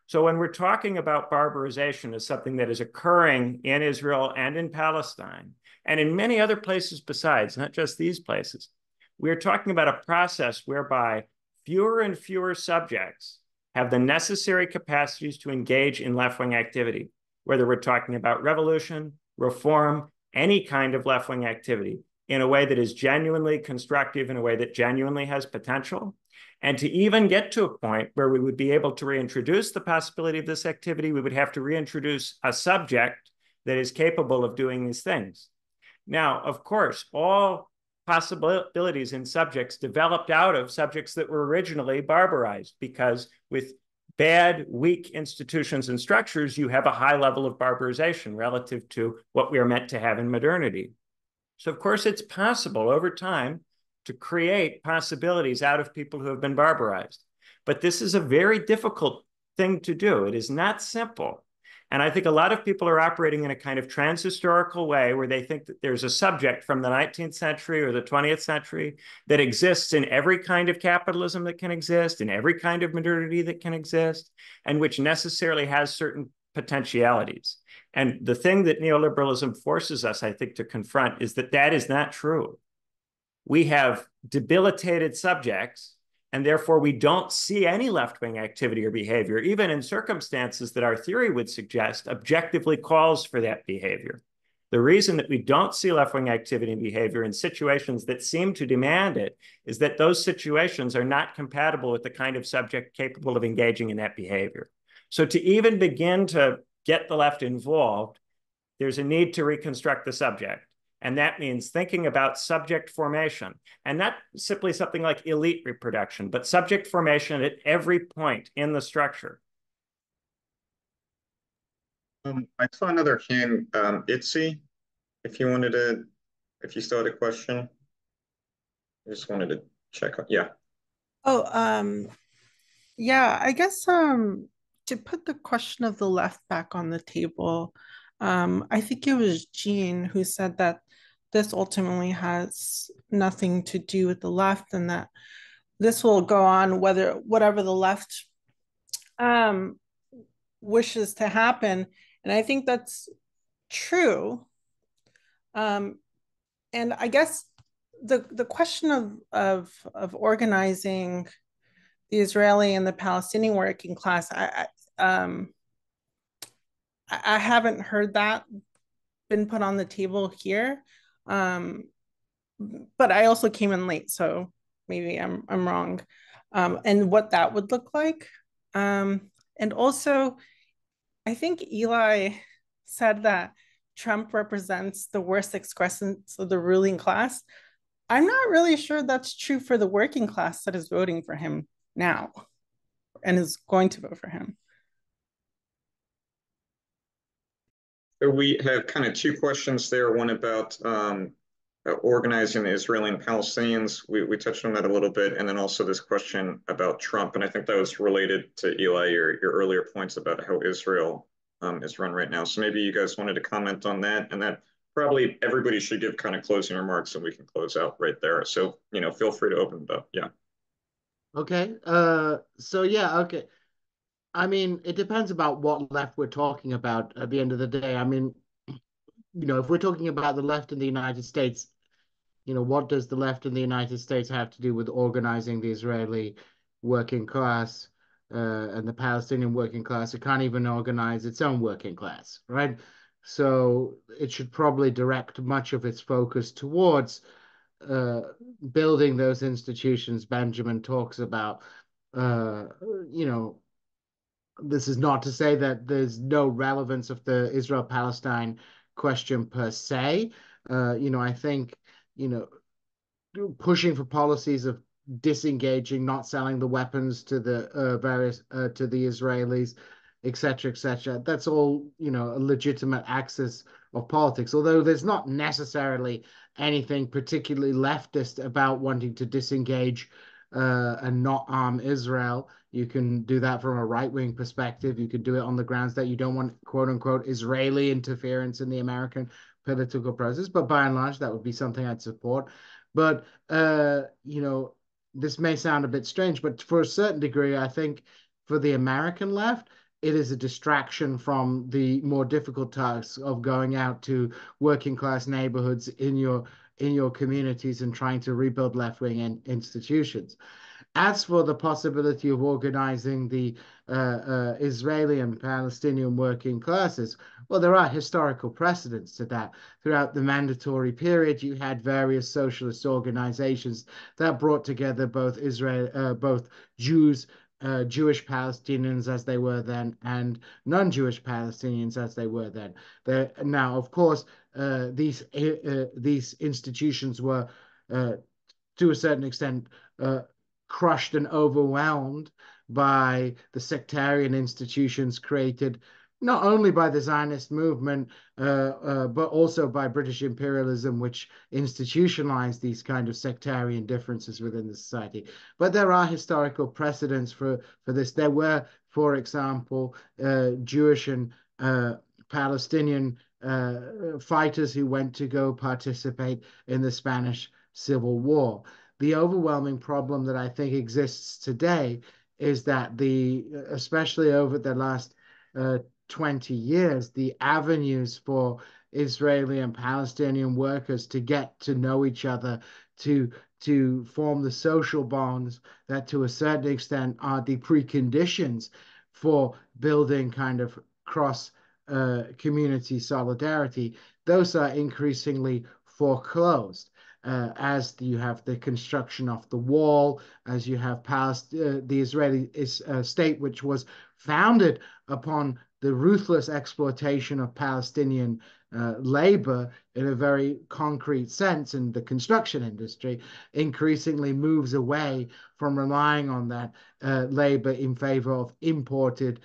So when we're talking about barbarization as something that is occurring in Israel and in Palestine, and in many other places besides, not just these places, we're talking about a process whereby fewer and fewer subjects have the necessary capacities to engage in left-wing activity, whether we're talking about revolution, reform, any kind of left-wing activity in a way that is genuinely constructive, in a way that genuinely has potential. And to even get to a point where we would be able to reintroduce the possibility of this activity, we would have to reintroduce a subject that is capable of doing these things. Now, of course, all possibilities in subjects developed out of subjects that were originally barbarized, because with bad, weak institutions and structures, you have a high level of barbarization relative to what we are meant to have in modernity. So, of course, it's possible over time to create possibilities out of people who have been barbarized. But this is a very difficult thing to do. It is not simple. And I think a lot of people are operating in a kind of transhistorical way where they think that there's a subject from the 19th century or the 20th century that exists in every kind of capitalism that can exist, in every kind of modernity that can exist, and which necessarily has certain potentialities. And the thing that neoliberalism forces us, I think, to confront is that that is not true. We have debilitated subjects, and therefore we don't see any left-wing activity or behavior, even in circumstances that our theory would suggest objectively calls for that behavior. The reason that we don't see left-wing activity and behavior in situations that seem to demand it is that those situations are not compatible with the kind of subject capable of engaging in that behavior. So to even begin to get the left involved, there's a need to reconstruct the subject. And that means thinking about subject formation, and not simply something like elite reproduction, but subject formation at every point in the structure. I saw another hand, Itzy, if you still had a question. I just wanted to check. Yeah. Oh, yeah, I guess to put the question of the left back on the table, I think it was Djene who said that this ultimately has nothing to do with the left, and that this will go on whatever the left wishes to happen. And I think that's true. And I guess the question of organizing the Israeli and the Palestinian working class, I haven't heard that been put on the table here. But I also came in late, so maybe I'm wrong. And what that would look like. And also, I think Eli said that Trump represents the worst excrescence of the ruling class. I'm not really sure that's true for the working class that is voting for him now and is going to vote for him. So we have kind of two questions there. One about organizing the Israeli and Palestinians. We touched on that a little bit. And then also this question about Trump. And I think that was related to Eli, your earlier points about how Israel is run right now. So maybe you guys wanted to comment on that. And that probably everybody should give kind of closing remarks and we can close out right there. So, feel free to open it up. Yeah. Okay. So yeah, okay. I mean, it depends about what left we're talking about at the end of the day. I mean, if we're talking about the left in the United States, what does the left in the United States have to do with organizing the Israeli working class and the Palestinian working class? It can't even organize its own working class, right? So it should probably direct much of its focus towards building those institutions Benjamin talks about. This is not to say that there's no relevance of the Israel-Palestine question per se. I think, pushing for policies of disengaging, not selling the weapons to the to the Israelis, etc., that's all, a legitimate axis of politics. Although there's not necessarily anything particularly leftist about wanting to disengage and not arm Israel. You can do that from a right-wing perspective. You could do it on the grounds that you don't want, quote unquote, Israeli interference in the American political process. But by and large, that would be something I'd support. But, this may sound a bit strange, but for a certain degree, I think for the American left, it is a distraction from the more difficult tasks of going out to working class neighborhoods in your communities and trying to rebuild left-wing institutions. As for the possibility of organizing the Israeli and Palestinian working classes, well, there are historical precedents to that. Throughout the mandatory period, you had various socialist organizations that brought together both both Jews, Jewish Palestinians as they were then, and non-Jewish Palestinians as they were then. Now, of course, these institutions were to a certain extent crushed and overwhelmed by the sectarian institutions created not only by the Zionist movement, but also by British imperialism, which institutionalized these kind of sectarian differences within the society. But there are historical precedents for this. There were, for example, Jewish and Palestinian fighters who went to go participate in the Spanish Civil War. The overwhelming problem that I think exists today is that especially over the last 20 years, the avenues for Israeli and Palestinian workers to get to know each other, to form the social bonds that to a certain extent are the preconditions for building kind of cross community solidarity, those are increasingly foreclosed. As you have the construction of the wall, as you have the Israeli state, which was founded upon the ruthless exploitation of Palestinian labor in a very concrete sense, in the construction industry, increasingly moves away from relying on that labor in favor of imported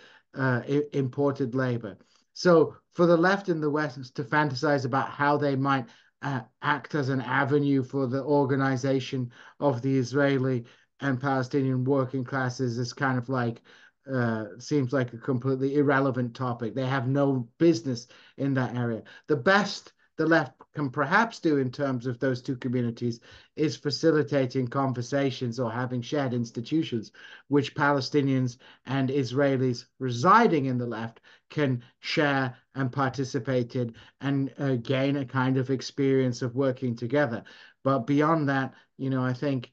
labor. So for the left in the West to fantasize about how they might act as an avenue for the organization of the Israeli and Palestinian working classes is kind of like seems like a completely irrelevant topic. They have no business in that area. The best the left can perhaps do in terms of those two communities is facilitating conversations or having shared institutions, which Palestinians and Israelis residing in the left can share and participate in and gain a kind of experience of working together. But beyond that, I think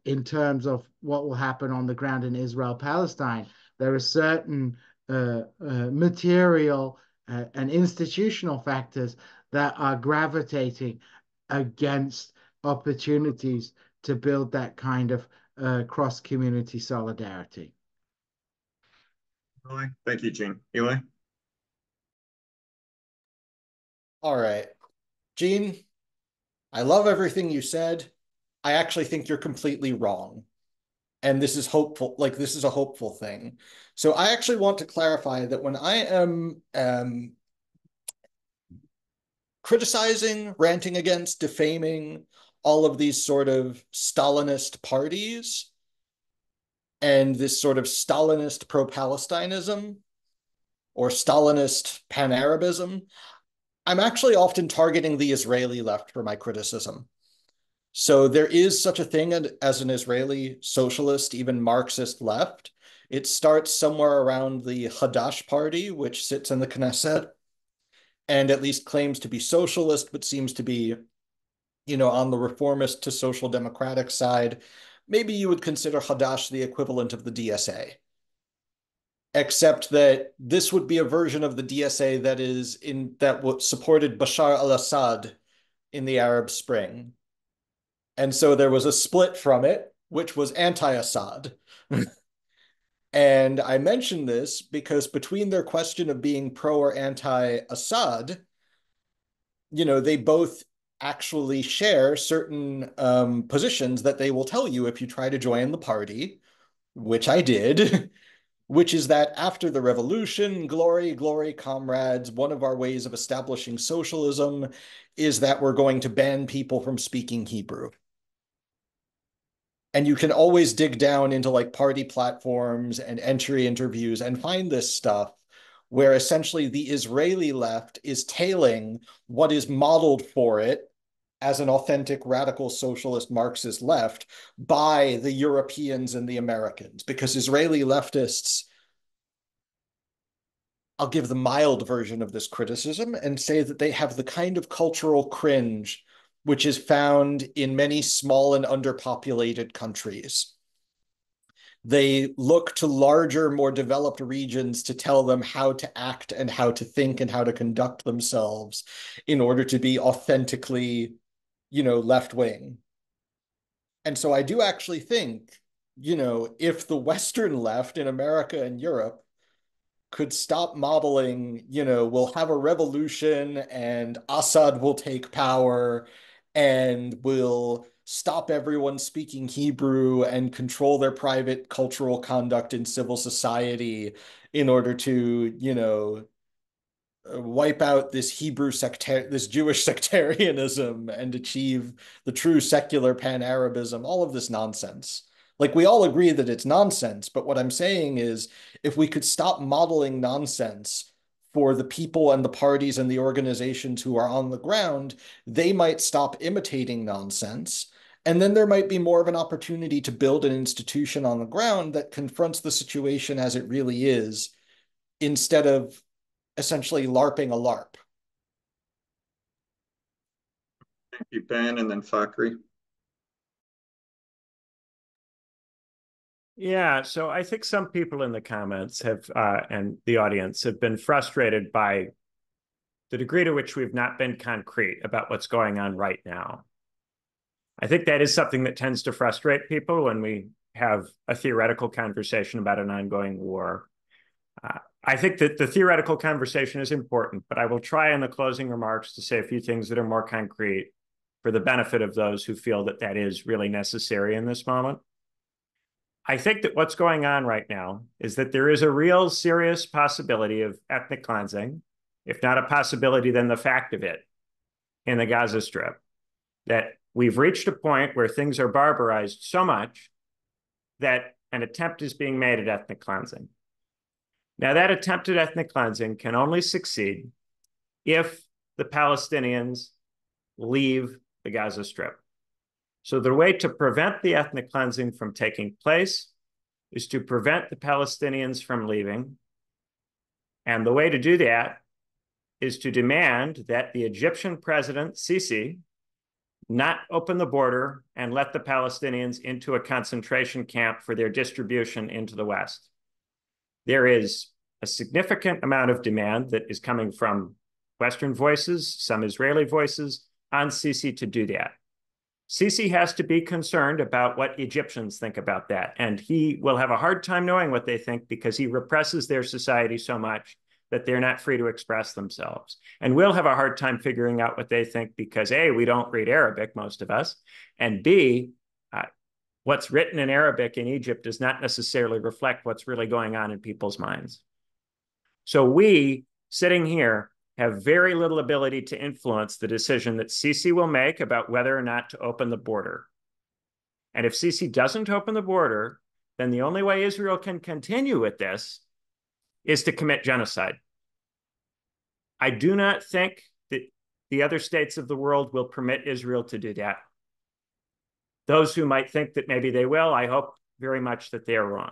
in terms of what will happen on the ground in Israel-Palestine, there are certain material and institutional factors that are gravitating against opportunities to build that kind of cross-community solidarity. Thank you, Djene. Eli? All right. Djene, I love everything you said. I actually think you're completely wrong. And this is hopeful, this is a hopeful thing. So I actually want to clarify that when I am criticizing, ranting against, defaming all of these sort of Stalinist parties and this sort of Stalinist pro-Palestinism or Stalinist pan-Arabism, I'm actually often targeting the Israeli left for my criticism. So there is such a thing as an Israeli socialist, even Marxist left. It starts somewhere around the Hadash party, which sits in the Knesset and at least claims to be socialist, but seems to be, on the reformist to social democratic side. Maybe you would consider Hadash the equivalent of the DSA, except that this would be a version of the DSA that supported Bashar al-Assad in the Arab Spring. And so there was a split from it, which was anti-Assad. And I mention this because between their question of being pro or anti-Assad, they both actually share certain positions that they will tell you if you try to join the party, which I did, which is that after the revolution, glory, glory, comrades, one of our ways of establishing socialism is that we're going to ban people from speaking Hebrew. And you can always dig down into party platforms and entry interviews and find this stuff where essentially the Israeli left is tailing what is modeled for it as an authentic radical socialist Marxist left by the Europeans and the Americans, because Israeli leftists, I'll give the mild version of this criticism and say that they have the kind of cultural cringe which is found in many small and underpopulated countries. They look to larger, more developed regions to tell them how to act and how to think and how to conduct themselves in order to be authentically, left wing. And so I do actually think, if the Western left in America and Europe could stop modeling, we'll have a revolution and Assad will take power and will stop everyone speaking Hebrew and control their private cultural conduct in civil society in order to, wipe out this this Jewish sectarianism and achieve the true secular pan-Arabism, all of this nonsense. Like, we all agree that it's nonsense, but what I'm saying is, if we could stop modeling nonsense for the people and the parties and the organizations who are on the ground, they might stop imitating nonsense. And then there might be more of an opportunity to build an institution on the ground that confronts the situation as it really is, instead of essentially LARPing a LARP. Thank you, Ben, and then Fakhry. Yeah, so I think some people in the comments have, and the audience, have been frustrated by the degree to which we've not been concrete about what's going on right now. I think that is something that tends to frustrate people when we have a theoretical conversation about an ongoing war. I think that the theoretical conversation is important, but I will try in the closing remarks to say a few things that are more concrete for the benefit of those who feel that that is really necessary in this moment. I think that what's going on right now is that there is a real serious possibility of ethnic cleansing, if not a possibility, then the fact of it, in the Gaza Strip, that we've reached a point where things are barbarized so much that an attempt is being made at ethnic cleansing. Now, that attempt at ethnic cleansing can only succeed if the Palestinians leave the Gaza Strip. So the way to prevent the ethnic cleansing from taking place is to prevent the Palestinians from leaving. And the way to do that is to demand that the Egyptian president, Sisi, not open the border and let the Palestinians into a concentration camp for their distribution into the West. There is a significant amount of demand that is coming from Western voices, some Israeli voices, on Sisi to do that. Sisi has to be concerned about what Egyptians think about that, and he will have a hard time knowing what they think because he represses their society so much that they're not free to express themselves. And we'll have a hard time figuring out what they think because A, we don't read Arabic, most of us, and B, what's written in Arabic in Egypt does not necessarily reflect what's really going on in people's minds. So we, sitting here, have very little ability to influence the decision that Sisi will make about whether or not to open the border. And if Sisi doesn't open the border, then the only way Israel can continue with this is to commit genocide. I do not think that the other states of the world will permit Israel to do that. Those who might think that maybe they will, I hope very much that they are wrong.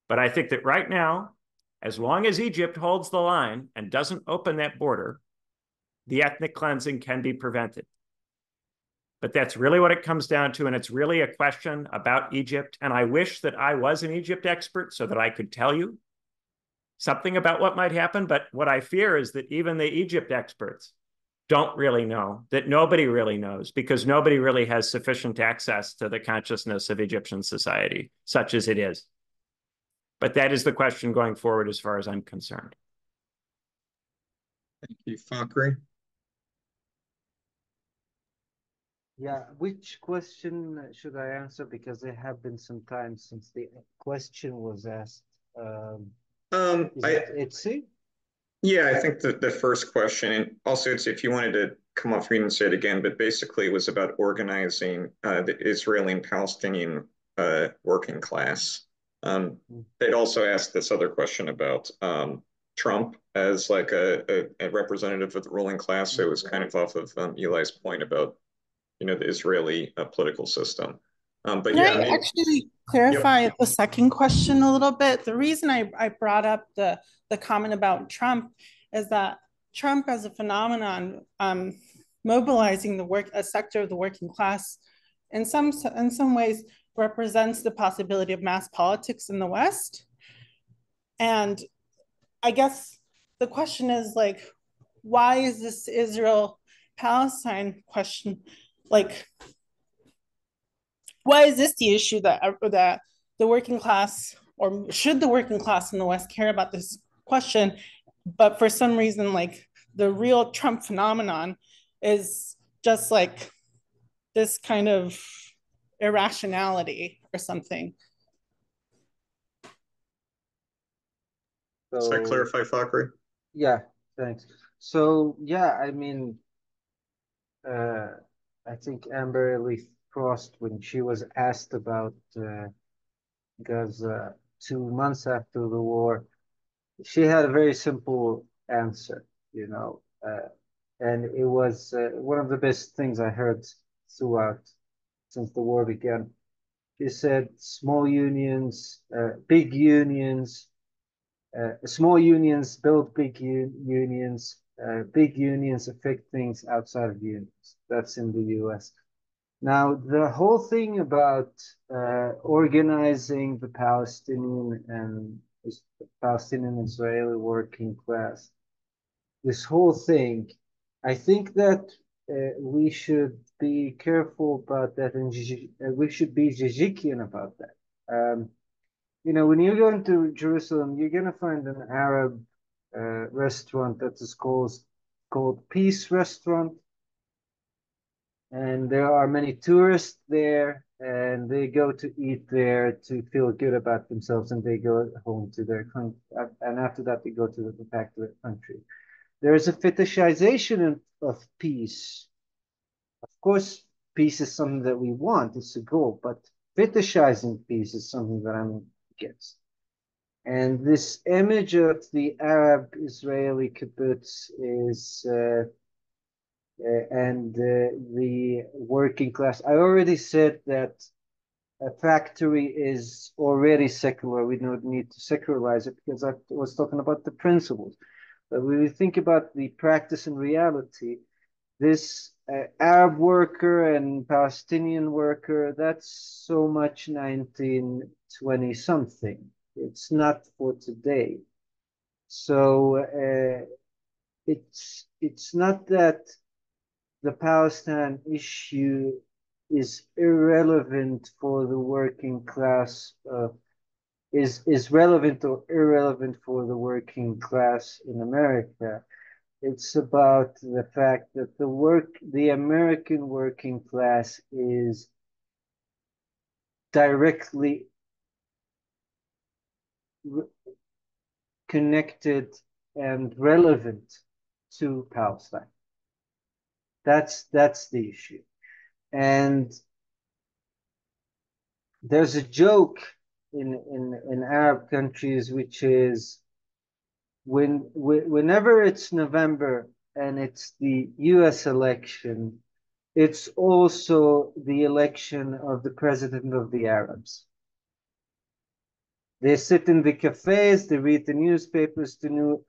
But I think that right now, as long as Egypt holds the line and doesn't open that border, the ethnic cleansing can be prevented. But that's really what it comes down to, and it's really a question about Egypt. And I wish that I was an Egypt expert so that I could tell you something about what might happen. But what I fear is that even the Egypt experts don't really know, that nobody really knows, because nobody really has sufficient access to the consciousness of Egyptian society, such as it is. But that is the question going forward as far as I'm concerned. Thank you, Fakhry. Yeah, which question should I answer? Because there have been some time since the question was asked. Yeah, I think that the first question, and also it's, if you wanted to come off screen and say it again, but basically it was about organizing the Israeli and Palestinian working class. They'd also asked this other question about Trump as like a representative of the ruling class. So it was kind of off of Eli's point about, the Israeli political system. But Can yeah, I actually clarify the second question a little bit? The reason I brought up the comment about Trump is that Trump as a phenomenon, mobilizing a sector of the working class, in some ways represents the possibility of mass politics in the West. And I guess the question is like, why is this Israel-Palestine question, like, why is this the issue that the working class, or should the working class in the West care about this question? But for some reason, like the real Trump phenomenon is just like this kind of irrationality or something. Does that clarify, Fakhry? Yeah, thanks. So yeah, I mean, I think Amber Lee Frost, when she was asked about Gaza 2 months after the war, she had a very simple answer, and it was one of the best things I heard throughout since the war began. She said, small unions, big unions, small unions build big unions, big unions affect things outside of unions. That's in the US. Now, the whole thing about organizing the Palestinian Israeli working class, this whole thing, I think that we should be careful about that, and we should be Zizikian about that. When you go into Jerusalem, you're going to find an Arab restaurant that is called Peace Restaurant. And there are many tourists there, and they go to eat there to feel good about themselves, and they go home to their country. And after that, they go back to their country. There is a fetishization of peace. Of course, peace is something that we want, it's a goal, but fetishizing peace is something that I'm against. And this image of the Arab-Israeli kibbutz is, and the working class. I already said that a factory is already secular. We don't need to secularize it because I was talking about the principles. But when we think about the practice and reality, this Arab worker and Palestinian worker, that's so much 1920 something. It's not for today. So it's not that the Palestine issue is irrelevant for the working class, is relevant or irrelevant for the working class in America. It's about the fact that the American working class is directly connected and relevant to Palestine. That's the issue. And there's a joke in Arab countries, which is whenever it's November and it's the US election, it's also the election of the president of the Arabs. They sit in the cafes, they read the newspapers to know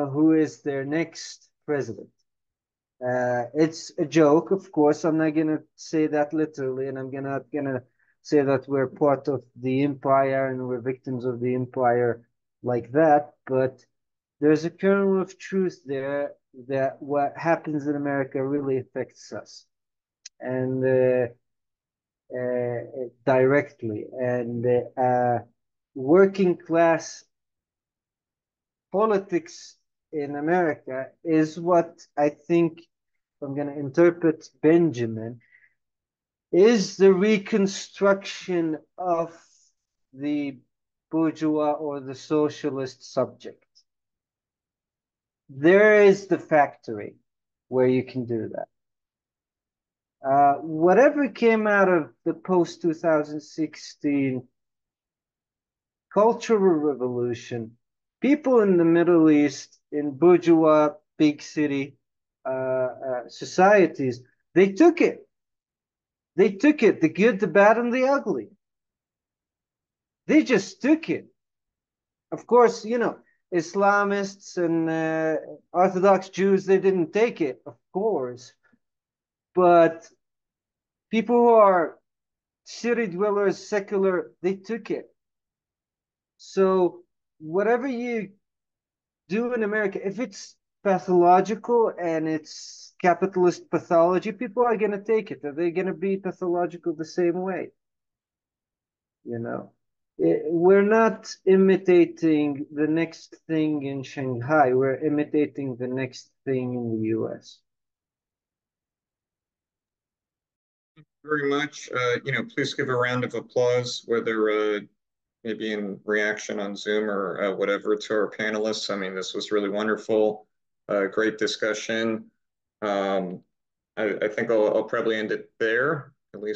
who is their next president. It's a joke, of course. I'm not gonna say that literally, and I'm not gonna say that we're part of the empire and we're victims of the empire like that. But there's a kernel of truth there that what happens in America really affects us, and directly. And working class politics in America is what I think, if I'm going to interpret Benjamin, is the reconstruction of the bourgeois or the socialist subject. There is the factory where you can do that. Whatever came out of the post-2016 cultural revolution, people in the Middle East, in bourgeois, big city societies, they took it. They took it, the good, the bad, and the ugly. They just took it. Of course, Islamists and Orthodox Jews, they didn't take it, of course. But people who are city dwellers, secular, they took it. So whatever you do in America, if it's pathological and it's capitalist pathology, people are going to take it. Are they going to be pathological the same way? You know, we're not imitating the next thing in Shanghai. We're imitating the next thing in the US. Very much. Please give a round of applause, whether maybe in reaction on Zoom or whatever, to our panelists. I mean, this was really wonderful. Great discussion. I think I'll probably end it there, at least.